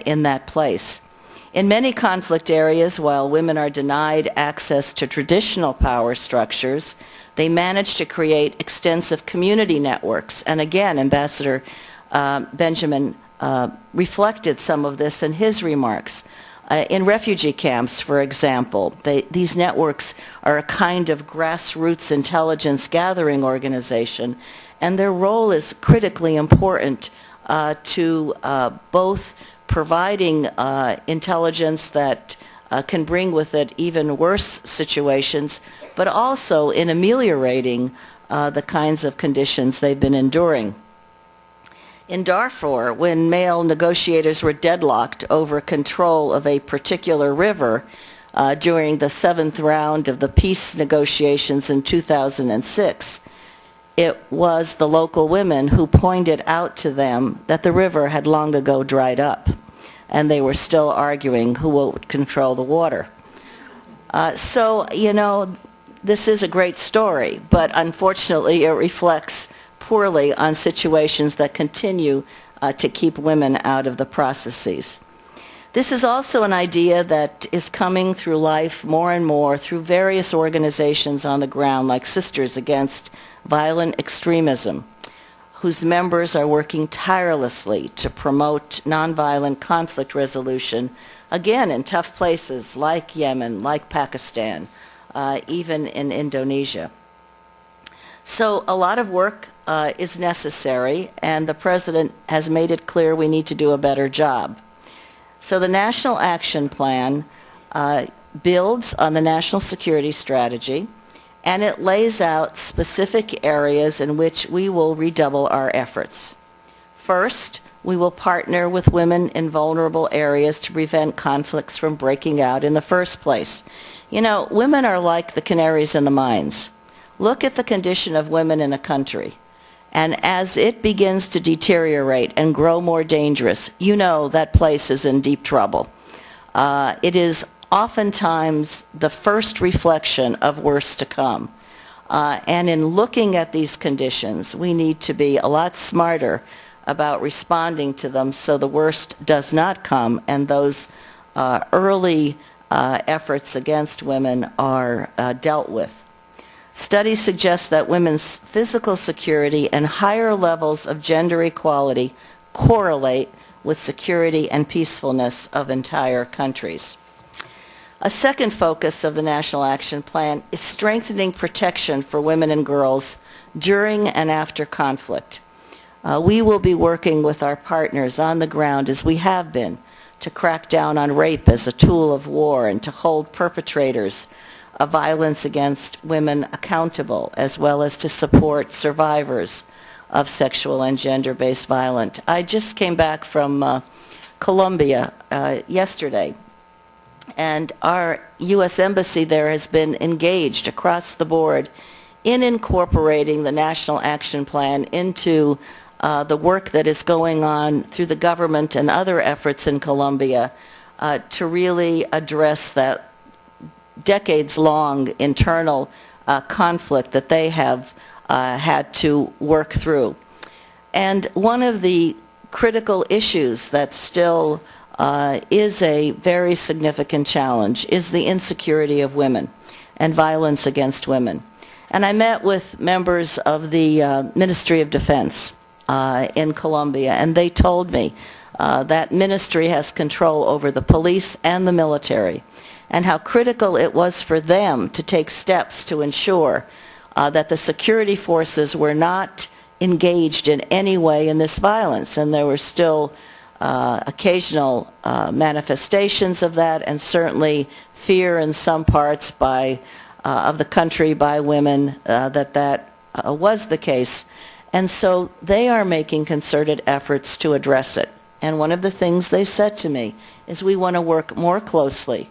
S19: in that place. In many conflict areas, while women are denied access to traditional power structures, they manage to create extensive community networks. And again, Ambassador Benjamin reflected some of this in his remarks. In refugee camps, for example, these networks are a kind of grassroots intelligence gathering organization, and their role is critically important to both providing intelligence that can bring with it even worse situations, but also in ameliorating the kinds of conditions they've been enduring. In Darfur, when male negotiators were deadlocked over control of a particular river during the 7th round of the peace negotiations in 2006, it was the local women who pointed out to them that the river had long ago dried up. and they were still arguing who would control the water. So, you know, this is a great story, but unfortunately it reflects poorly on situations that continue to keep women out of the processes. This is also an idea that is coming through life more and more through various organizations on the ground, like Sisters Against Violent Extremism, whose members are working tirelessly to promote nonviolent conflict resolution, again, in tough places like Yemen, like Pakistan, even in Indonesia. So a lot of work is necessary, and the President has made it clear we need to do a better job. So the National Action Plan builds on the National Security Strategy, and it lays out specific areas in which we will redouble our efforts. First, we will partner with women in vulnerable areas to prevent conflicts from breaking out in the first place. You know, women are like the canaries in the mines. Look at the condition of women in a country. And as it begins to deteriorate and grow more dangerous, you know that place is in deep trouble. It is oftentimes the first reflection of worse to come. And in looking at these conditions, we need to be a lot smarter about responding to them so the worst does not come and those early efforts against women are dealt with. Studies suggest that women's physical security and higher levels of gender equality correlate with security and peacefulness of entire countries. A second focus of the National Action Plan is strengthening protection for women and girls during and after conflict. We will be working with our partners on the ground, as we have been, to crack down on rape as a tool of war and to hold perpetrators of violence against women accountable, as well as to support survivors of sexual and gender-based violence. I just came back from Colombia yesterday, and our U.S. Embassy there has been engaged across the board in incorporating the National Action Plan into the work that is going on through the government and other efforts in Colombia to really address that decades-long internal conflict that they have had to work through. And one of the critical issues that still is a very significant challenge is the insecurity of women and violence against women. And I met with members of the Ministry of Defense in Colombia, and they told me that ministry has control over the police and the military, and how critical it was for them to take steps to ensure that the security forces were not engaged in any way in this violence. And there were still occasional manifestations of that, and certainly fear in some parts of the country by women that was the case. And so they are making concerted efforts to address it. And one of the things they said to me is, we want to work more closely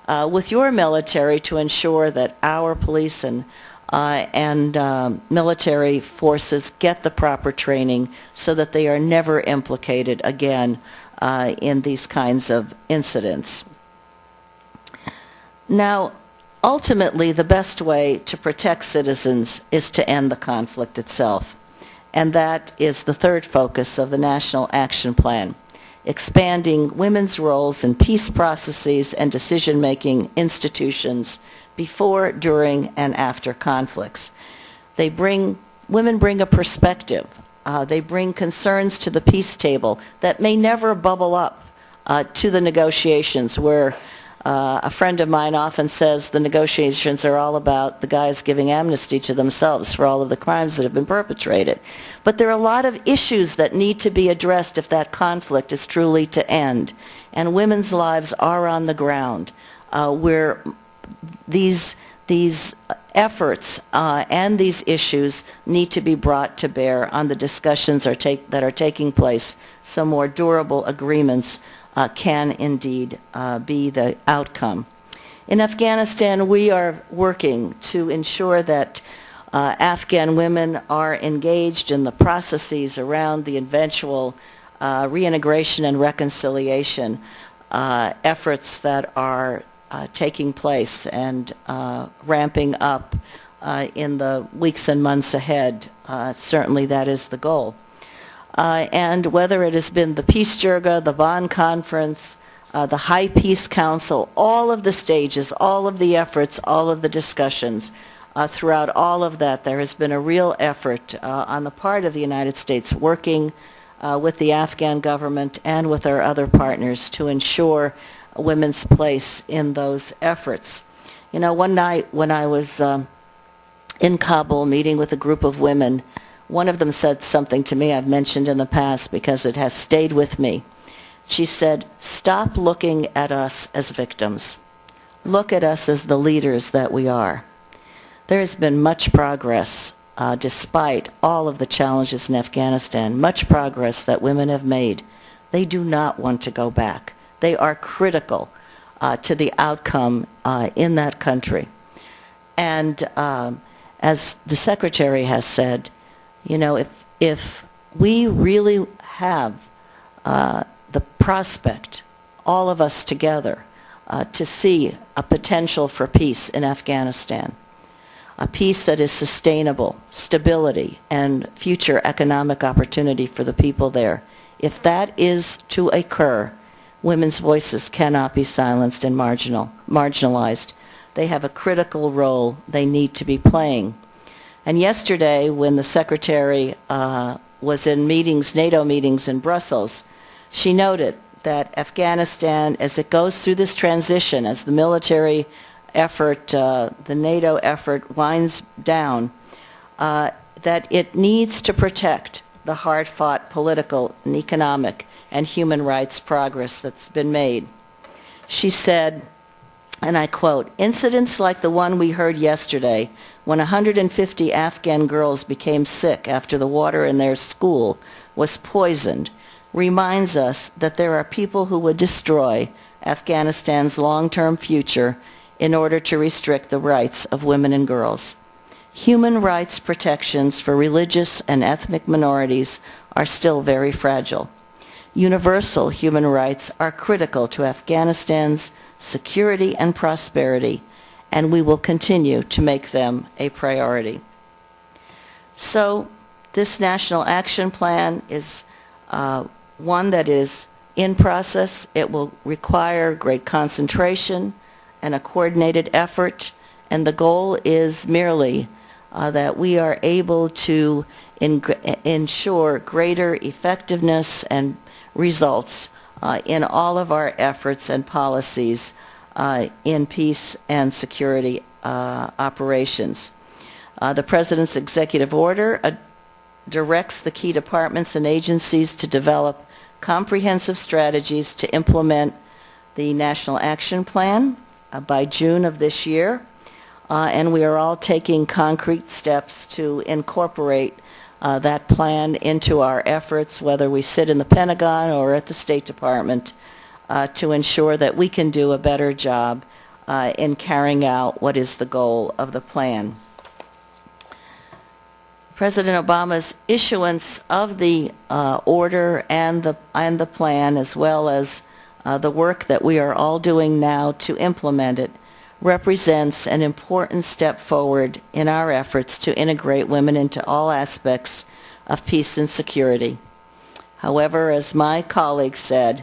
S19: with your military to ensure that our police and military forces get the proper training so that they are never implicated again in these kinds of incidents. Now, ultimately, the best way to protect citizens is to end the conflict itself. And that is the third focus of the National Action Plan: expanding women's roles in peace processes and decision-making institutions before, during, and after conflicts. Women bring a perspective. They bring concerns to the peace table that may never bubble up to the negotiations, where a friend of mine often says the negotiations are all about the guys giving amnesty to themselves for all of the crimes that have been perpetrated. But there are a lot of issues that need to be addressed if that conflict is truly to end. And women's lives are on the ground, where these efforts and these issues need to be brought to bear on the discussions that are taking place, so more durable agreements can indeed be the outcome. In Afghanistan, we are working to ensure that Afghan women are engaged in the processes around the eventual reintegration and reconciliation efforts that are taking place and ramping up in the weeks and months ahead. Certainly that is the goal. And whether it has been the Peace Jirga, the Bonn Conference, the High Peace Council, all of the stages, all of the efforts, all of the discussions, throughout all of that, there has been a real effort on the part of the United States working with the Afghan government and with our other partners to ensure women's place in those efforts. You know, one night when I was in Kabul meeting with a group of women, one of them said something to me I've mentioned in the past because it has stayed with me. She said, "Stop looking at us as victims. Look at us as the leaders that we are." There has been much progress despite all of the challenges in Afghanistan, much progress that women have made. They do not want to go back. They are critical to the outcome in that country. And as the Secretary has said, you know, if we really have the prospect, all of us together, to see a potential for peace in Afghanistan, a peace that is sustainable, stability, and future economic opportunity for the people there. If that is to occur, women's voices cannot be silenced and marginalized. They have a critical role they need to be playing. And yesterday, when the Secretary was in meetings, NATO meetings in Brussels, she noted that Afghanistan, as it goes through this transition, as the military effort, the NATO effort winds down, that it needs to protect the hard-fought political and economic and human rights progress that's been made. She said, and I quote, "Incidents like the one we heard yesterday, when 150 Afghan girls became sick after the water in their school was poisoned, reminds us that there are people who would destroy Afghanistan's long-term future in order to restrict the rights of women and girls. Human rights protections for religious and ethnic minorities are still very fragile. Universal human rights are critical to Afghanistan's security and prosperity, and we will continue to make them a priority." So this National Action Plan is one that is in process. It will require great concentration and a coordinated effort, and the goal is merely that we are able to ensure greater effectiveness and results in all of our efforts and policies in peace and security operations. The President's executive order directs the key departments and agencies to develop comprehensive strategies to implement the National Action Plan by June of this year, and we are all taking concrete steps to incorporate that plan into our efforts, whether we sit in the Pentagon or at the State Department, to ensure that we can do a better job in carrying out what is the goal of the plan. President Obama's issuance of the order and the plan, as well as the work that we are all doing now to implement it, represents an important step forward in our efforts to integrate women into all aspects of peace and security. However, as my colleague said,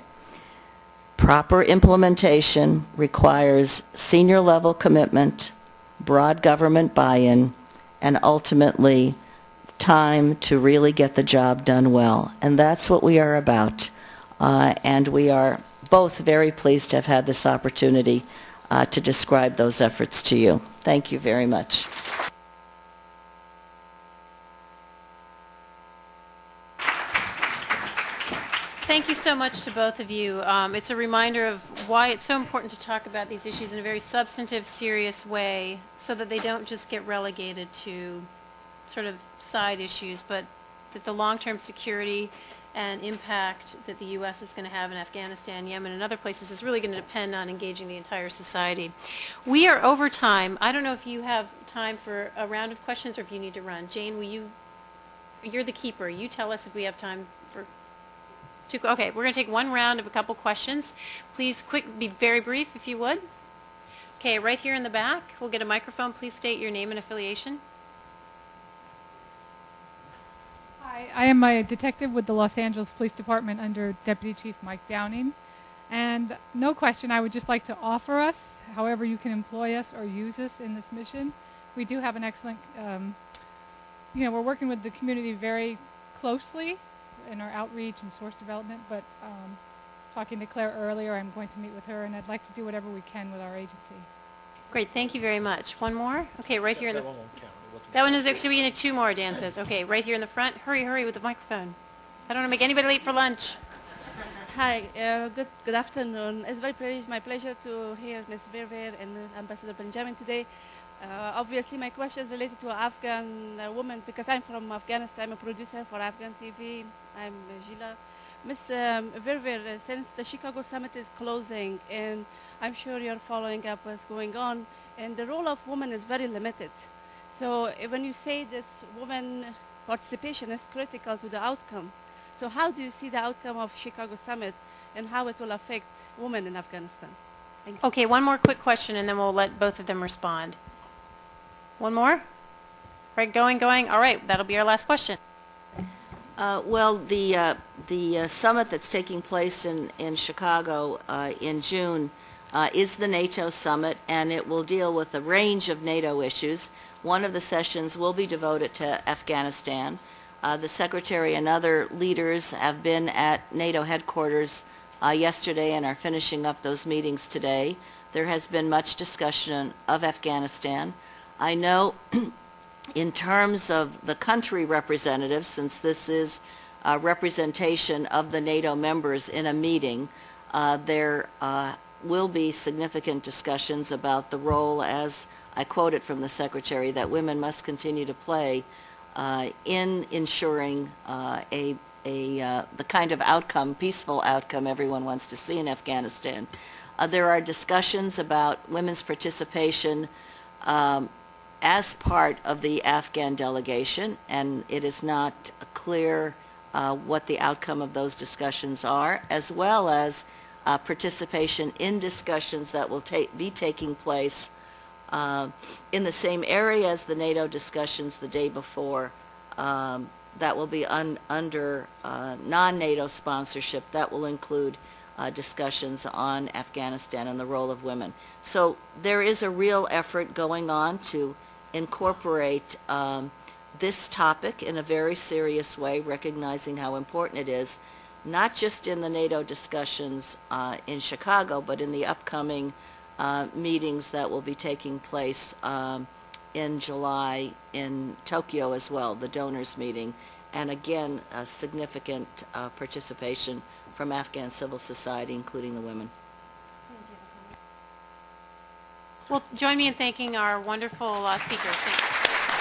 S19: proper implementation requires senior level commitment, broad government buy-in, and ultimately time to really get the job done well. And that's what we are about. And we are both very pleased to have had this opportunity to describe those efforts to you. Thank you very much.
S10: Thank you so much to both of you. It's a reminder of why it's so important to talk about these issues in a very substantive, serious way so that they don't just get relegated to sort of side issues, but that the long-term security and impact that the U.S. is going to have in Afghanistan, Yemen, and other places is really going to depend on engaging the entire society. We are over time. I don't know if you have time for a round of questions or if you need to run. Jane, you're the keeper. You tell us if we have time for...
S20: Okay, we're going to take one round of a couple questions. Please be very brief if you would. Okay, right here in the back, we'll get a microphone. Please state your name and affiliation.
S21: Hi, I am a detective with the Los Angeles Police Department under Deputy Chief Mike Downing. And no question, I would just like to offer us, however you can employ us or use us in this mission. We do have an excellent, we're working with the community very closely in our outreach and source development, but talking to Claire earlier, I'm going to meet with her, and I'd like to do whatever we can with our agency.
S20: Great, thank you very much. One more? Okay, right here in the... That one is actually in 2 more, Dan says. Okay, right here in the front. Hurry, hurry with the microphone. I don't want to make anybody late for lunch.
S22: Hi, good afternoon. It's my pleasure to hear Ms. Verveer and Ambassador Benjamin today. Obviously, my question is related to Afghan women because I'm from Afghanistan. I'm a producer for Afghan TV. I'm Gila. Ms. Verveer, since the Chicago summit is closing, and I'm sure you're following up what's going on, and the role of women is very limited. So when you say this women participation is critical to the outcome, so how do you see the outcome of Chicago summit and how it will affect women in Afghanistan? Thank you.
S20: Okay, one more quick question, and then we'll let both of them respond. One more? Right, going. All right, that'll be our last question.
S19: Well, the summit that's taking place in Chicago in June is the NATO summit, and it will deal with a range of NATO issues. One of the sessions will be devoted to Afghanistan. The Secretary and other leaders have been at NATO headquarters yesterday and are finishing up those meetings today. There has been much discussion of Afghanistan. I know in terms of the country representatives, since this is a representation of the NATO members in a meeting, there will be significant discussions about the role, as I quoted from the Secretary, that women must continue to play in ensuring the kind of outcome, peaceful outcome everyone wants to see in Afghanistan. There are discussions about women's participation as part of the Afghan delegation, and it is not clear what the outcome of those discussions are, as well as participation in discussions that will be taking place in the same area as the NATO discussions the day before, that will be under non-NATO sponsorship, that will include discussions on Afghanistan and the role of women. So there is a real effort going on to incorporate this topic in a very serious way, recognizing how important it is, not just in the NATO discussions in Chicago, but in the upcoming meetings that will be taking place in July in Tokyo as well, the donors meeting, and again, a significant participation from Afghan civil society, including the women.
S20: Well, join me in thanking our wonderful speakers. Thanks.